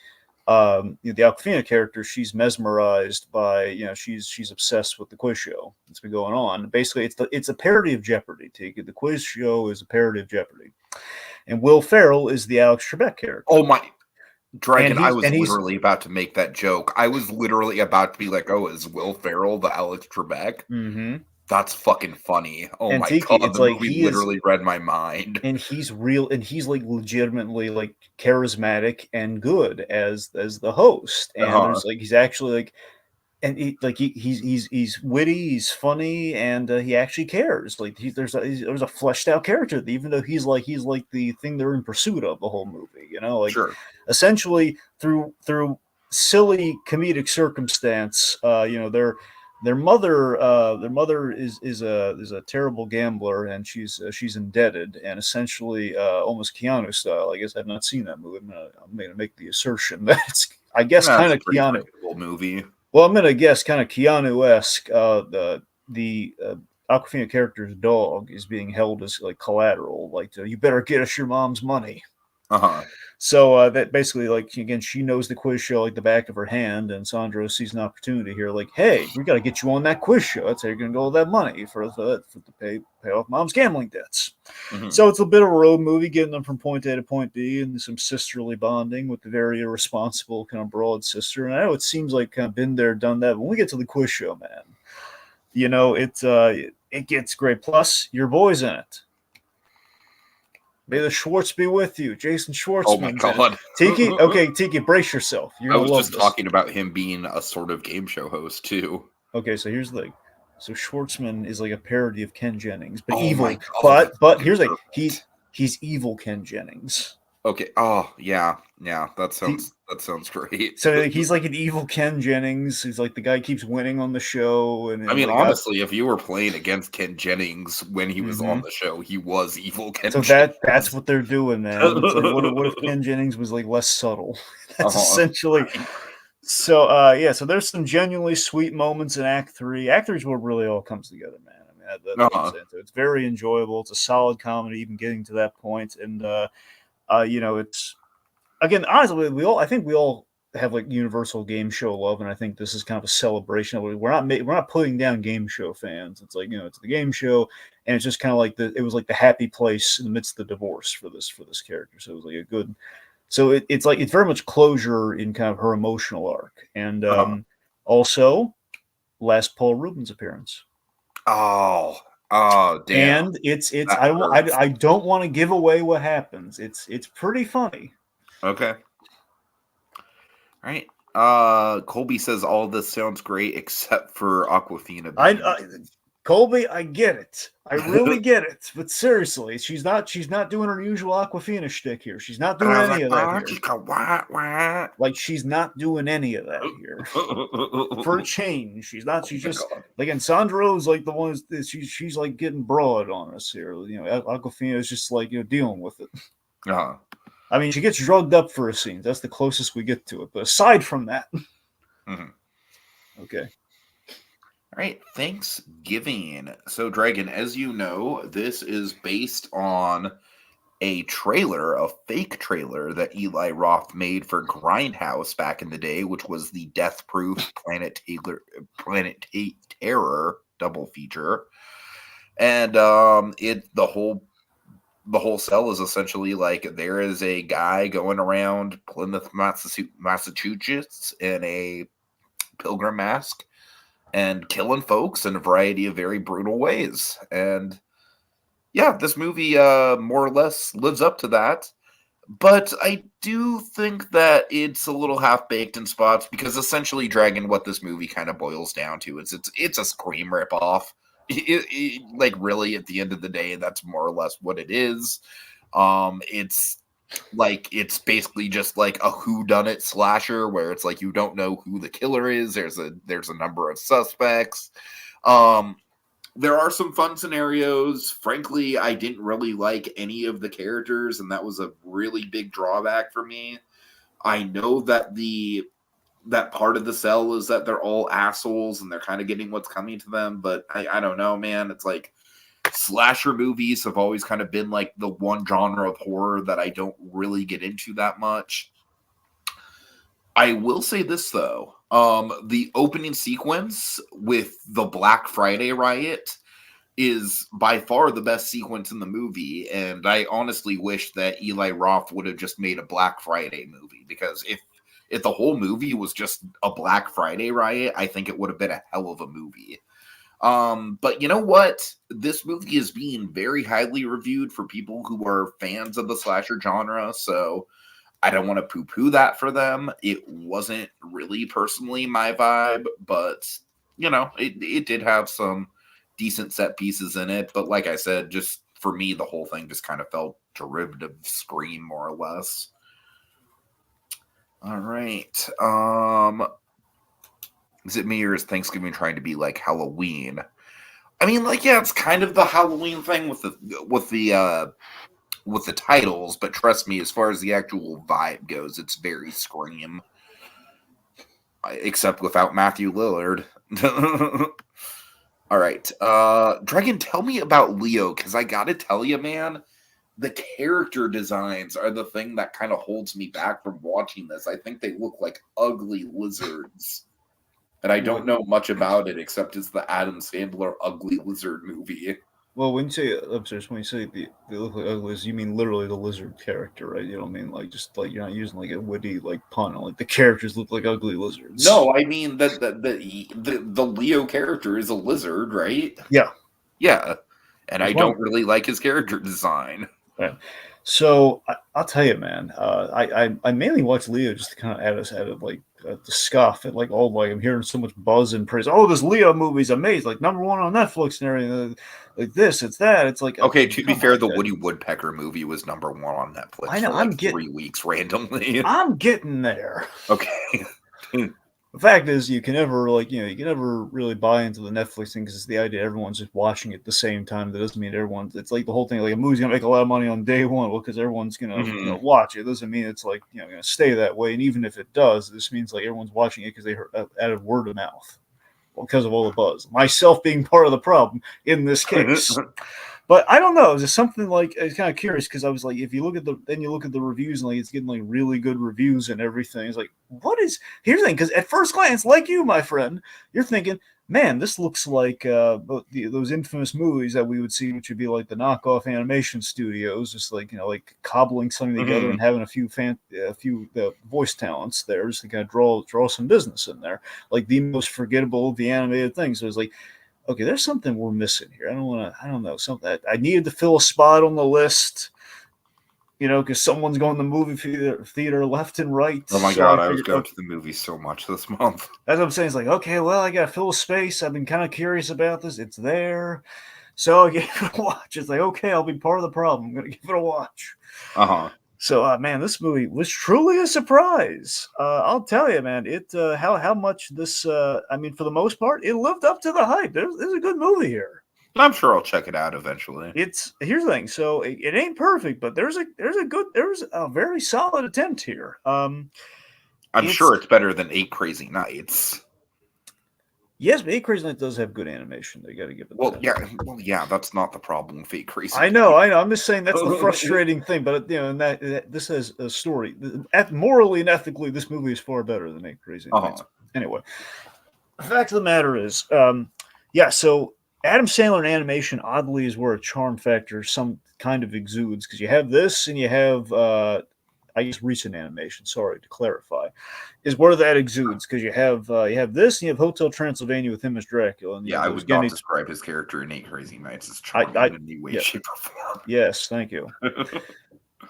the Awkwafina character, she's mesmerized by, she's obsessed with the quiz show that's been going on. Basically, it's a parody of Jeopardy. The quiz show is a parody of Jeopardy, and Will Ferrell is the Alex Trebek character. Oh my Dragon! I was literally about to make that joke. I was literally about to be like, "Oh, is Will Ferrell the Alex Trebek?" Mm-hmm. That's fucking funny. Oh my Tiki, god, it's the like movie literally read my mind. And he's real, and he's like legitimately like charismatic and good as the host. And there's like he's actually like, and he's witty, he's funny, and he actually cares. Like there's a fleshed out character, even though he's like the thing they're in pursuit of the whole movie. Sure. Essentially through silly comedic circumstance, their mother is a terrible gambler, and she's indebted, and essentially almost Keanu style. I guess I've not seen that movie. I'm gonna make the assertion that it's kind of Keanu movie. Well, I'm gonna guess kind of Keanu-esque. the Aquafina character's dog is being held as like collateral. Like, you better get us your mom's money. Uh-huh. So that basically, like, again, she knows the quiz show like the back of her hand, and Sandro sees an opportunity here. Like, hey, we got to get you on that quiz show. That's how you're gonna go with that money for to pay off mom's gambling debts. Mm-hmm. So it's a bit of a road movie, getting them from point A to point B, and some sisterly bonding with the very irresponsible kind of broad sister. And I know it seems like kind of been there, done that. But when we get to the quiz show, man, it gets great. Plus, your boy's in it. May the Schwartz be with you, Jason Schwartzman. Oh my god, Tiki. Okay, Tiki, brace yourself. You're gonna I was love just this. talking about him being a sort of game show host too. Okay, so here's the thing. So Schwartzman is like a parody of Ken Jennings, but Oh evil. my God, But here's like perfect. he's evil Ken Jennings. Okay. Oh yeah. That sounds great. So like, he's like an evil Ken Jennings. He's like the guy who keeps winning on the show. And I mean, like, honestly, if you were playing against Ken Jennings when he was on the show, he was evil Ken. So Jennings. that's what they're doing, man. It's like, what if Ken Jennings was like less subtle? That's essentially. So so there's some genuinely sweet moments in Act 3. Act 3 is where it really all comes together, man. I mean, that's what I'm saying. So it's very enjoyable. It's a solid comedy, even getting to that point. And it's, again, honestly, I think we all have like universal game show love, and I think this is kind of a celebration of it. We're not putting down game show fans. It's like, it's the game show, and it's just kind of like it was like the happy place in the midst of the divorce for this character. So it was like a good. So it's like it's very much closure in kind of her emotional arc, and also last Paul Rubens appearance. Oh damn! And it's I don't want to give away what happens. It's pretty funny. Okay. All right. Colby says all this sounds great except for Aquafina. Colby, I get it. I really get it. But seriously, she's not doing her usual Aquafina shtick here. She's not doing any of that here. Like, she's not doing any of that here. For a change, she's not. She's just like, and Sandro's like the one. She's like getting broad on us here. Aquafina is just like dealing with it. I mean, she gets drugged up for a scene. That's the closest we get to it. But aside from that, okay. All right, Thanksgiving. So, Dragon, as you know, this is based on a fake trailer that Eli Roth made for Grindhouse back in the day, which was the Death Proof Planet Terror double feature. And the whole cell is essentially like there is a guy going around Plymouth, Massachusetts in a pilgrim mask and killing folks in a variety of very brutal ways. And yeah, this movie more or less lives up to that. But I do think that it's a little half-baked in spots because essentially, Dragon, what this movie kind of boils down to is it's a Scream ripoff. Like, really, at the end of the day, that's more or less what it is. It's basically just like a whodunit slasher where it's like you don't know who the killer is. There's a number of suspects. There are some fun scenarios. Frankly, I didn't really like any of the characters, and that was a really big drawback for me. I know that that part of the cell is that they're all assholes and they're kind of getting what's coming to them, but I don't know, man. It's like slasher movies have always kind of been like the one genre of horror that I don't really get into that much. I will say this though. The opening sequence with the Black Friday riot is by far the best sequence in the movie, and I honestly wish that Eli Roth would have just made a Black Friday movie, because if the whole movie was just a Black Friday riot, I think it would have been a hell of a movie. But you know what? This movie is being very highly reviewed for people who are fans of the slasher genre, so I don't want to poo-poo that for them. It wasn't really personally my vibe, but it did have some decent set pieces in it. But like I said, just for me, the whole thing just kind of felt derivative Scream, more or less. All right. Is it me or is Thanksgiving trying to be like Halloween? I mean, like, yeah, it's kind of the Halloween thing with the titles, but trust me, as far as the actual vibe goes, it's very Scream. Except without Matthew Lillard. All right. Dragon, tell me about Leo, because I gotta tell you, man, the character designs are the thing that kind of holds me back from watching this. I think they look like ugly lizards. And I don't know much about it except it's the Adam Sandler ugly lizard movie. Well, when you say upstairs, when you say they look like uglies, you mean literally the lizard character, right? You don't mean like just like you're not using like a witty like pun. Like the characters look like ugly lizards. No, I mean that the Leo character is a lizard, right? Yeah. Yeah. And That's I don't really like his character design. Right. So I'll tell you, man. I mainly watch Leo just to kind of add us at it, like the scuff and like I'm hearing so much buzz and praise. Oh, this Leo movie's amazing, like #1 on Netflix and everything. Like this, it's that. It's like okay. To be fair, the Woody Woodpecker movie was #1 on Netflix. I know. For like 3 weeks randomly. I'm getting there. Okay. The fact is, you can never really buy into the Netflix thing because it's the idea everyone's just watching it at the same time. That doesn't mean everyone's. It's like the whole thing. Like a movie's gonna make a lot of money on day one, well, because everyone's gonna watch it. It doesn't mean it's like gonna stay that way. And even if it does, this means like everyone's watching it because they heard out of word of mouth, because of all the buzz. Myself being part of the problem in this case. But I don't know. It's just something like I was kind of curious because I was like, if you look at the reviews and like it's getting like really good reviews and everything. It's like, here's the thing, because at first glance, like you, my friend, you're thinking, man, this looks like those infamous movies that we would see, which would be like the knockoff animation studios, just like like cobbling something together and having a few voice talents there, just to kind of draw some business in there, like the most forgettable of the animated things. So it's like, okay, there's something we're missing here. I don't know, something I needed to fill a spot on the list, because someone's going to the movie theater left and right. Oh my God, I was going to the movies so much this month. That's what I'm saying. It's like, okay, well, I got to fill a space. I've been kind of curious about this. It's there. So I gave it a watch. It's like, okay, I'll be part of the problem. I'm going to give it a watch. Uh-huh. So, man, this movie was truly a surprise. I'll tell you, man, how much this, for the most part, it lived up to the hype. There's a good movie here. I'm sure I'll check it out eventually. Here's the thing. So it ain't perfect, but there's a very solid attempt here. I'm sure it's better than 8 Crazy Nights. Yes, but 8 Crazy Nights does have good animation. They got to give it. Well, yeah, that's not the problem with 8 Crazy. I know. I'm just saying that's the frustrating thing. But and that this has a story. Morally and ethically, this movie is far better than 8 Crazy Nights. Anyway, the fact of the matter is, So Adam Sandler in animation, oddly, is where a charm factor some kind of exudes, because you have this and you have, I guess, recent animation. Sorry to clarify, is where that exudes, because you have this and you have Hotel Transylvania with him as Dracula. And, I would not describe his character in 8 Crazy Nights as charming in any way, shape, or form. Yes, thank you.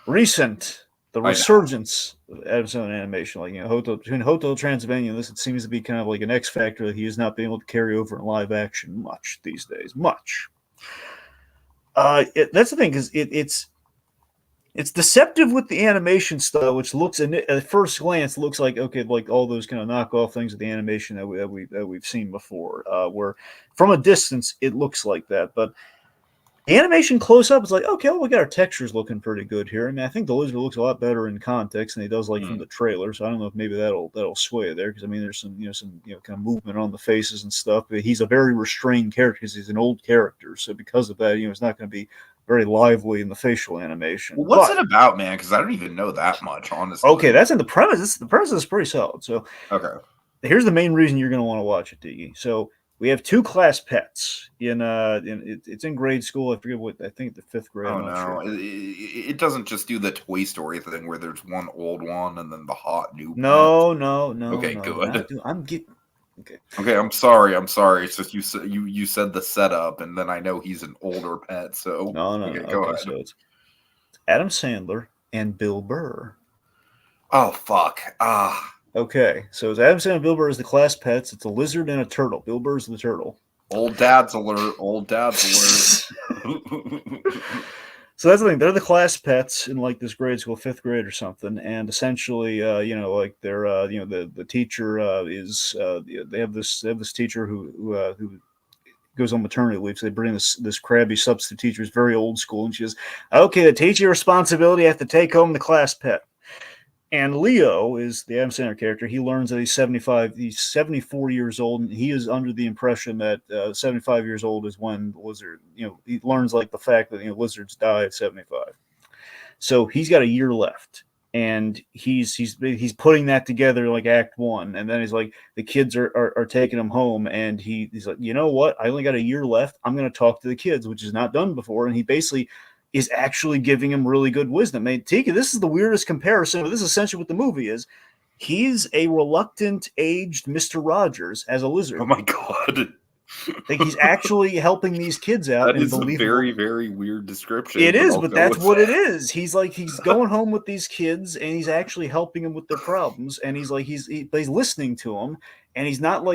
Recent. The resurgence of Adam Sandler animation, between Hotel Transylvania and this, it seems to be kind of like an X factor that he has not been able to carry over in live action much these days. Much. That's the thing, because it's deceptive with the animation style, which looks at first glance looks like like all those kind of knockoff things of the animation that we've seen before, where from a distance it looks like that, but the animation close up is like, okay, well, we got our textures looking pretty good here. I mean, I think the lizard looks a lot better in context than he does from the trailer. So I don't know if maybe that'll sway there, because there's some kind of movement on the faces and stuff. But he's a very restrained character because he's an old character. So because of that, it's not going to be very lively in the facial animation. Well, what's it about, man? Because I don't even know that much, honestly. Okay, that's in the premise. The premise is pretty solid. So here's the main reason you're going to want to watch it, Tiki. So we have 2 class pets it's in grade school. I forget I think the 5th grade. Oh no, sure. It doesn't just do the Toy Story thing where there's one old one and then the hot new. No. Okay, good. I'm getting. Okay, I'm sorry. It's just you said the setup, and then I know he's an older pet. So no. Go ahead. So it's Adam Sandler and Bill Burr. Oh fuck! Okay, so it's Adam Sandler and Bill Burr is the class pets. It's a lizard and a turtle. Bill Burr's the turtle. Old dad's alert. So that's the thing. They're the class pets in like this grade school, 5th grade or something. And essentially, they're, the teacher is, they have this teacher who goes on maternity leave. So they bring this crabby substitute teacher who's very old school. And she says, okay, to teach you responsibility, you have to take home the class pet. And Leo is the Adam Sandler character. He learns that he's 75. He's 74 years old, and he is under the impression that 75 years old is when lizard. He learns like the fact that lizards die at 75. So he's got a year left, and he's putting that together like Act One, and then he's like the kids are taking him home, and he's like, you know what? I only got a year left. I'm going to talk to the kids, which is not done before, and he basically is actually giving him really good wisdom. Man, Tika, this is the weirdest comparison, but this is essentially what the movie is. He's a reluctant, aged Mr. Rogers as a lizard. Oh my god. Like he's actually helping these kids out. That is a very, very weird description. It is, but that's what it is. He's going home with these kids, and he's actually helping them with their problems. And he's listening to them, and he's not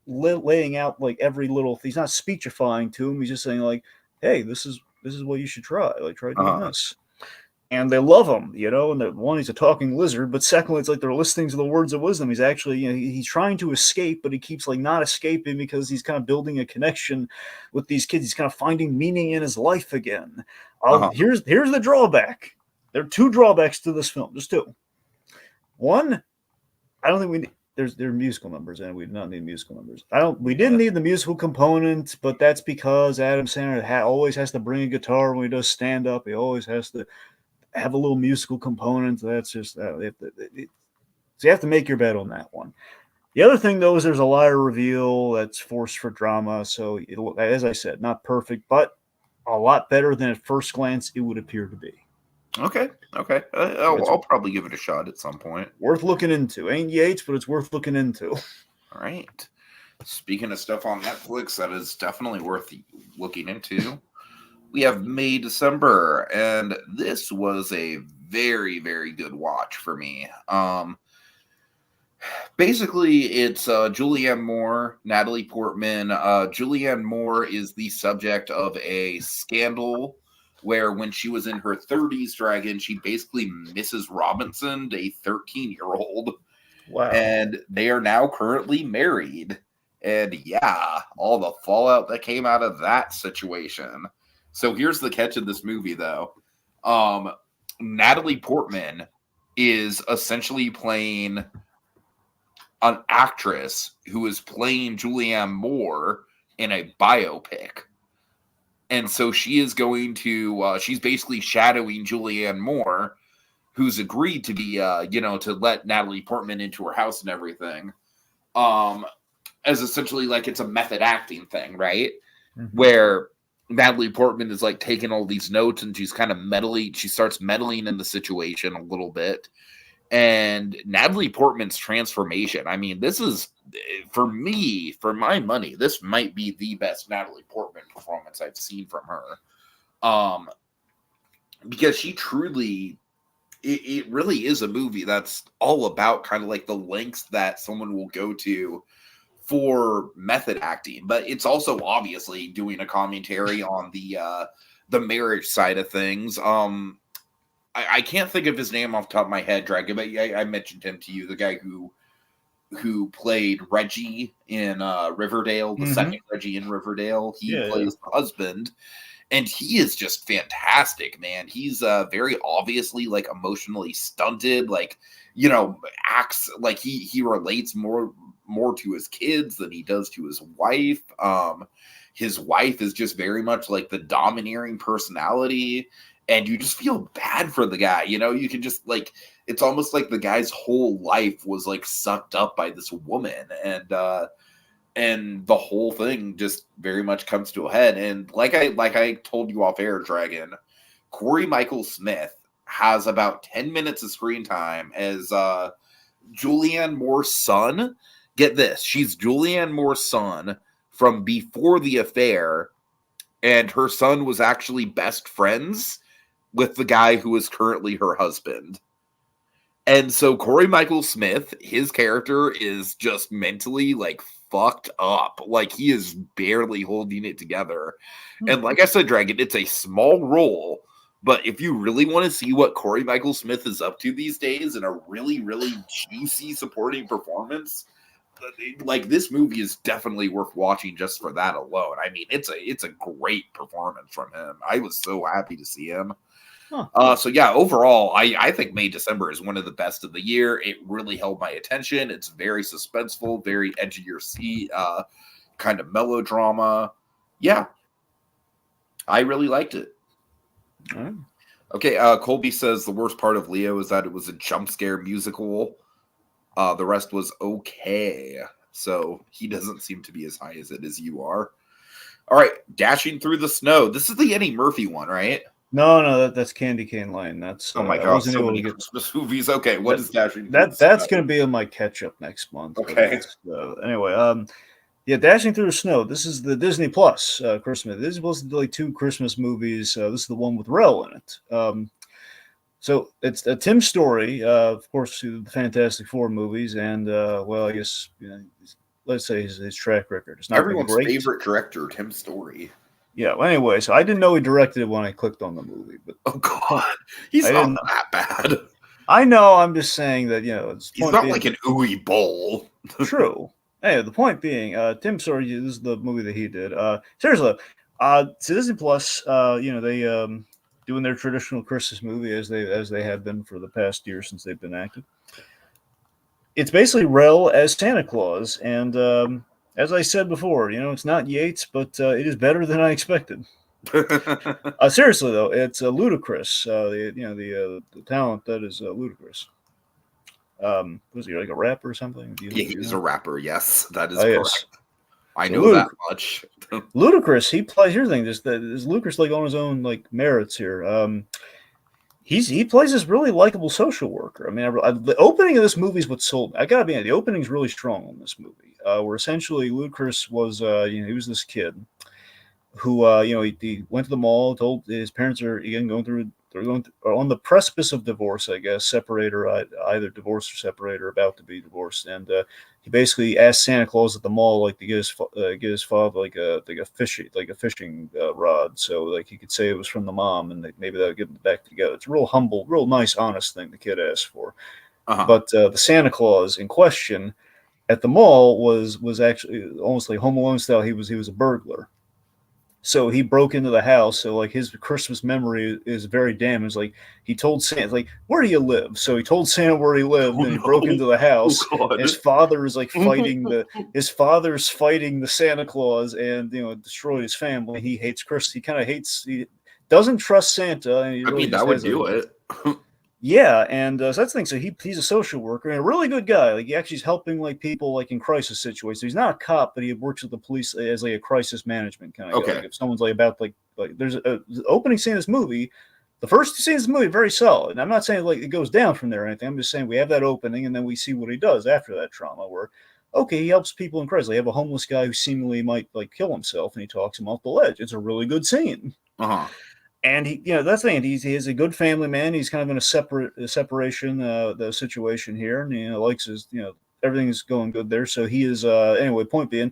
laying out like every little. He's not speechifying to them. He's just saying like, "Hey, this is what you should try. Like try doing this." And they love him, and one, he's a talking lizard, but secondly, it's like they're listening to the words of wisdom. He's actually, he's trying to escape, but he keeps like not escaping because he's kind of building a connection with these kids. He's kind of finding meaning in his life again. Here's the drawback. There are two drawbacks to this film, just two. One, I don't think there are musical numbers, and we do not need musical numbers. We didn't need the musical component, but that's because Adam Sandler always has to bring a guitar when he does stand up. He always has to have a little musical component. That's just so you have to make your bet on that one. The other thing though is there's a liar reveal that's forced for drama. So as I said, not perfect, but a lot better than at first glance it would appear to be. Okay. I'll probably give it a shot at some point. Worth looking into. Ain't Yates, but it's worth looking into. All right. Speaking of stuff on Netflix, that is definitely worth looking into. We have May, December, and this was a very, very good watch for me. Basically, it's Julianne Moore, Natalie Portman. Julianne Moore is the subject of a scandal where when she was in her 30s, Dragon, she basically Mrs. Robinson, a 13-year-old. Wow. And they are now currently married. And yeah, all the fallout that came out of that situation. So here's the catch of this movie, though. Natalie Portman is essentially playing an actress who is playing Julianne Moore in a biopic. And so she is going to, she's basically shadowing Julianne Moore, who's agreed to be, to let Natalie Portman into her house and everything. As essentially like it's a method acting thing, right? Mm-hmm. Where Natalie Portman is like taking all these notes and she's kind of she starts meddling in the situation a little bit. And Natalie Portman's transformation, I mean, this is, for me, for my money, this might be the best Natalie Portman performance I've seen from her. Because she truly, it really is a movie that's all about kind of like the lengths that someone will go to for method acting, but it's also obviously doing a commentary on the marriage side of things. I can't think of his name off the top of my head, Dragon, but I mentioned him to you, the guy who played Reggie in Riverdale, the second Reggie in Riverdale. He plays the husband, and he is just fantastic, man. He's very obviously like emotionally stunted, like, acts like he relates more to his kids than he does to his wife. His wife is just very much like the domineering personality, and you just feel bad for the guy. You can just like, it's almost like the guy's whole life was like sucked up by this woman, and the whole thing just very much comes to a head. And like I told you off air, Dragon, Corey Michael Smith has about 10 minutes of screen time as Julianne Moore's son. Get this, she's Julianne Moore's son from before the affair, and her son was actually best friends with the guy who is currently her husband. And so Corey Michael Smith, his character is just mentally like fucked up. Like he is barely holding it together. And like I said, Dragon, it's a small role, but if you really want to see what Corey Michael Smith is up to these days in a really, really juicy supporting performance, like this movie is definitely worth watching just for that alone. I mean, it's a great performance from him. I was so happy to see him. Huh. So yeah, overall, I think May December is one of the best of the year. It really held my attention. It's very suspenseful, very edge of your seat, kind of melodrama. Yeah, I really liked it. All right. Okay, Colby says the worst part of Leo is that it was a jump scare musical. The rest was okay. So he doesn't seem to be as high as it as you are. All right, Dashing Through the Snow. This is the Eddie Murphy one, right? No, that's Candy Cane Lane. That's Oh my I god, wasn't so able many to get Christmas movies. Okay, what that. is Dashing Through the That's Snow? going to be on my catch up next month. Okay. Anyway, yeah, Dashing Through the Snow. This is the Disney Plus Christmas. This is supposed to be like 2 Christmas movies. This is the one with Rel in it. So it's Tim Story, of course, the Fantastic Four movies, and well, I guess let's say his track record. It's not Everyone's been great. favorite director, Tim Story. Yeah. Well, anyway, so I didn't know he directed it when I clicked on the movie, but oh god, he's not that bad. I know. I'm just saying that he's not like an Uwe Boll. True. Anyway, the point being, Tim Story. This is the movie that he did. Seriously, so Disney Plus. They doing their traditional Christmas movie as they have been for the past year since they've been active. It's basically Rel as Santa Claus, and as I said before, it's not Yates, but it is better than I expected. Seriously though, it's ludicrous. The talent that is ludicrous. Was he like a rapper or something? Yeah, he was a rapper. Yes, that is correct. Yes. I know that much. Ludacris, he plays. Here's the thing: is Ludacris like on his own like merits here? He plays this really likable social worker. I mean, the opening of this movie is what sold me. I gotta be honest, the opening's really strong on this movie. Where essentially Ludacris was, he was this kid who, he went to the mall, told his parents are again they're on the precipice of divorce, I guess, separate or either divorced or separate or about to be divorced, and he basically asked Santa Claus at the mall like to get his father like a fishing rod, so like he could say it was from the mom, and maybe that would get them back together. It's a real humble, real nice, honest thing the kid asked for. But the Santa Claus in question at the mall was actually almost like Home Alone style. He was a burglar. So he broke into the house. So like his Christmas memory is very damaged. Like he told Santa, like, where do you live? So he told Santa where he lived, and he broke into the house. His father is like fighting his father's fighting the Santa Claus, and destroyed his family. He hates Chris. He doesn't trust Santa. And I mean, that would do it. Yeah, and so that's the thing. So he's a social worker and a really good guy. Like he actually is helping like people like in crisis situations. So he's not a cop, but he works with the police as like a crisis management kind of guy. Like if someone's like about like there's the opening scene of this movie, the first scene of this movie very solid. And I'm not saying like it goes down from there or anything. I'm just saying we have that opening and then we see what he does after that trauma. Where he helps people in crisis. They have a homeless guy who seemingly might like kill himself, and he talks him off the ledge. It's a really good scene. And he, that's the thing. He is a good family man. He's kind of in a separation, the situation here, and likes his, everything's going good there. So he is. Anyway, point being,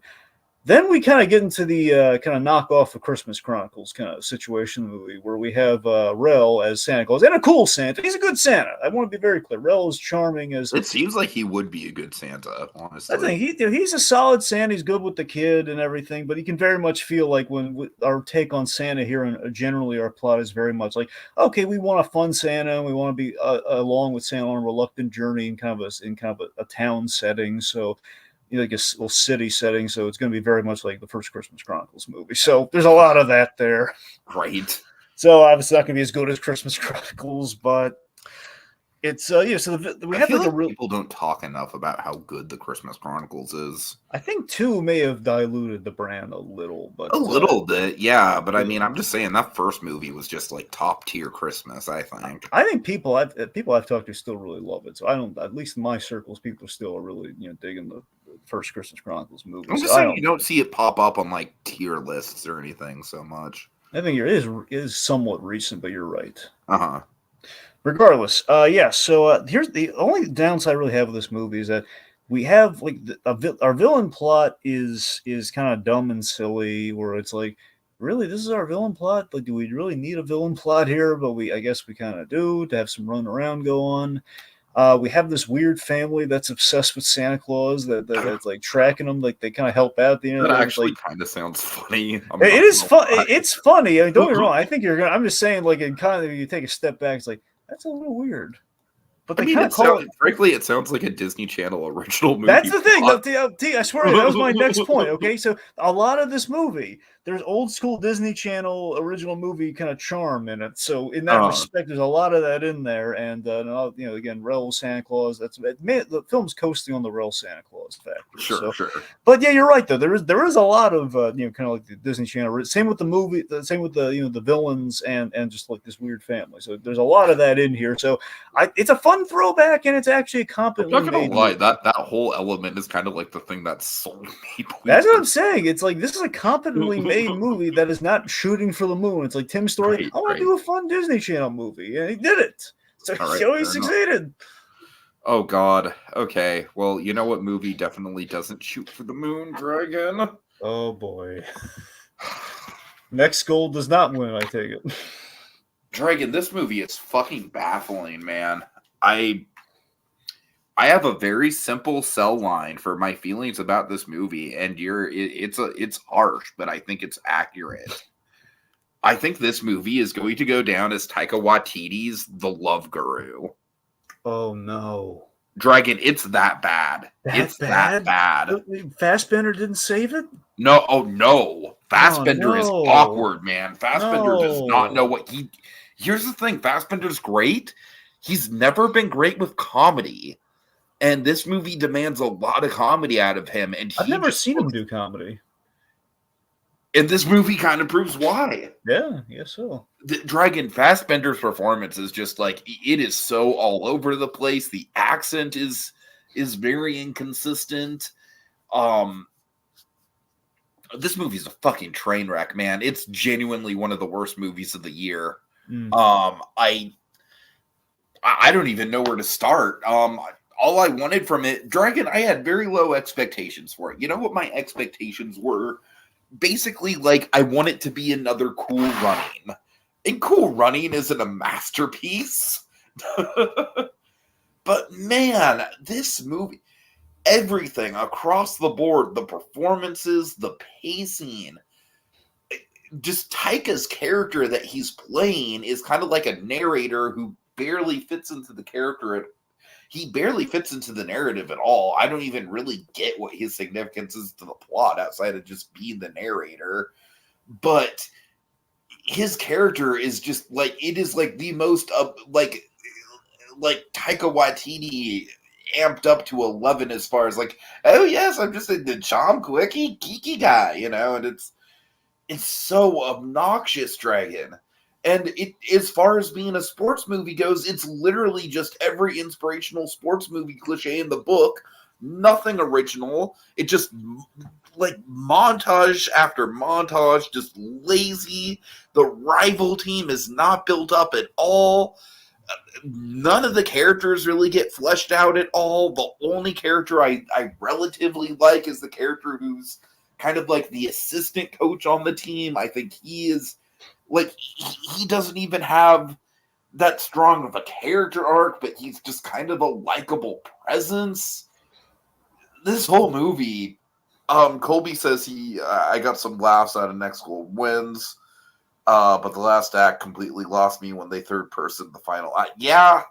then we kind of get into the kind of knock off of Christmas Chronicles kind of situation in the movie where we have Rel as Santa Claus and a cool Santa. He's a good Santa. I want to be very clear. Rel is charming as. It seems like he would be a good Santa, honestly. I think he's a solid Santa. He's good with the kid and everything, but he can very much feel like when our take on Santa here and generally our plot is very much like, okay, we want a fun Santa and we want to be along with Santa on a reluctant journey in kind of a town setting. So. Like a little city setting, so it's going to be very much like the first Christmas Chronicles movie. So there's a lot of that there, right? So obviously not going to be as good as Christmas Chronicles, but it's So we have like a real. People don't talk enough about how good the Christmas Chronicles is. I think 2 may have diluted the brand a little, but a little bit, yeah. But I mean, I'm just saying that first movie was just like top tier Christmas. I think people I've talked to still really love it. So I don't. At least in my circles, people still are really digging the first Christmas Chronicles movie. I'm just saying you don't see it pop up on like tier lists or anything so much. I think it is somewhat recent, but you're right. Regardless, So here's the only downside I really have with this movie is that we have like our villain plot is kind of dumb and silly, where it's like, really, this is our villain plot? Like, do we really need a villain plot here? But I guess we kind of do to have some run around go on. We have this weird family that's obsessed with Santa Claus that's like tracking them, like they kind of help out at the end That of it. actually Like kind of sounds funny. I'm it not is gonna fun. lie. It's funny. I mean, don't get me wrong. I think you're gonna. I'm just saying, like, in kind of you take a step back. It's like that's a little weird, but I they mean, kind of call it. frankly, it sounds like a Disney Channel original That's movie the thing. plot. I swear that was my next point. Okay, so a lot of this movie, there's old school Disney Channel original movie kind of charm in it. So in that respect, there's a lot of that in there. And again, Rel Santa Claus. The film's coasting on the Rel Santa Claus factor. Sure, So, sure. but yeah, you're right though. There is a lot of kind of like the Disney Channel. Same with the movie. Same with the villains and just like this weird family. So there's a lot of that in here. So it's a fun throwback and it's actually a I'm not competently gonna made lie, movie. that whole element is kind of like the thing that sold me. That's what I'm saying. It's like this is a competently made movie that is not shooting for the moon. It's like Tim's story. Right, I want to right. do a fun Disney Channel movie, and he did it. So All right, he always fair enough. succeeded. Oh God. Okay. Well, you know what movie definitely doesn't shoot for the moon, Dragon? Oh boy. Next goal does not win. I take it. Dragon, this movie is fucking baffling, man. I have a very simple sell line for my feelings about this movie, and it's harsh, but I think it's accurate. I think this movie is going to go down as Taika Waititi's The Love Guru. Oh no, Dragon, it's that bad. That bad. Fassbender didn't save it? No, oh no. Fassbender is no. awkward, man. Fassbender does not know No. what he. Here's the thing, Fassbender's great. He's never been great with comedy. And this movie demands a lot of comedy out of him. And I've never seen him do comedy. And this movie kind of proves why. Yeah, I guess so. The Dragon Fassbender's performance is just like, it is so all over the place. The accent is very inconsistent. This movie's a fucking train wreck, man. It's genuinely one of the worst movies of the year. I don't even know where to start. All I wanted from it, Dragon, I had very low expectations for it. You know what my expectations were? Basically, like, I want it to be another Cool Running. And Cool Running isn't a masterpiece. But man, this movie, everything across the board, the performances, the pacing, just Taika's character that he's playing is kind of like a narrator who barely fits into the character. He barely fits into the narrative at all. I don't even really get what his significance is to the plot outside of just being the narrator. But his character is just like, it is like the most like Taika Waititi amped up to 11 as far as like, oh yes, I'm just the charm quirky geeky guy, you know, and it's so obnoxious, Dragon. And it, as far as being a sports movie goes, it's literally just every inspirational sports movie cliche in the book. Nothing original. It just like montage after montage, just lazy. The rival team is not built up at all. None of the characters really get fleshed out at all. The only character I relatively like is the character who's kind of like the assistant coach on the team. I think he is like, he doesn't even have that strong of a character arc, but he's just kind of a likable presence. This whole movie, Colby says I got some laughs out of Next Goal Wins, but the last act completely lost me when they third person the final act. Yeah,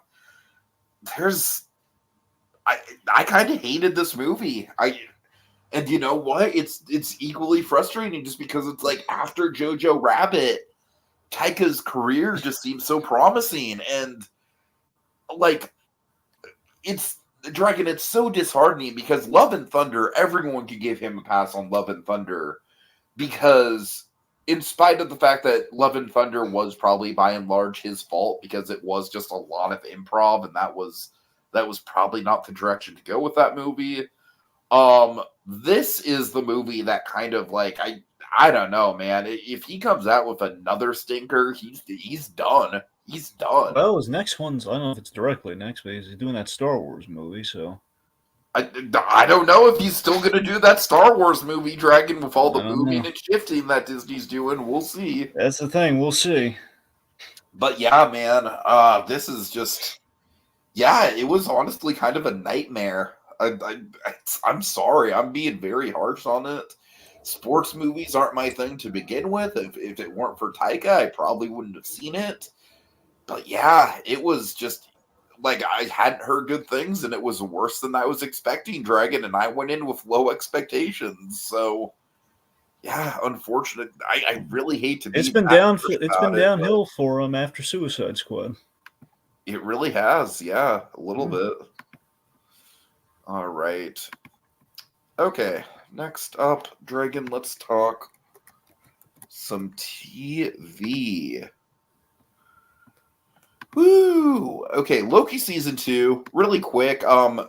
I kind of hated this movie. And you know what? It's equally frustrating just because it's like after Jojo Rabbit, Taika's career just seems so promising, and like it's Dragon. It's so disheartening because Love and Thunder, everyone could give him a pass on Love and Thunder because, in spite of the fact that Love and Thunder was probably by and large his fault because it was just a lot of improv, and that was probably not the direction to go with that movie. This is the movie that kind of like I don't know, man. If he comes out with another stinker, he's done. He's done. Well, his next one's, I don't know if it's directly next, but he's doing that Star Wars movie, so. I don't know if he's still going to do that Star Wars movie, Dragon, with all the moving and shifting that Disney's doing. We'll see. That's the thing. We'll see. But yeah, man, this is just... Yeah, it was honestly kind of a nightmare. I'm sorry, I'm being very harsh on it. Sports movies aren't my thing to begin with. If it weren't for Taika, I probably wouldn't have seen it. But yeah, it was just like I hadn't heard good things, and it was worse than I was expecting. Dragon, and I went in with low expectations. So yeah, unfortunate. I really hate to It's be been that down. harsh It's been about it, but downhill for him after Suicide Squad. it really has. Yeah, a little Hmm. bit. All right. Okay. Next up, Dragon. Let's talk some TV. Woo! Okay, Loki season 2, really quick.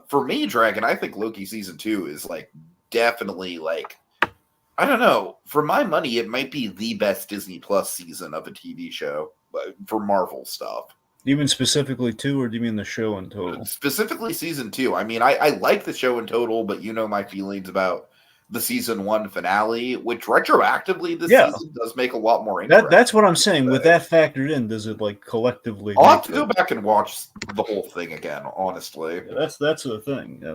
For me, Dragon, I think Loki season 2 is like definitely like I don't know. For my money, it might be the best Disney Plus season of a TV show for Marvel stuff. Even specifically two, or do you mean the show in total? Specifically season 2. I mean, I like the show in total, but you know my feelings about the season 1 finale, which retroactively this Yeah, season does make a lot more that's interesting. what I'm saying. With that factored in, does it like collectively I'll have make to it? go back and watch the whole thing again, honestly. Yeah, that's the thing. Yeah.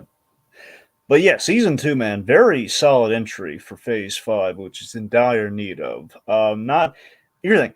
But yeah, season two, man, very solid entry for Phase 5, which is in dire need of. Not here's the thing.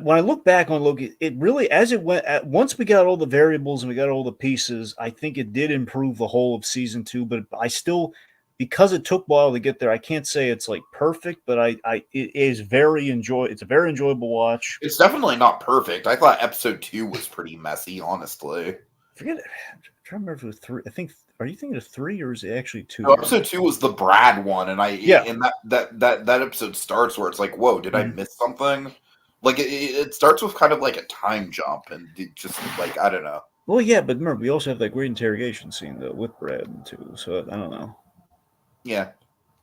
When I look back on Loki, it really, as it went, once we got all the variables and we got all the pieces, I think it did improve the whole of season two. But I still, because it took a while to get there, I can't say it's like perfect, but it is very It's a very enjoyable watch. It's definitely not perfect. I thought episode 2 was pretty messy, honestly. Forget it. I'm trying to remember if it was three. I think. Are you thinking of three or is it actually two? No, episode 2 was the Brad one, and Yeah. that episode starts where it's like, whoa, did I Mhm. miss something? Like it starts with kind of like a time jump, and it just like I don't know. Well, yeah, but remember, we also have that great interrogation scene though with Brad too. So I don't know. Yeah,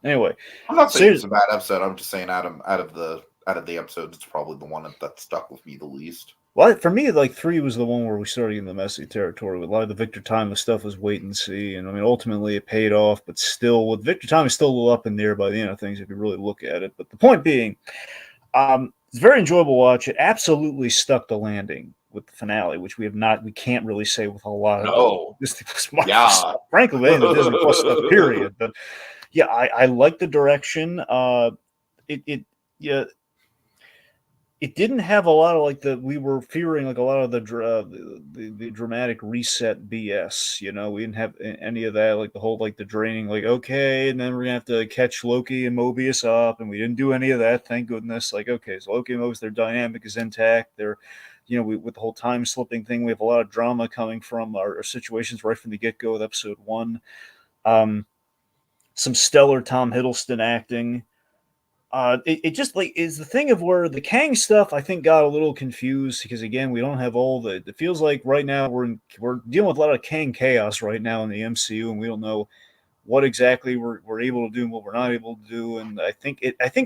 Anyway, I'm not saying so it's a bad episode. I'm just saying out of the episodes, it's probably the one that stuck with me the least. well, for me, like three was the one where we started in the messy territory. With a lot of the Victor Thomas stuff was wait and see, and I mean, ultimately it paid off. But still, with Victor Thomas still a little up in the air by the end of things if you really look at it. But the point being, it's a very enjoyable watch. It absolutely stuck the landing with the finale, which we can't really say with a lot of the No, Disney Plus Marvel yeah, stuff. Frankly, with any of the Disney Plus stuff, period. But yeah, I like the direction. It yeah, it didn't have a lot of like we were fearing like a lot of the dramatic reset BS. You know, we didn't have any of that. Like the whole like the draining like okay, and then we're gonna have to catch Loki and Mobius up, and we didn't do any of that. Thank goodness. Like okay, so Loki and Mobius, their dynamic is intact. They're with the whole time slipping thing, we have a lot of drama coming from our situations right from the get go with episode one. Um, some stellar Tom Hiddleston acting. It just like is the thing of where the Kang stuff I think got a little confused because again we don't have all the. It feels like right now we're dealing with a lot of Kang chaos right now in the MCU and we don't know what exactly we're able to do and what we're not able to do. And I think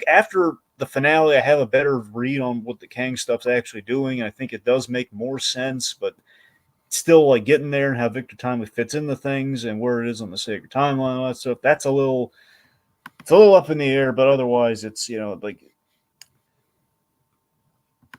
after the finale I have a better read on what the Kang stuff's actually doing. I think it does make more sense, but still like getting there and how Victor Timely fits into things and where it is on the sacred timeline and all that stuff. That's a little. It's a little up in the air, but otherwise, it's like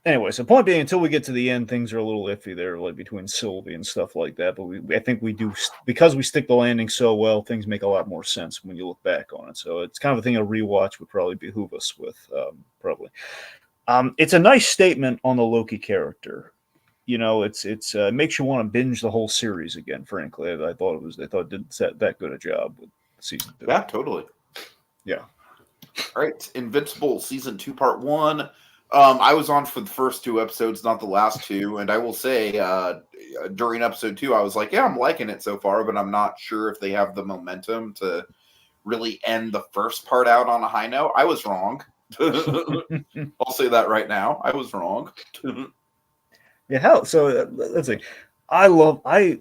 anyway. So, point being, until we get to the end, things are a little iffy there, like between Sylvie and stuff like that. But I think we do because we stick the landing so well. Things make a lot more sense when you look back on it. So, it's kind of a thing a rewatch would probably behoove us with, probably. It's a nice statement on the Loki character. It makes you want to binge the whole series again. Frankly, I thought it did that good a job with season two. yeah, totally. Yeah. All right, Invincible season 2, part 1. I was on for the first 2 episodes, not the last 2, and I will say during episode 2, I was like, yeah, I'm liking it so far, but I'm not sure if they have the momentum to really end the first part out on a high note. I was wrong. I'll say that right now. I was wrong. Yeah, hell. So let's see. I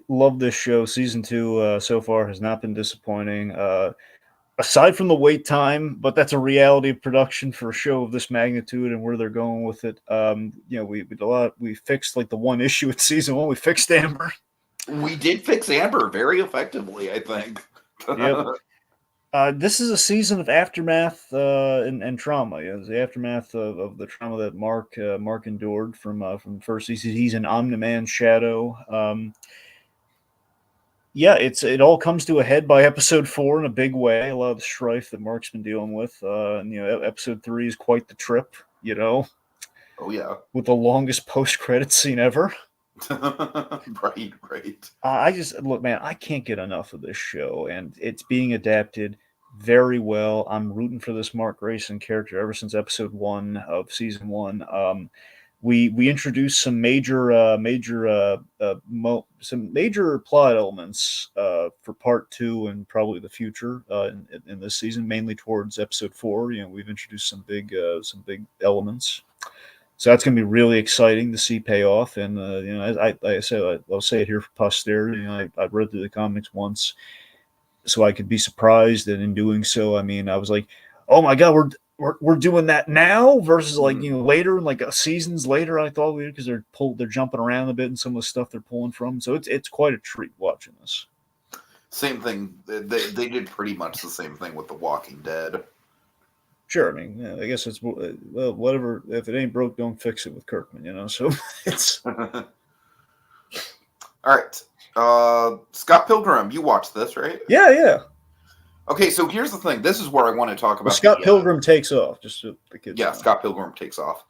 love this show. Season two so far has not been disappointing. Aside from the wait time, but that's a reality of production for a show of this magnitude and where they're going with it. We fixed like the one issue in season one. We fixed Amber. We did fix Amber very effectively, I think. Yep. This is a season of aftermath and trauma. Yeah, the aftermath of the trauma that Mark endured from the first season. He's an Omni-Man shadow. yeah, it all comes to a head by episode 4 in a big way. A lot of the strife that Mark's been dealing with, and episode 3 is quite the trip. Oh yeah. With the longest post-credit scene ever. Right, right. I just look, man. I can't get enough of this show, and it's being adapted very well. I'm rooting for this Mark Grayson character ever since episode 1 of season 1. We introduced some some major plot elements for part 2 and probably the future in this season, mainly towards episode 4. We've introduced some big elements. So that's going to be really exciting to see pay off. And like I said, I'll say it here for posterity. I've read through the comics once, so I could be surprised. And in doing so, I mean, I was like, "Oh my god, we're doing that now!" Versus like later, like seasons later, I thought we because they're jumping around a bit and some of the stuff they're pulling from. So it's quite a treat watching this. Same thing. They did pretty much the same thing with The Walking Dead. Sure, I mean, I guess it's well, whatever. If it ain't broke, don't fix it with Kirkman, So it's all right. Scott Pilgrim, you watched this, right? Yeah. Okay, so here's the thing. This is where I want to talk about Scott Pilgrim takes off. Just so the kids. Yeah, Scott Pilgrim takes off.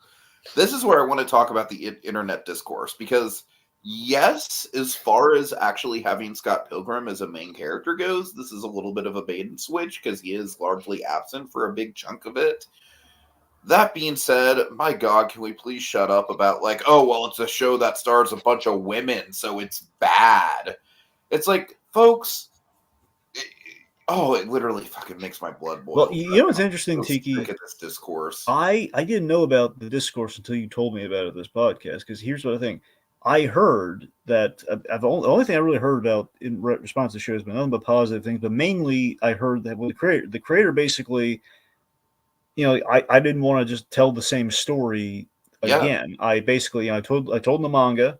This is where I want to talk about the internet discourse because, yes, as far as actually having Scott Pilgrim as a main character goes, this is a little bit of a bait and switch because he is largely absent for a big chunk of it. That being said, my God, can we please shut up about like, oh, well, it's a show that stars a bunch of women, so it's bad. It's like, folks, it literally fucking makes my blood boil. Well, you know what's interesting, Tiki? Look at this discourse. I didn't know about the discourse until you told me about it this podcast, because here's what I think. I heard that the only thing I really heard about in response to the show has been nothing but positive things, but mainly I heard that with the creator basically, I didn't want to just tell the same story again. I basically, I told the manga,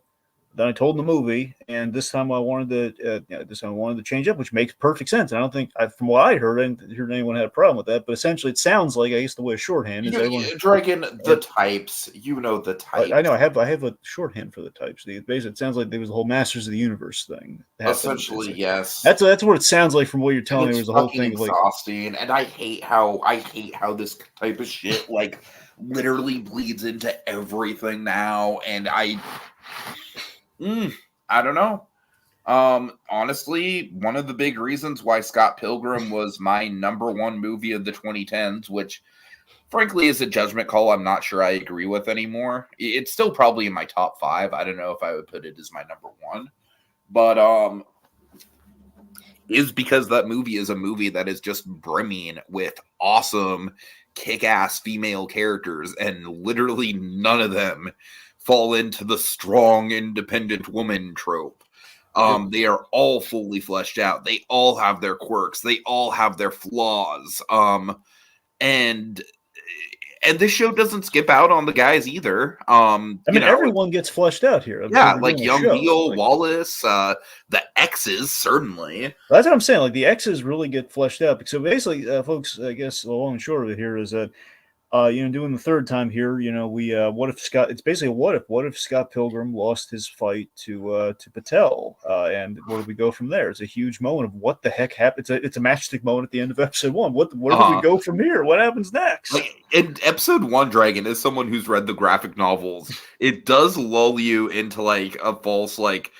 then I told the movie, and this time I wanted to change up, which makes perfect sense. And I don't think, from what I heard, I didn't hear anyone had a problem with that. But essentially, it sounds like, I guess the way shorthand is Dragon, the types. The types. I know. I have a shorthand for the types. Basically, it sounds like there was the whole Masters of the Universe thing. Essentially, yes. That's what it sounds like from what you're telling me. It was the whole thing exhausting, and I hate how this type of shit like literally bleeds into everything now, and I don't know. Honestly, one of the big reasons why Scott Pilgrim was my number one movie of the 2010s, which frankly is a judgment call I'm not sure I agree with anymore. It's still probably in my top 5. I don't know if I would put it as my number 1, but is because that movie is a movie that is just brimming with awesome kick-ass female characters, and literally none of them fall into the strong, independent woman trope. They are all fully fleshed out. They all have their quirks. They all have their flaws. And this show doesn't skip out on the guys either. Everyone gets fleshed out here. Yeah, like Young Beale, Wallace, the X's, certainly. That's what I'm saying. Like, the X's really get fleshed out. So basically, folks, I guess the long and short of it here is that doing the third time here, we what if Scott? It's basically what if Scott Pilgrim lost his fight to Patel, and where do we go from there? It's a huge moment of what the heck happened. It's a matchstick moment at the end of episode 1. Where do we go from here? What happens next? Like, in episode 1, Dragon, as someone who's read the graphic novels, it does lull you into like a false like,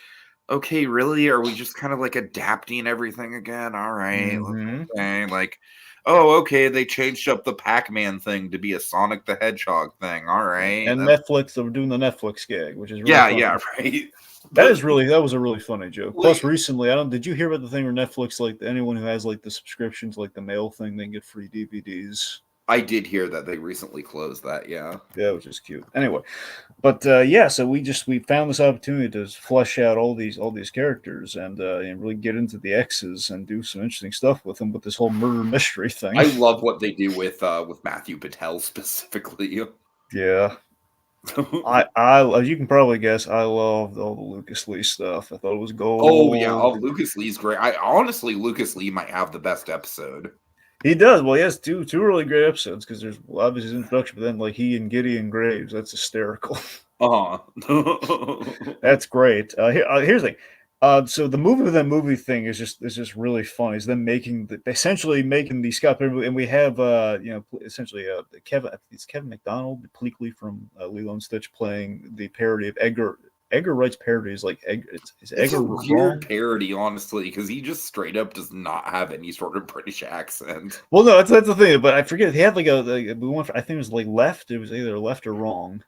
okay, really? Are we just kind of like adapting everything again? All right, okay, like. Oh, okay. They changed up the Pac-Man thing to be a Sonic the Hedgehog thing. All right. And Netflix, they were doing the Netflix gag, which is really funny. Right. That was a really funny joke. Plus, recently, did you hear about the thing where Netflix, like anyone who has like the subscriptions, like the mail thing, they can get free DVDs? I did hear that they recently closed that. Yeah, which is cute. Anyway, but so we found this opportunity to flesh out all these characters and really get into the X's and do some interesting stuff with them with this whole murder mystery thing. I love what they do with Matthew Patel specifically. Yeah. As you can probably guess, I loved all the Lucas Lee stuff. I thought it was gold. Oh yeah, Lucas Lee's great. Honestly, Lucas Lee might have the best episode. He does. Well, he has two really great episodes because there's obviously his introduction, but then like he and Gideon Graves, that's hysterical. Uh-huh. That's great. Here's the thing. So the movie thing is just really fun. Is them essentially making the Scott Pilgrim movie, and we have essentially it's Kevin McDonald, Pleakley from Lilo and Stitch, playing the parody of Edgar. Edgar Wright's parody is like is It's a Edgar weird wrong? parody, honestly, because he just straight up does not have any sort of British accent. Well, no, that's the thing. But I forget he had we went for, I think it was like left. It was either left or wrong.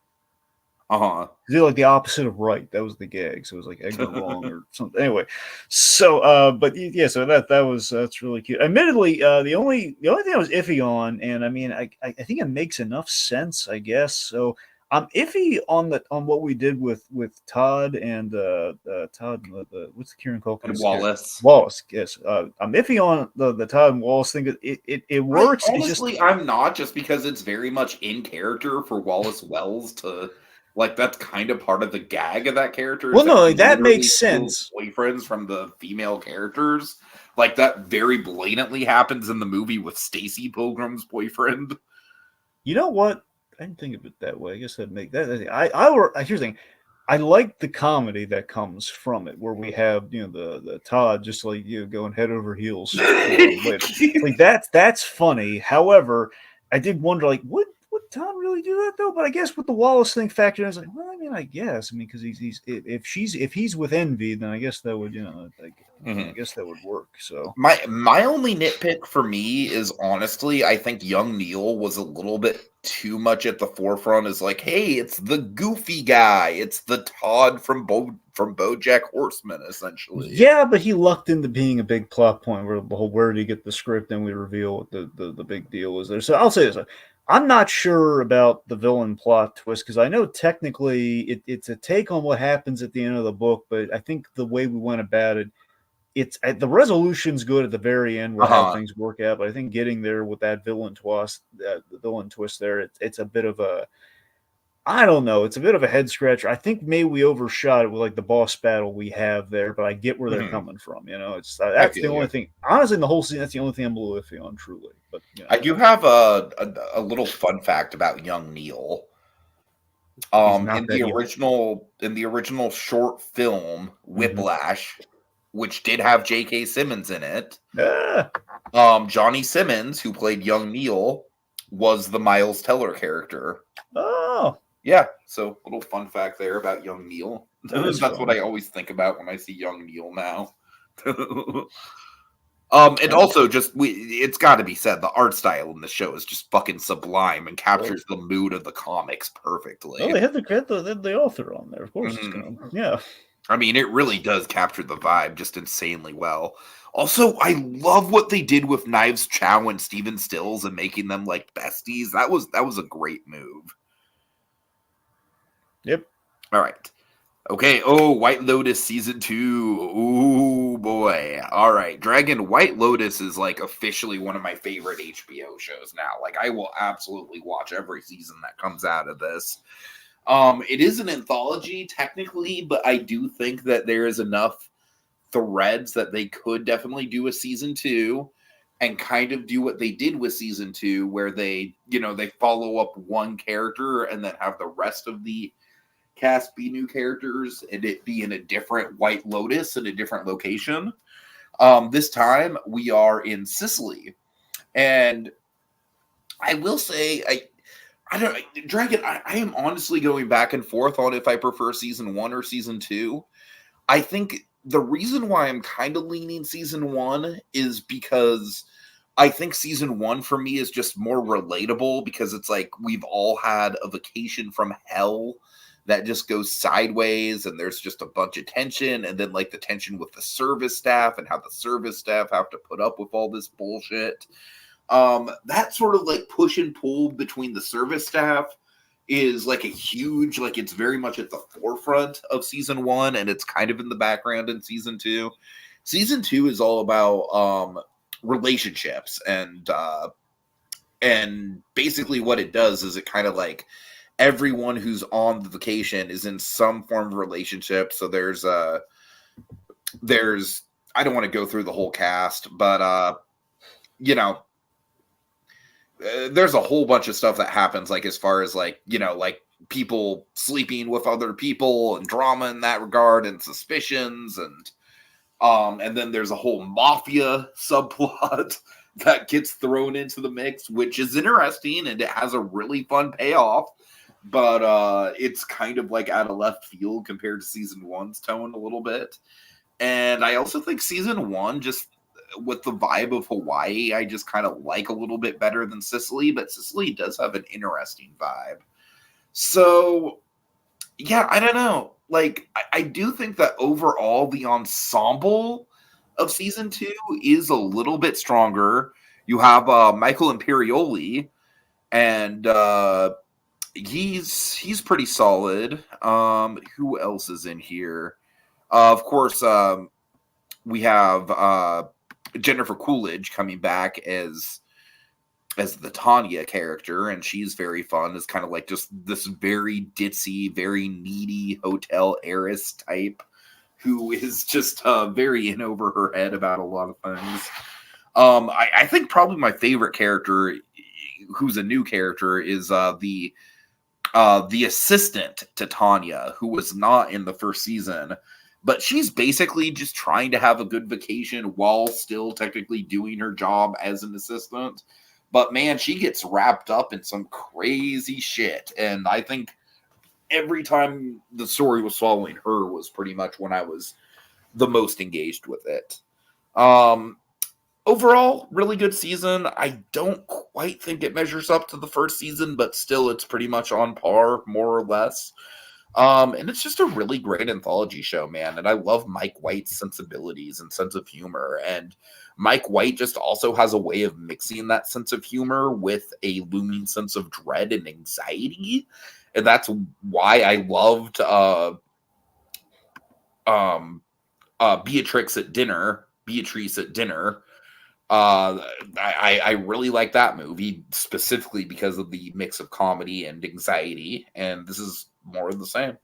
Uh He did like the opposite of right. That was the gag. So it was like Edgar wrong huh. or something. Anyway, so but yeah, so that's really cute. Admittedly, the only thing I was iffy on, and I mean, I think it makes enough sense, I guess. So I'm iffy on what we did with Todd and Todd. What's the Kieran And Culkin's character? Wallace. Wallace. Yes, I'm iffy on the Todd and Wallace thing. It works. It's just I'm not, just because it's very much in character for Wallace Wells to, like, that's kind of part of the gag of that character. well, Is that no, he that literally makes steals sense. boyfriends from the female characters. Like, that very blatantly happens in the movie with Stacy Pilgrim's boyfriend. You know what? I didn't think of it that way. I guess that'd make that. Here's the thing. I like the comedy that comes from it, where we have the Todd just like going head over heels for him later. Like that's funny. However, I did wonder like would Todd really do that though? But I guess with the Wallace thing factored in, I was like, well, I mean, I guess. I mean, because if he's with Envy, then I guess that would I guess that would work. So My only nitpick for me is, honestly, I think young Neil was a little bit too much at the forefront. Is like, hey, it's the goofy guy, it's the Todd from BoJack Horseman, essentially. yeah, but he lucked into being a big plot point where the whole where did he get the script, and we reveal what the big deal is there. So I'll say this. I'm not sure about the villain plot twist because I know technically it's a take on what happens at the end of the book, but I think the way we went about it, it's the resolution's good at the very end with how Uh-huh. things work out. But I think getting there with that the villain twist there, it's a bit of a I don't know. It's a bit of a head scratcher. I think maybe we overshot it with like the boss battle we have there, but I get where they're Mhm. coming from. It's I that's the feel only you. thing. Honestly, in the whole scene, that's the only thing I'm a little iffy on, truly. But I do have a little fun fact about young Neil. he's not that young. In the original short film Mm-hmm. Whiplash, which did have J.K. Simmons in it, Ah, Johnny Simmons, who played young Neil, was the Miles Teller character. oh, Yeah, so little fun fact there about young Neil. that is That's what fun. I always think about when I see young Neil now. And That is also just it's got to be said, the art style in the show is just fucking sublime and well. captures the mood of the comics perfectly. They had the author on there. Of course, it's Mhm. gonna. Yeah, I mean, it really does capture the vibe just insanely well. Also, I love what they did with Knives Chow and Steven Stills and making them like besties. That was a great move. yep. All right. Okay. Oh, White Lotus season 2. Ooh boy. All right. Dragon White Lotus is like officially one of my favorite HBO shows now. Like, I will absolutely watch every season that comes out of this. It is an anthology technically, but I do think that there is enough threads that they could definitely do a season 2 and kind of do what they did with season 2, where they follow up one character and then have the rest of the cast be new characters and it be in a different White Lotus in a different location. This time we are in Sicily, and I will say I don't Dragon. I am honestly going back and forth on if I prefer season 1 or season 2. I think the reason why I'm kind of leaning season 1 is because I think season 1 for me is just more relatable, because it's like we've all had a vacation from hell that just goes sideways, and there's just a bunch of tension, and then like the tension with the service staff and how the service staff have to put up with all this bullshit. That sort of like push and pull between the service staff is like a huge, like, it's very much at the forefront of season 1 and it's kind of in the background in season 2. Season 2 is all about relationships, and basically what it does is it kind of like everyone who's on the vacation is in some form of relationship. So there's I don't want to go through the whole cast, but there's a whole bunch of stuff that happens, like as far as like like people sleeping with other people and drama in that regard and suspicions, and And then there's a whole mafia subplot that gets thrown into the mix, which is interesting, and it has a really fun payoff. But it's kind of like out of left field compared to season 1's tone a little bit. And I also think season 1, just with the vibe of Hawaii, I just kind of like a little bit better than Sicily, but Sicily does have an interesting vibe. So, yeah, I don't know. Like, I do think that overall the ensemble of season 2 is a little bit stronger. You have Michael Imperioli, and he's pretty solid. Who else is in here? Of course, we have Jennifer Coolidge coming back as the Tanya character, and she's very fun. It's kind of like just this very ditzy, very needy hotel heiress type who is just very in over her head about a lot of things. I think probably my favorite character, who's a new character, is the assistant to Tanya, who was not in the first season, but she's basically just trying to have a good vacation while still technically doing her job as an assistant. But man, she gets wrapped up in some crazy shit. And I think every time the story was following her was pretty much when I was the most engaged with it. Overall, really good season. I don't quite think it measures up to the first season, but still it's pretty much on par, more or less. And it's just a really great anthology show, man. And I love Mike White's sensibilities and sense of humor. And Mike White just also has a way of mixing that sense of humor with a looming sense of dread and anxiety. And that's why I loved Beatrice at Dinner. I really like that movie specifically because of the mix of comedy and anxiety, and this is more of the same.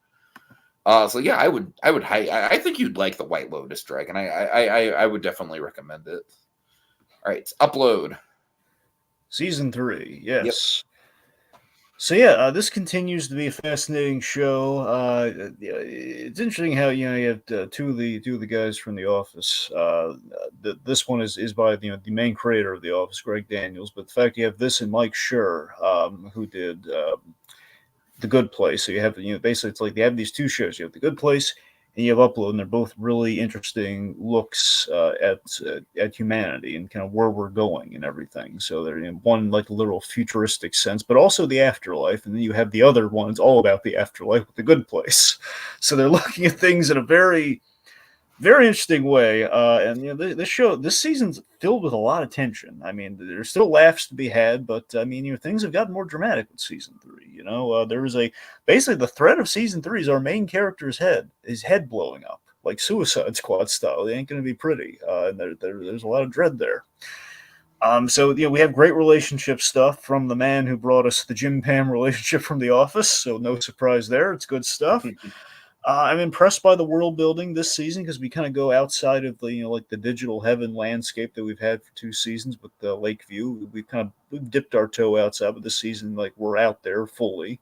So yeah, I think you'd like the White Lotus Dragon. I would definitely recommend it. All right, Upload. Season 3, yes. Yep. So yeah, this continues to be a fascinating show. It's interesting how you have two of the guys from The Office. This one is by the main creator of The Office, Greg Daniels. But the fact you have this and Mike Schur, who did The Good Place. So you have basically it's like they have these two shows. You have The Good Place and you have Upload, and they're both really interesting looks at humanity and kind of where we're going and everything. So they're one like a literal futuristic sense, but also the afterlife, and then you have the other one. It's all about the afterlife with The Good Place. So they're looking at things in a very, very interesting way. And this season's filled with a lot of tension. I mean, there's still laughs to be had, but I mean, things have gotten more dramatic with season 3. There was basically the threat of season 3 is our main character's head blowing up like Suicide Squad style. It ain't going to be pretty, and there's a lot of dread there. So we have great relationship stuff from the man who brought us the Jim Pam relationship from The Office. So no surprise there. It's good stuff. I'm impressed by the world building this season because we kind of go outside of the like the digital heaven landscape that we've had for 2 seasons with Lakeview. We've dipped our toe outside, but this season like we're out there fully.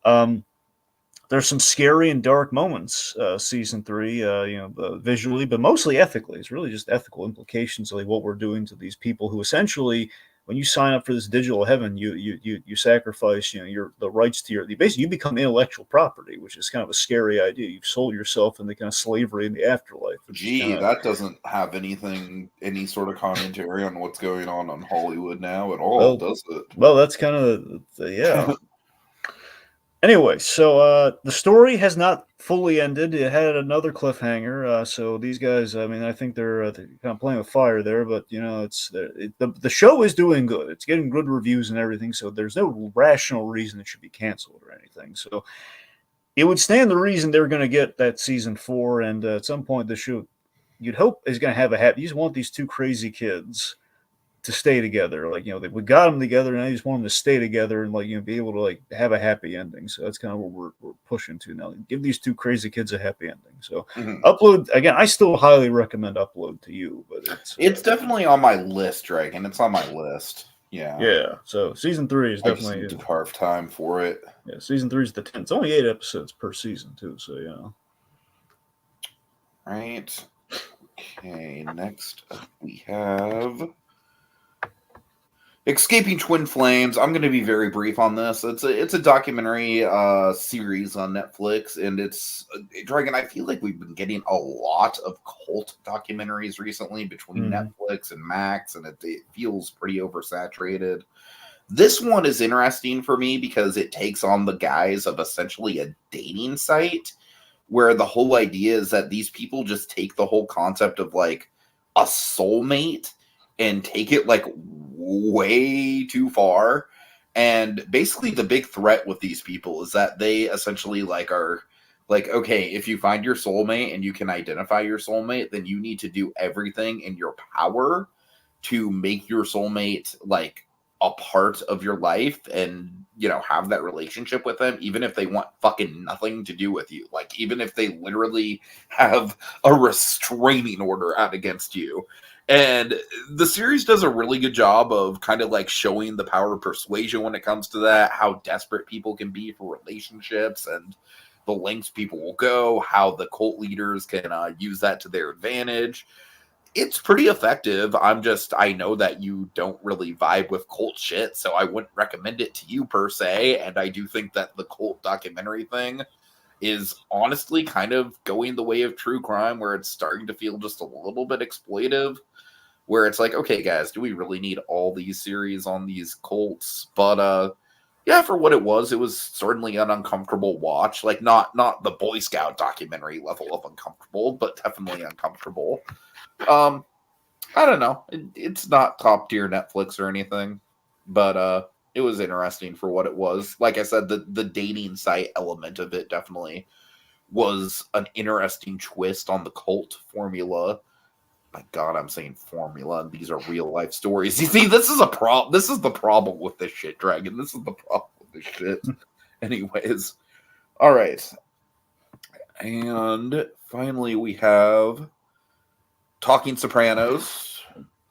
There's some scary and dark moments, season 3, visually, but mostly ethically. It's really just ethical implications of like what we're doing to these people who essentially, when you sign up for this digital heaven, you sacrifice, the rights to basically you become intellectual property, which is kind of a scary idea. You've sold yourself into kind of slavery in the afterlife. That doesn't have any sort of commentary on what's going on Hollywood now at all, does it? Well, that's kind of yeah. Anyway, so the story has not fully ended. It had another cliffhanger. So these guys, I mean, I think they're kind of playing with fire there, but the show is doing good. It's getting good reviews and everything. So there's no rational reason it should be canceled or anything. So it would stand the reason they're going to get that season 4, and at some point the show, you'd hope, is going to have a happy. You just want these 2 crazy kids to stay together, we got them together, and I just want them to stay together and be able to have a happy ending. So that's kind of what we're pushing to now. Give these 2 crazy kids a happy ending. So Upload again. I still highly recommend Upload to you, but it's definitely on my list, Dragon. It's on my list. Yeah. So season 3 is definitely I just need to carve time for it. Yeah, season 3 is the 10th. It's only 8 episodes per season too. So Right. Okay, next up we have Escaping Twin Flames. I'm going to be very brief on this. It's a documentary series on Netflix, and it's Dragon. I feel like we've been getting a lot of cult documentaries recently between Netflix and Max, and it feels pretty oversaturated. This one is interesting for me because it takes on the guise of essentially a dating site, where the whole idea is that these people just take the whole concept of like a soulmate and take it like way too far. And basically the big threat with these people is that they essentially like are like, okay, if you find your soulmate and you can identify your soulmate, then you need to do everything in your power to make your soulmate like a part of your life and have that relationship with them, even if they want fucking nothing to do with you, like even if they literally have a restraining order out against you. And the series does a really good job of kind of like showing the power of persuasion when it comes to that, how desperate people can be for relationships and the lengths people will go, how the cult leaders can use that to their advantage. It's pretty effective. I know that you don't really vibe with cult shit, so I wouldn't recommend it to you per se. And I do think that the cult documentary thing is honestly kind of going the way of true crime, where it's starting to feel just a little bit exploitive, where it's like, okay, guys, do we really need all these series on these cults? But yeah, for what it was certainly an uncomfortable watch. Like not the Boy Scout documentary level of uncomfortable, but definitely uncomfortable. I don't know. It's not top tier Netflix or anything, but it was interesting for what it was. Like I said, the dating site element of it definitely was an interesting twist on the cult formula. My God, I'm saying formula, and these are real life stories. You see, this is a problem. This is the problem with this shit, Dragon. This is the problem with this shit. Anyways, all right, and finally we have Talking Sopranos.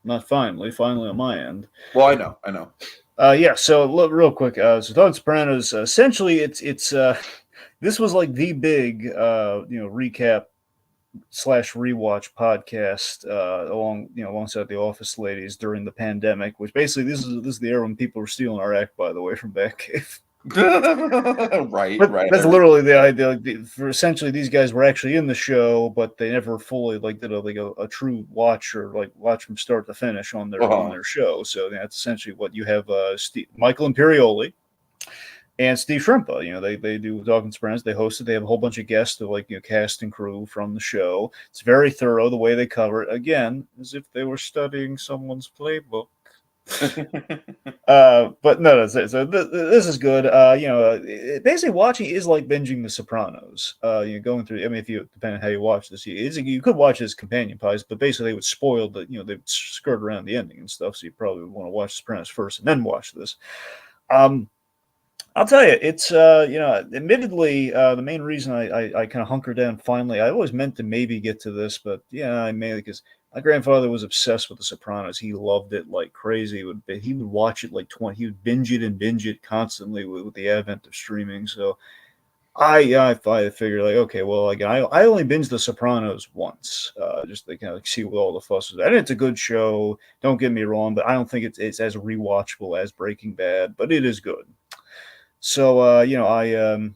Not finally on my end. Well, I know. Yeah. So real quick. So Talking Sopranos. Essentially, it's this was like the big recap / rewatch podcast alongside the Office Ladies during the pandemic. Which basically this is the era when people were stealing our act, by the way, from Batcave. right. That's literally the idea. Like for essentially, these guys were actually in the show, but they never fully did a true watch or watch from start to finish on their show. So that's essentially what you have. Michael Imperioli and Steve Shrimpa. They do Talking Sopranos. They host it. They have a whole bunch of guests, cast and crew from the show. It's very thorough the way they cover it. Again, as if they were studying someone's playbook. But no, so this is good. Basically watching is like binging The Sopranos. Going through. I mean, if you depending on how you watch this, you could watch it as companion pies, but basically they would spoil they would skirt around the ending and stuff. So you probably would want to watch The Sopranos first and then watch this. I'll tell you, it's admittedly, the main reason I kind of hunkered down finally. I always meant to maybe get to this, but I mainly because my grandfather was obsessed with The Sopranos. He loved it like crazy. He would watch it like 20. He would binge it constantly with the advent of streaming. So I figured okay, well, I only binged The Sopranos once, just to kind of see what all the fuss was. And it's a good show. Don't get me wrong, but I don't think it's as rewatchable as Breaking Bad, but it is good. So anyway,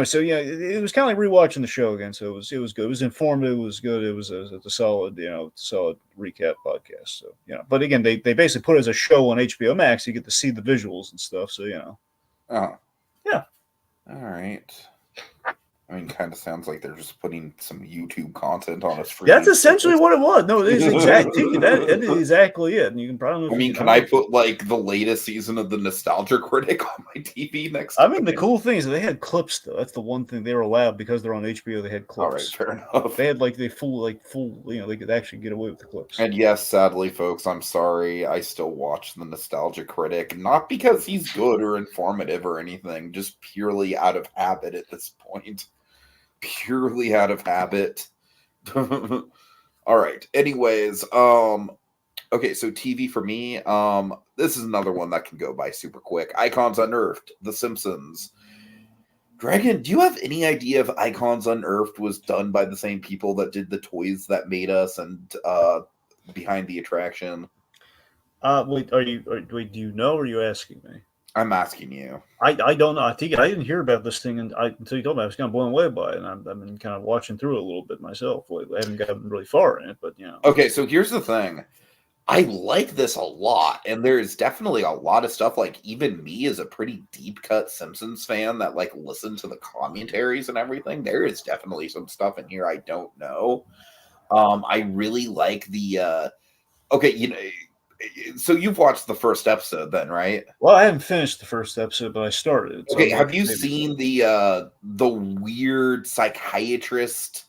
so it was kind of like rewatching the show again. So it was good. It was informative. It was good. It was a solid solid recap podcast. So but again, they basically put it as a show on HBO Max. You get to see the visuals and stuff. So Oh, yeah. All right. I mean, kind of sounds like they're just putting some YouTube content on us. That's essentially what it was. No, it is exactly that is exactly it. And you can probably. I mean, can I put like the latest season of the Nostalgia Critic on my TV next? I mean, the cool thing is they had clips though. That's the one thing they were allowed because they're on HBO. They had clips. All right, fair enough. They had they full. They could actually get away with the clips. And yes, sadly, folks, I'm sorry. I still watch the Nostalgia Critic, not because he's good or informative or anything, just purely out of habit at this point. Purely out of habit. All right. Anyways, okay, so TV for me, this is another one that can go by super quick. Icons Unearthed, The Simpsons. Dragon, do you have any idea if Icons Unearthed was done by the same people that did the toys that made us and Behind the Attraction? Wait, wait, do you know, or are you asking me? I'm asking you. I don't know. I didn't hear about this thing until you told me. I was kind of blown away by it, and I've been kind of watching through it a little bit myself lately. I haven't gotten really far in it, but you know. Okay, so here's the thing. I like this a lot, and there's definitely a lot of stuff. Like, even me as a pretty deep cut Simpsons fan that like listen to the commentaries and everything, there is definitely some stuff in here I don't know. I really like the okay, so you've watched the first episode then, right? Well, I haven't finished the first episode, but I started. So Okay, I'm have watching you maybe seen the weird psychiatrist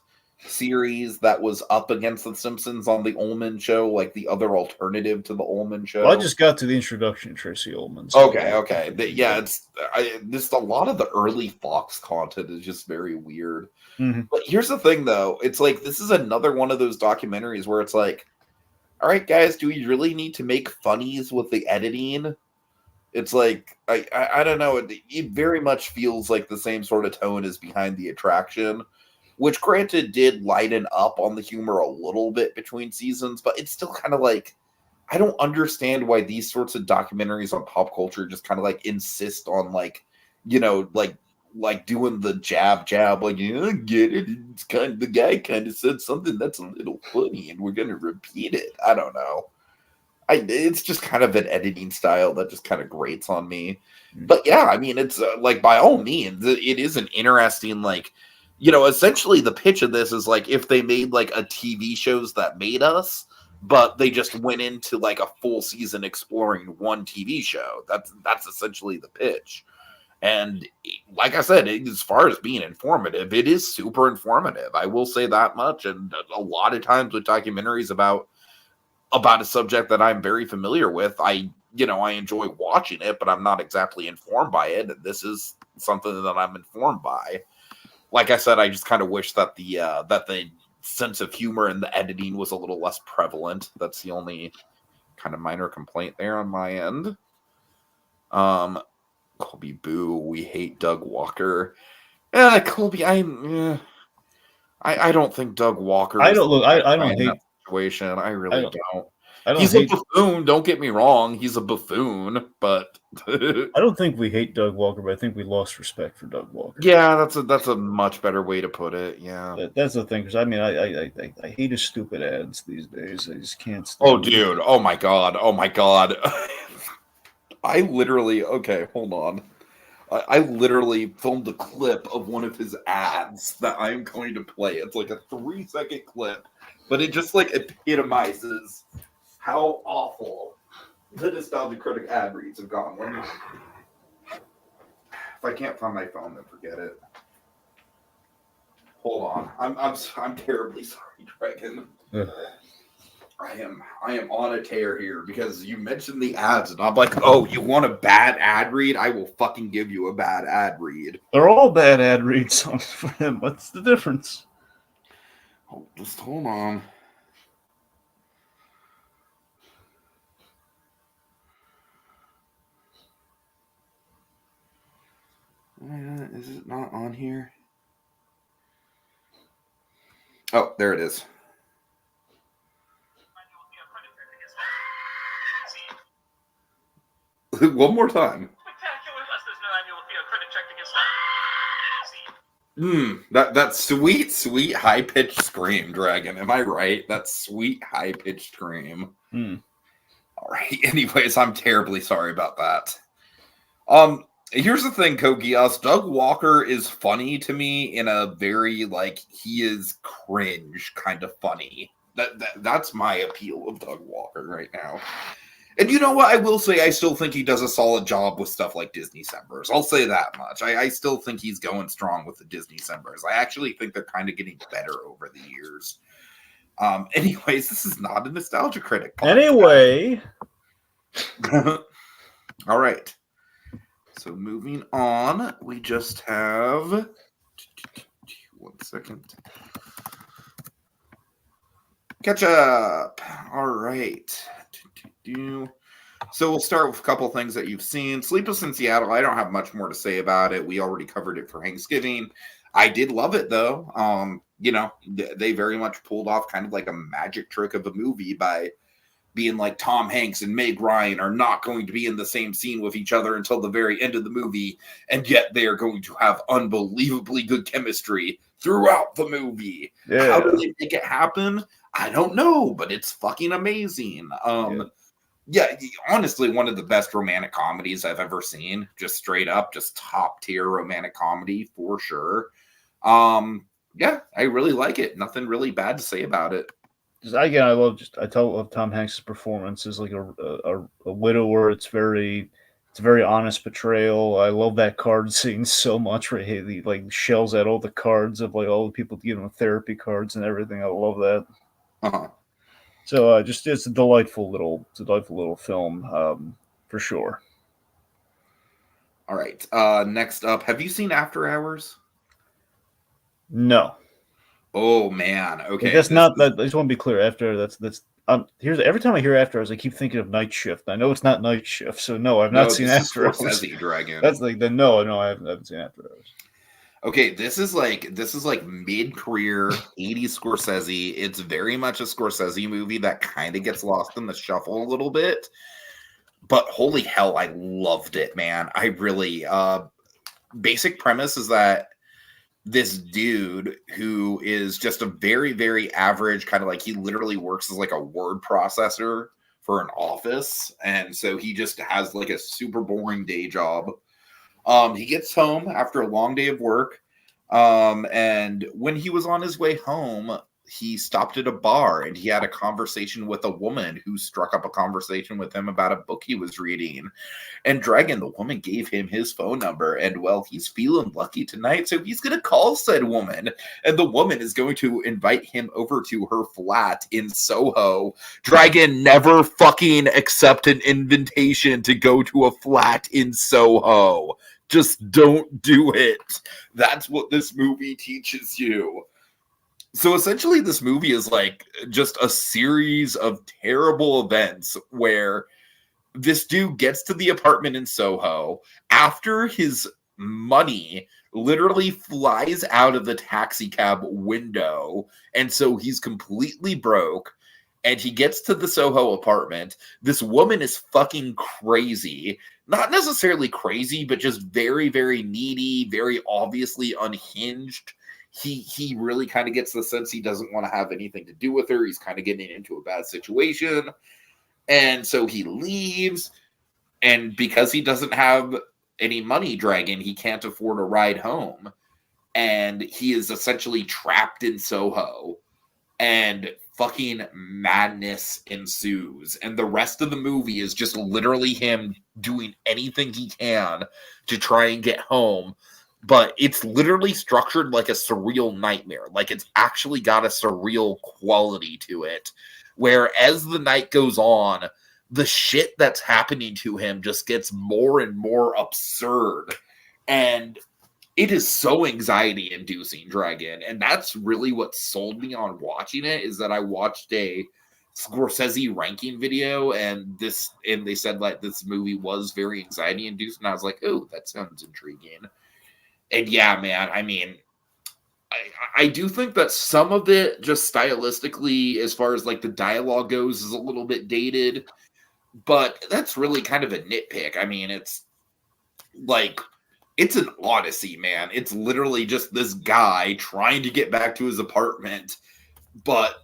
series that was up against the Simpsons on the Ullman show, like the other alternative to the Ullman Well, I show? just got to the introduction of Tracy Ullman. So Okay. Yeah, it's just a lot of the early Fox content is just very weird. Mhm. But here's the thing, though. It's like this is another one of those documentaries where it's like, all right, guys, do we really need to make funnies with the editing? It's like I don't know. It very much feels like the same sort of tone as Behind the Attraction, which granted did lighten up on the humor a little bit between seasons, but it's still kind of like I don't understand why these sorts of documentaries on pop culture just kind of like insist on like, like doing the jab, like, I get it. It's kind of the guy kind of said something that's a little funny and we're gonna repeat it. I don't know. It's just kind of an editing style that just kind of grates on me. But yeah, I mean, it's like by all means, it is an interesting like, essentially the pitch of this is like if they made like a TV shows that made us, but they just went into like a full season exploring one TV show. That's essentially the pitch. And like I said, as far as being informative, it is super informative. I will say that much. And a lot of times with documentaries about a subject that I'm very familiar with, I enjoy watching it, but I'm not exactly informed by it. And this is something that I'm informed by. Like I said, I just kind of wish that the sense of humor and the editing was a little less prevalent. That's the only kind of minor complaint there on my end. Colby Boo, we hate Doug Walker. Colby, I don't think Doug Walker I is don't look. the guy I in don't that hate. situation. I I really don't. don't. I don't He's a hate. buffoon. Don't get me wrong. He's a buffoon, but I don't think we hate Doug Walker, but I think we lost respect for Doug Walker. yeah, that's a much better way to put it. Yeah. That's the thing, because I mean, I hate his stupid ads these days. I just can't Oh, stand them. dude. Oh my god. Oh my god. I literally. Okay, hold on. I literally filmed a clip of one of his ads that I'm going to play. It's like a 3-second clip, but it just like epitomizes how awful the Nostalgia Critic ad reads have gone. If I can't find my phone, then forget it. Hold on, I'm terribly sorry, Dragon. Ugh. I am on a tear here because you mentioned the ads, and I'm like, oh, you want a bad ad read? I will fucking give you a bad ad read. They're all bad ad reads for him. What's the difference? Oh, just hold on. Is it not on here? Oh, there it is. One more time. That sweet high pitched scream, Dragon. Am I right? That sweet high pitched scream. All right. Anyways, I'm terribly sorry about that. Here's the thing, Kogias. Doug Walker is funny to me in a very like he is cringe kind of funny. That's my appeal of Doug Walker right now. And you know what? I will say I still think he does a solid job with stuff like Disney Decembers. I'll say that much. I still think he's going strong with the Disney Decembers. I actually think they're kind of getting better over the years. Anyways, this is not a nostalgia critic podcast. Anyway. All right. So moving on, we just have 1 second. Catch up. All right. So we'll start with a couple things that you've seen. Sleepless in Seattle, I don't have much more to say about it. We already covered it for Thanksgiving. I did love it though. They very much pulled off kind of like a magic trick of a movie by being like Tom Hanks and Meg Ryan are not going to be in the same scene with each other until the very end of the movie, and yet they are going to have unbelievably good chemistry throughout the movie. Yeah. How do they make it happen? I don't know, but it's fucking amazing. Yeah, honestly, one of the best romantic comedies I've ever seen. Just straight up, just top tier romantic comedy for sure. Yeah, I really like it. Nothing really bad to say about it. I love Tom Hanks' performance as like a widower. It's a very honest portrayal. I love that card scene so much where he like shells out all the cards of like all the people giving him therapy cards and everything. I love that. Uh-huh. So just it's a delightful little film for sure. All right. Next up, have you seen After Hours? No. Oh man. Okay. That's not that. I just want to be clear. After that's here's every time I hear After Hours, I keep thinking of Night Shift. I know it's not Night Shift, so no, I've not seen After Hours. Scorsese Dragon. That's like the no, I haven't seen After Hours. Okay, this is like mid-career 80s Scorsese. It's very much a Scorsese movie that kind of gets lost in the shuffle a little bit. But holy hell, I loved it, man. I really basic premise is that this dude who is just a very, very average kind of like he literally works as like a word processor for an office. And so he just has like a super boring day job. He gets home after a long day of work. And when he was on his way home, he stopped at a bar and he had a conversation with a woman who struck up a conversation with him about a book he was reading. And Dragon, the woman, gave him his phone number. And well, he's feeling lucky tonight. So he's going to call said woman. And the woman is going to invite him over to her flat in Soho. Dragon, never fucking accept an invitation to go to a flat in Soho. Just don't do it. That's what this movie teaches you. So essentially, this movie is like just a series of terrible events where this dude gets to the apartment in Soho after his money literally flies out of the taxi cab window. And so he's completely broke. And he gets to the Soho apartment. This woman is fucking crazy. Not necessarily crazy, but just very, very needy, very obviously unhinged. He really kind of gets the sense he doesn't want to have anything to do with her. He's kind of getting into a bad situation. And so he leaves. And because he doesn't have any money, Dragon, he can't afford a ride home. And he is essentially trapped in Soho. And fucking madness ensues. And the rest of the movie is just literally him doing anything he can to try and get home. But it's literally structured like a surreal nightmare. Like it's actually got a surreal quality to it. Where as the night goes on, the shit that's happening to him just gets more and more absurd. And it is so anxiety inducing, Dragon. And that's really what sold me on watching it, is that I watched a Scorsese ranking video and they said like this movie was very anxiety inducing. And I was like, oh, that sounds intriguing. And yeah, man, I mean, I do think that some of it just stylistically, as far as like the dialogue goes, is a little bit dated, but that's really kind of a nitpick. I mean, it's like, it's an odyssey, man. It's literally just this guy trying to get back to his apartment, but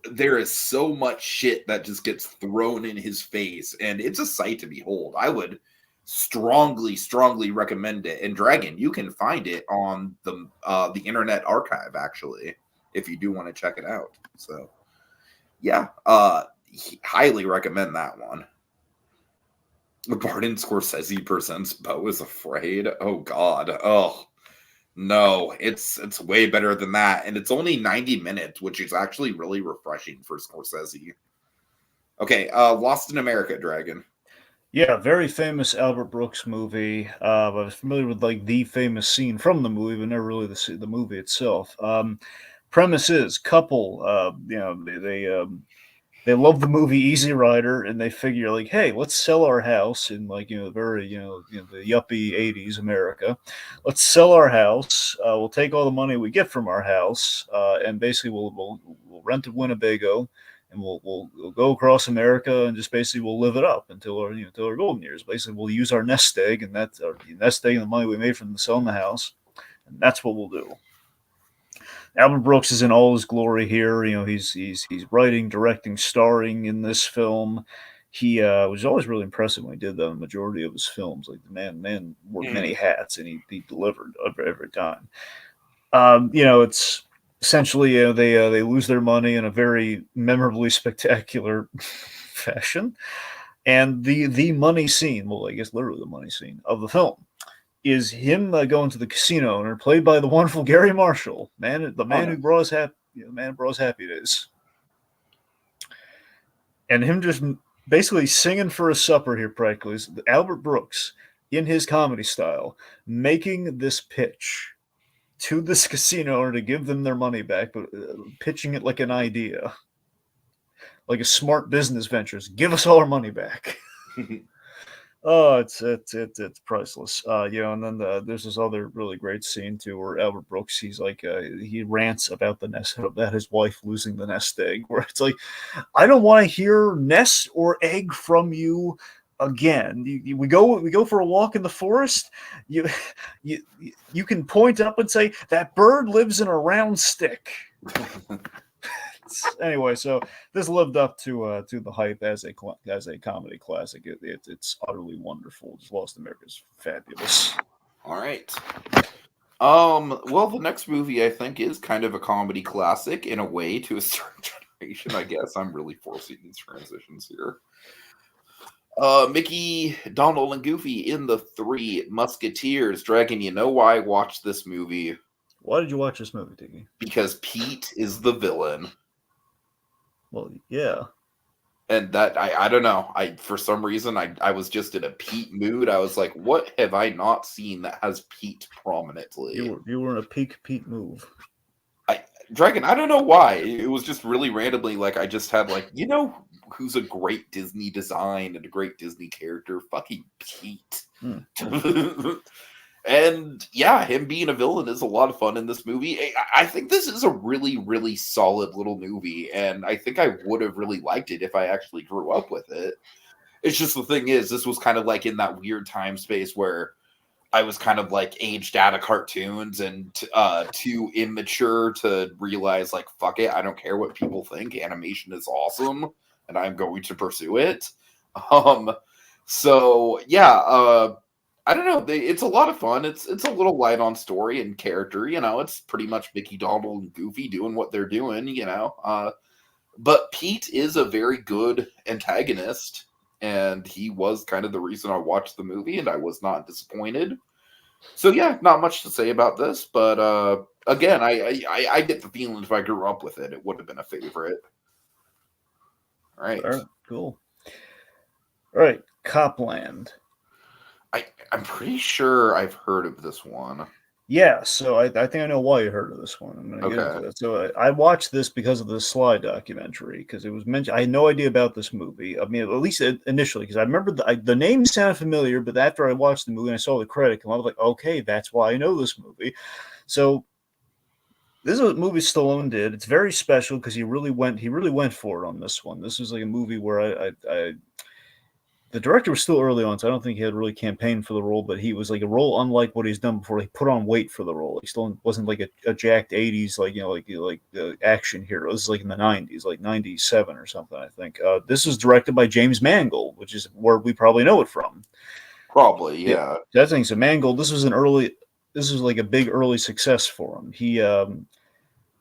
there is so much shit that just gets thrown in his face, and it's a sight to behold. I would strongly recommend it. And Dragon, you can find it on the Internet Archive, actually, if you do want to check it out. So, yeah, highly recommend that one. Martin Scorsese presents Beau is Afraid. Oh God. Oh no, it's way better than that. And it's only 90 minutes, which is actually really refreshing for Scorsese. Okay, Lost in America, Dragon. Yeah, very famous Albert Brooks movie. I was familiar with like the famous scene from the movie, but never really the movie itself. Premise is couple, they love the movie Easy Rider, and they figure like, hey, let's sell our house in like very the yuppie '80s America. Let's sell our house. We'll take all the money we get from our house, and basically we'll rent a Winnebago, and we'll go across America and just basically we'll live it up until our golden years. Basically, we'll use our nest egg, and that's our nest egg and the money we made from selling the house, and that's what we'll do. Albert Brooks is in all his glory here. He's writing, directing, starring in this film. He was always really impressive when he did the majority of his films. Like the man wore many hats, and he delivered every time. It's essentially they lose their money in a very memorably spectacular fashion, and the money scene, well, I guess literally the money scene of the film, is him going to the casino owner, played by the wonderful Gary Marshall, the man who brought us happy days, and him just basically singing for a supper here. Practically, is Albert Brooks in his comedy style making this pitch to this casino owner to give them their money back, but pitching it like an idea, like a smart business ventures. Give us all our money back. Oh, it's priceless. And then there's this other really great scene too, where Albert Brooks, he's like, he rants about his wife losing the nest egg. Where it's like, I don't want to hear nest or egg from you again. We go for a walk in the forest. You can point up and say that bird lives in a round stick. Anyway, so this lived up to the hype as a comedy classic. It's utterly wonderful. Just Lost America is fabulous. All right. Well, the next movie I think is kind of a comedy classic in a way to a certain generation. I guess I'm really forcing these transitions here. Mickey, Donald, and Goofy in the Three Musketeers. Dragon, you know why I watched this movie? Why did you watch this movie, Tiki? Because Pete is the villain. Well, yeah. And that I don't know. For some reason I was just in a Pete mood. I was like, what have I not seen that has Pete prominently? You were in a peak Pete move. Dragon, I don't know why. It was just really randomly like I just had like, who's a great Disney design and a great Disney character? Fucking Pete. And yeah, him being a villain is a lot of fun in this movie. I think this is a really, really solid little movie, and I think I would have really liked it if I actually grew up with it. It's just the thing is, this was kind of like in that weird time space where I was kind of like aged out of cartoons and too immature to realize like, fuck it, I don't care what people think. Animation is awesome, and I'm going to pursue it. So yeah, I don't know. It's a lot of fun. It's a little light on story and character. It's pretty much Mickey, Donald, and Goofy doing what they're doing. But Pete is a very good antagonist, and he was kind of the reason I watched the movie, and I was not disappointed. So yeah, not much to say about this, but again, I get the feeling if I grew up with it, it would have been a favorite. All right, cool. All right, Copland. I'm pretty sure I've heard of this one. Yeah, so I think I know why you heard of this one. I'm going to get into that. So I watched this because of the Sly documentary, because it was mentioned. I had no idea about this movie. I mean, at least initially, because I remember the name sounded familiar, but after I watched the movie and I saw the credit, I was like, okay, that's why I know this movie. So this is a movie Stallone did. It's very special because he really went for it on this one. This was like a movie where the director was still early on, so I don't think he had really campaigned for the role, but he was like a role unlike what he's done before. He put on weight for the role. He still wasn't like a jacked 80s, like the action hero. This is like in the 90s, like 97 or something, I think. This is directed by James Mangold, which is where we probably know it from. Probably, yeah. That thing, so Mangold, this was like a big early success for him. He,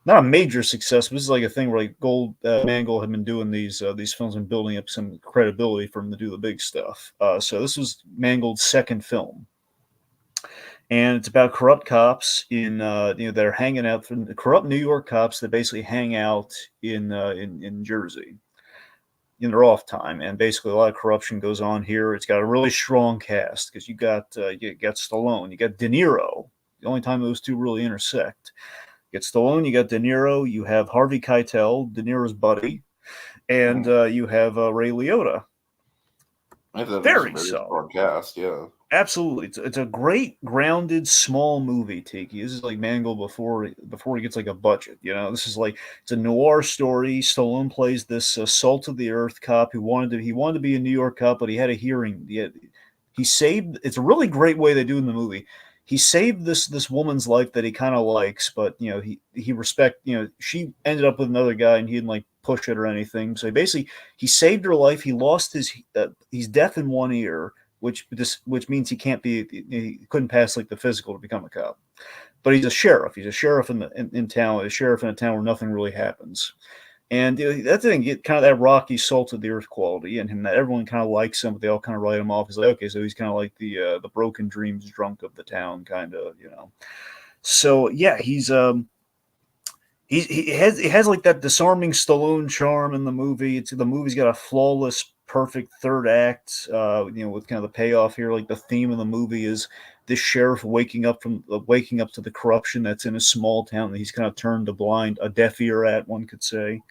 not a major success, but this is like a thing where like Mangold had been doing these films and building up some credibility for him to do the big stuff. So this was Mangold's second film, and it's about corrupt cops they're hanging out, corrupt New York cops that basically hang out in Jersey in their off time, and basically a lot of corruption goes on here. It's got a really strong cast because you got Stallone, you got De Niro. The only time those two really intersect. You got Stallone, you got De Niro, you have Harvey Keitel, De Niro's buddy, and you have Ray Liotta. I thought it was a Very very solid. strong cast, yeah. Absolutely, it's a great grounded small movie. Tiki, this is like Mangold before he gets like a budget. This is like it's a noir story. Stallone plays this salt of the earth cop who wanted to be a New York cop, but he had a hearing. He saved. It's a really great way they do in the movie. He saved this woman's life that he kind of likes, but she ended up with another guy and he didn't like push it or anything. So he saved her life. He lost he's deaf in one ear, which means he couldn't pass like the physical to become a cop. But he's a sheriff. He's a sheriff in town. A sheriff in a town where nothing really happens. And that didn't get kind of that rocky salt of the earth quality in him that everyone kind of likes him, but they all kind of write him off as like, okay, so he's kind of like the broken dreams drunk of the town, kind of. So yeah, he has like that disarming Stallone charm in the movie. The movie's got a flawless, perfect third act. With kind of the payoff here, like the theme of the movie is this sheriff waking up to the corruption that's in a small town that he's kind of turned a deaf ear at, one could say.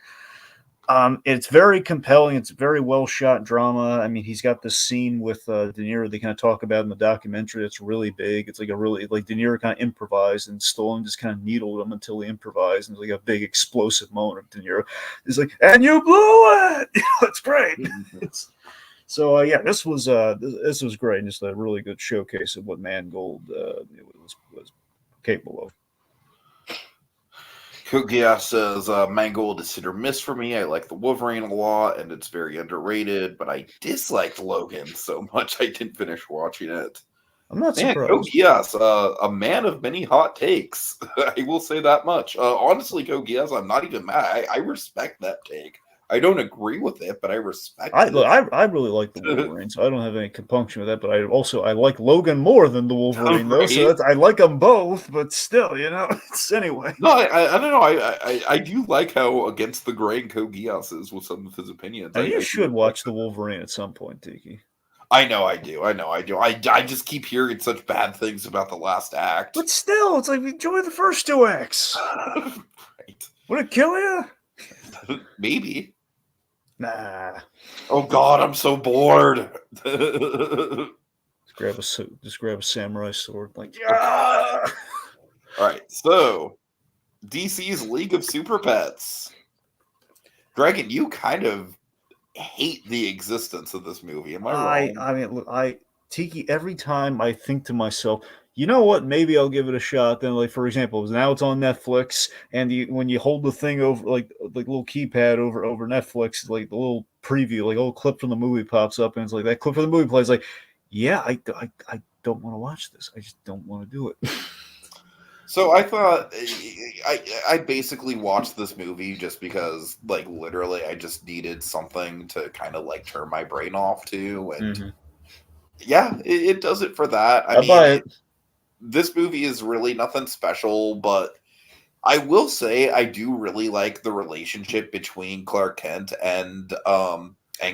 It's very compelling. It's very well shot drama. I mean, he's got this scene with De Niro they kind of talk about in the documentary. It's really big. It's like De Niro kind of improvised and Stallone just kind of needled him until he improvised. And it's like a big explosive moment of De Niro. He's like, and you blew it. It's great. This was great. And just a really good showcase of what Mangold was capable of. Kogia says, Mangold is hit or miss for me. I like the Wolverine a lot, and it's very underrated, but I disliked Logan so much I didn't finish watching it. I'm not surprised. Kogias, a man of many hot takes. I will say that much. Honestly, Kogias, I'm not even mad. I respect that take. I don't agree with it, but I respect it. I really like the Wolverine, so I don't have any compunction with that. But I like Logan more than the Wolverine, though. So I like them both, but still, it's anyway. No, I don't know. I do like how against the grain Kogias is with some of his opinions. You should watch the Wolverine at some point, Tiki. I know I do. I just keep hearing such bad things about the last act. But still, it's like enjoy the first two acts. Right. Would it kill you? Maybe. Nah. Oh God, I'm so bored. Just grab a samurai sword, like yeah. All right, so DC's League of Super Pets. Dragon, you kind of hate the existence of this movie. Am I wrong? I mean, look, Tiki. Every time I think to myself, you know what? Maybe I'll give it a shot. Then, like for example, now it's on Netflix, and when you hold the thing over, like little keypad over Netflix, like the little preview, like a little clip from the movie pops up, and it's like that clip from the movie plays. Like, yeah, I don't want to watch this. I just don't want to do it. So I thought I basically watched this movie just because, like, literally, I just needed something to kind of like turn my brain off to, and yeah, it does it for that. I mean, this movie is really nothing special, but I will say I do really like the relationship between Clark Kent and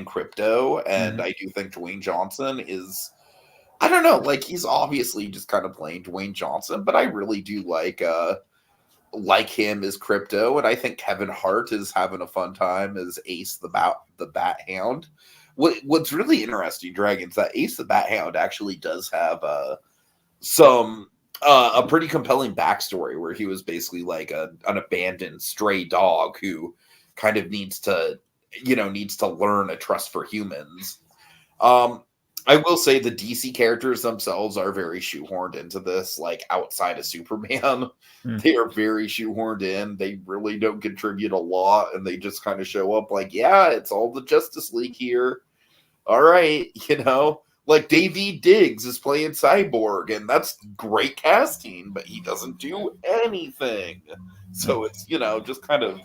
Crypto, and I do think Dwayne Johnson is, I don't know, like he's obviously just kind of playing Dwayne Johnson, but I really do like him as Crypto, and I think Kevin Hart is having a fun time as Ace the Bat Hound. What's really interesting, Dragons, that Ace the Bat Hound actually does have a pretty compelling backstory where he was basically like an abandoned stray dog who kind of needs to learn a trust for humans. I will say the DC characters themselves are very shoehorned into this, like outside of Superman. They are very shoehorned in. They really don't contribute a lot, and they just kind of show up like, yeah, it's all the Justice League here. All right, like Davey Diggs is playing Cyborg, and that's great casting, but he doesn't do anything. So it's just kind of,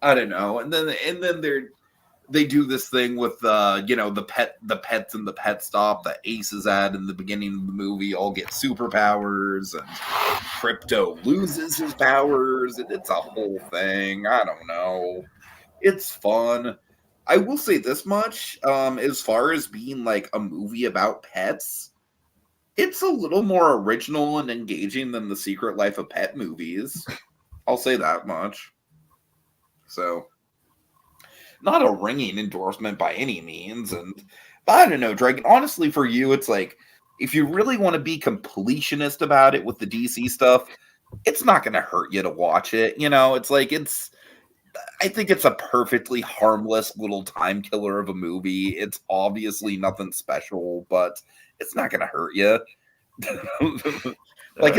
I don't know. And then they do this thing with the pets in the pet stop that Ace is at in the beginning of the movie all get superpowers, and Crypto loses his powers, and it's a whole thing. I don't know. It's fun. I will say this much, as far as being like a movie about pets, it's a little more original and engaging than the Secret Life of Pet movies. I'll say that much. So, not a ringing endorsement by any means. But I don't know, Dragon. Honestly, for you, it's like if you really want to be completionist about it with the DC stuff, it's not going to hurt you to watch it. It's like I think it's a perfectly harmless little time killer of a movie. It's obviously nothing special, but it's not going to hurt you. Like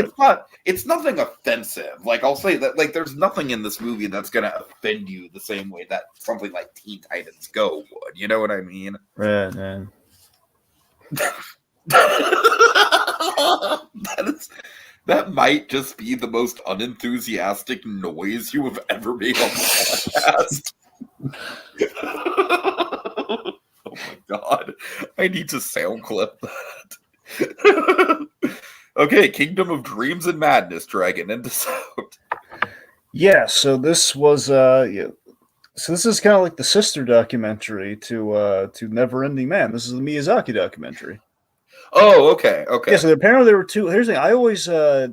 it's nothing offensive. Like I'll say that like there's nothing in this movie that's gonna offend you the same way that something like Teen Titans Go would. You know what I mean? Right, man. That might just be the most unenthusiastic noise you have ever made on the podcast. Oh my god. I need to sound clip that. Okay, Kingdom of Dreams and Madness, Dragon, into sound. Yeah, so this was so this is kind of like the sister documentary to Neverending Man. This is the Miyazaki documentary. Oh, okay. Yeah, so apparently there were two. Here's the thing. I always I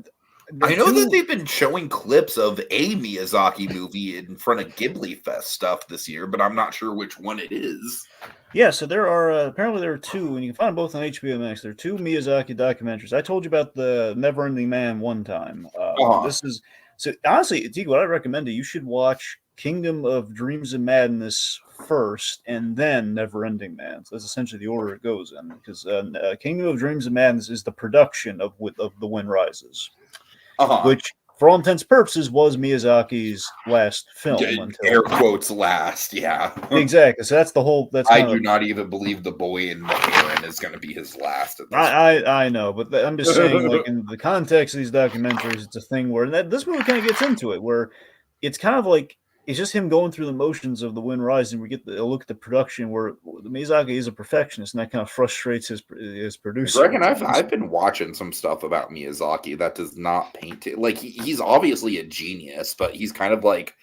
know that they've been showing clips of a Miyazaki movie in front of Ghibli Fest stuff this year, but I'm not sure which one it is. Yeah, so there are apparently there are two, and you can find them both on HBO Max. There are two Miyazaki documentaries. I told you about the Neverending Man one time. This is so honestly, Tiki, what I recommend you should watch Kingdom of Dreams and Madness first, and then Neverending Man. So that's essentially the order it goes in, because Kingdom of Dreams and Madness is the production of The Wind Rises, which, for all intents and purposes, was Miyazaki's last film. Until air quotes last, yeah. Exactly. So that's the whole. I do not even believe The Boy in the Heron is going to be his last. I know, but I'm just saying, like in the context of these documentaries, it's a thing where this movie kind of gets into it, where it's kind of like it's just him going through the motions of The Wind Rising. We get a look at the production where Miyazaki is a perfectionist, and that kind of frustrates his producer. I reckon I've been watching some stuff about Miyazaki that does not paint it like he's obviously a genius, but he's kind of like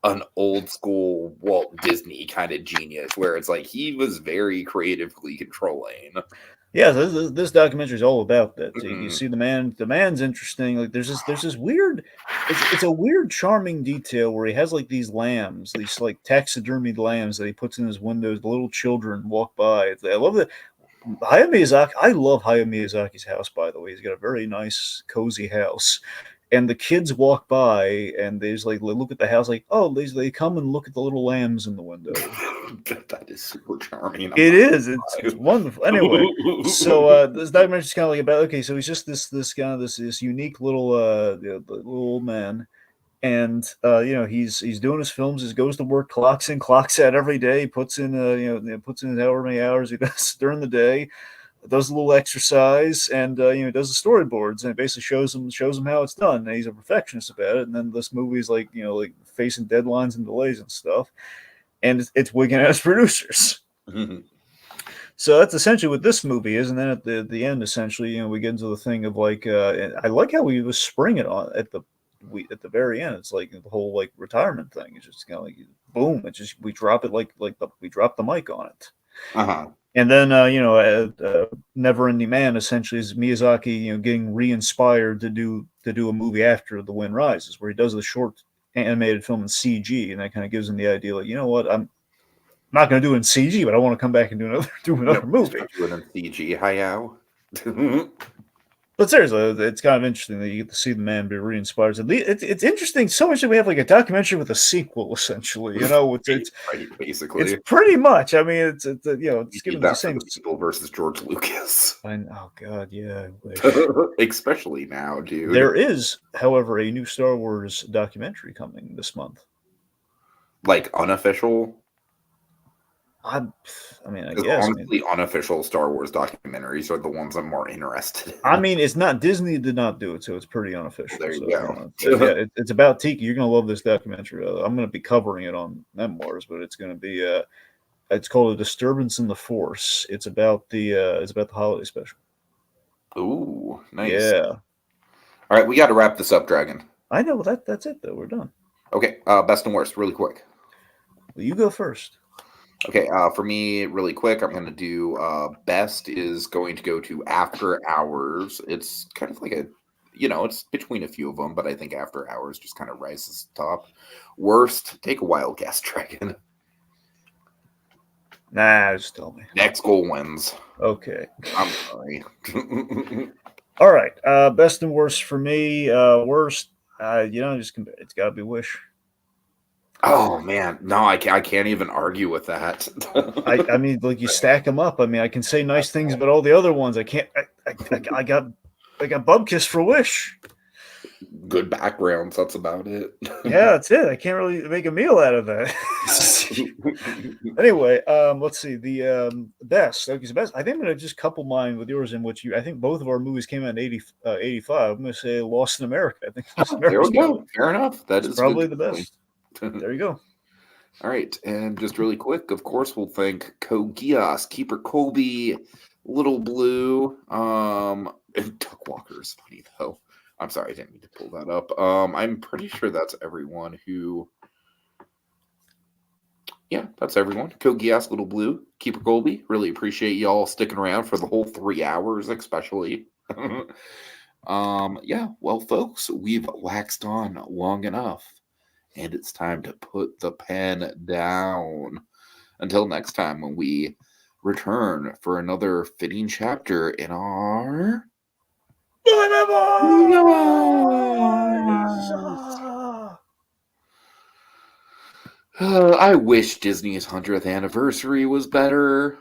an old school Walt Disney kind of genius, where it's like he was very creatively controlling. Yeah, this documentary is all about that. Mm-hmm. You see the man's interesting. Like there's this weird, it's a weird, charming detail where he has like these lambs, these like taxidermied lambs that he puts in his windows. The little children walk by. I love that. Hayao Miyazaki. I love Hayao Miyazaki's house. By the way, he's got a very nice, cozy house. And the kids walk by and they just like look at the house like, oh, they come and look at the little lambs in the window. That is super charming. It is. It's wonderful. Anyway, so this documentary is kind of like about, okay, so he's just this kind of this unique little little old man, and he's doing his films. He goes to work, clocks in, clocks out every day. Puts in puts in however many hours he does during the day. Does a little exercise and does the storyboards, and it basically shows him how it's done. And he's a perfectionist about it. And then this movie is like like facing deadlines and delays and stuff, and it's wigging out his producers. Mm-hmm. So that's essentially what this movie is. And then at the end, essentially, we get into the thing of like I like how we was spring it on at the very end. It's like the whole like retirement thing. It's just kind of like boom. It's just we drop it we drop the mic on it. And then, Neverending Man essentially is Miyazaki, getting re-inspired to do a movie after The Wind Rises, where he does the short animated film in CG, and that kind of gives him the idea, like, you know what, I'm not going to do it in CG, but I want to come back and do another movie. Do it in CG, Hayao. But seriously, it's kind of interesting that you get to see the man be re-inspired. It's interesting so much that we have like a documentary with a sequel, essentially. It's basically it's pretty much. I mean, it's given the same sequel versus George Lucas. Oh God, yeah. Especially now, dude. There is, however, a new Star Wars documentary coming this month. Like unofficial. I guess. Honestly, unofficial Star Wars documentaries are the ones I'm more interested in. I mean, it's not Disney did not do it, so it's pretty unofficial. There you go. It's about Tiki. You're gonna love this documentary. I'm gonna be covering it on Memoirs, but it's gonna be it's called A Disturbance in the Force. It's about the holiday special. Ooh, nice. Yeah. All right, we got to wrap this up, Dragon. I know that's it though. We're done. Okay, best and worst, really quick. Well, you go first. Okay, for me, really quick, I'm going to do best is going to go to After Hours. It's kind of like it's between a few of them, but I think After Hours just kind of rises to the top. Worst, take a wild guess, Dragon. Nah, just tell me. Next goal wins. Okay. I'm sorry. All right. Best and worst for me. Worst, it's got to be Wish. Oh man, no, I can't even argue with that. I mean, like, you stack them up. I mean, I can say nice things about all the other ones. I can't. I got Bubkiss for Wish. Good backgrounds. That's about it. Yeah, that's it. I can't really make a meal out of that. Anyway, let's see the best. Okay, so best. I think I'm gonna just couple mine with yours, in which I think both of our movies came out in 85. I'm gonna say Lost in America. I think Lost in There we America go. Fair enough. That is probably good the best. There you go. All right, and just really quick, of course, we'll thank Kogias, Keeper Colby, Little Blue. And Duck Walker is funny though. I'm sorry, I didn't mean to pull that up. I'm pretty sure that's everyone who. Yeah, that's everyone. Kogias, Little Blue, Keeper Colby. Really appreciate y'all sticking around for the whole 3 hours, especially. Yeah, well, folks, we've waxed on long enough. And it's time to put the pen down. Until next time, when we return for another fitting chapter in our I wish Disney's 100th anniversary was better.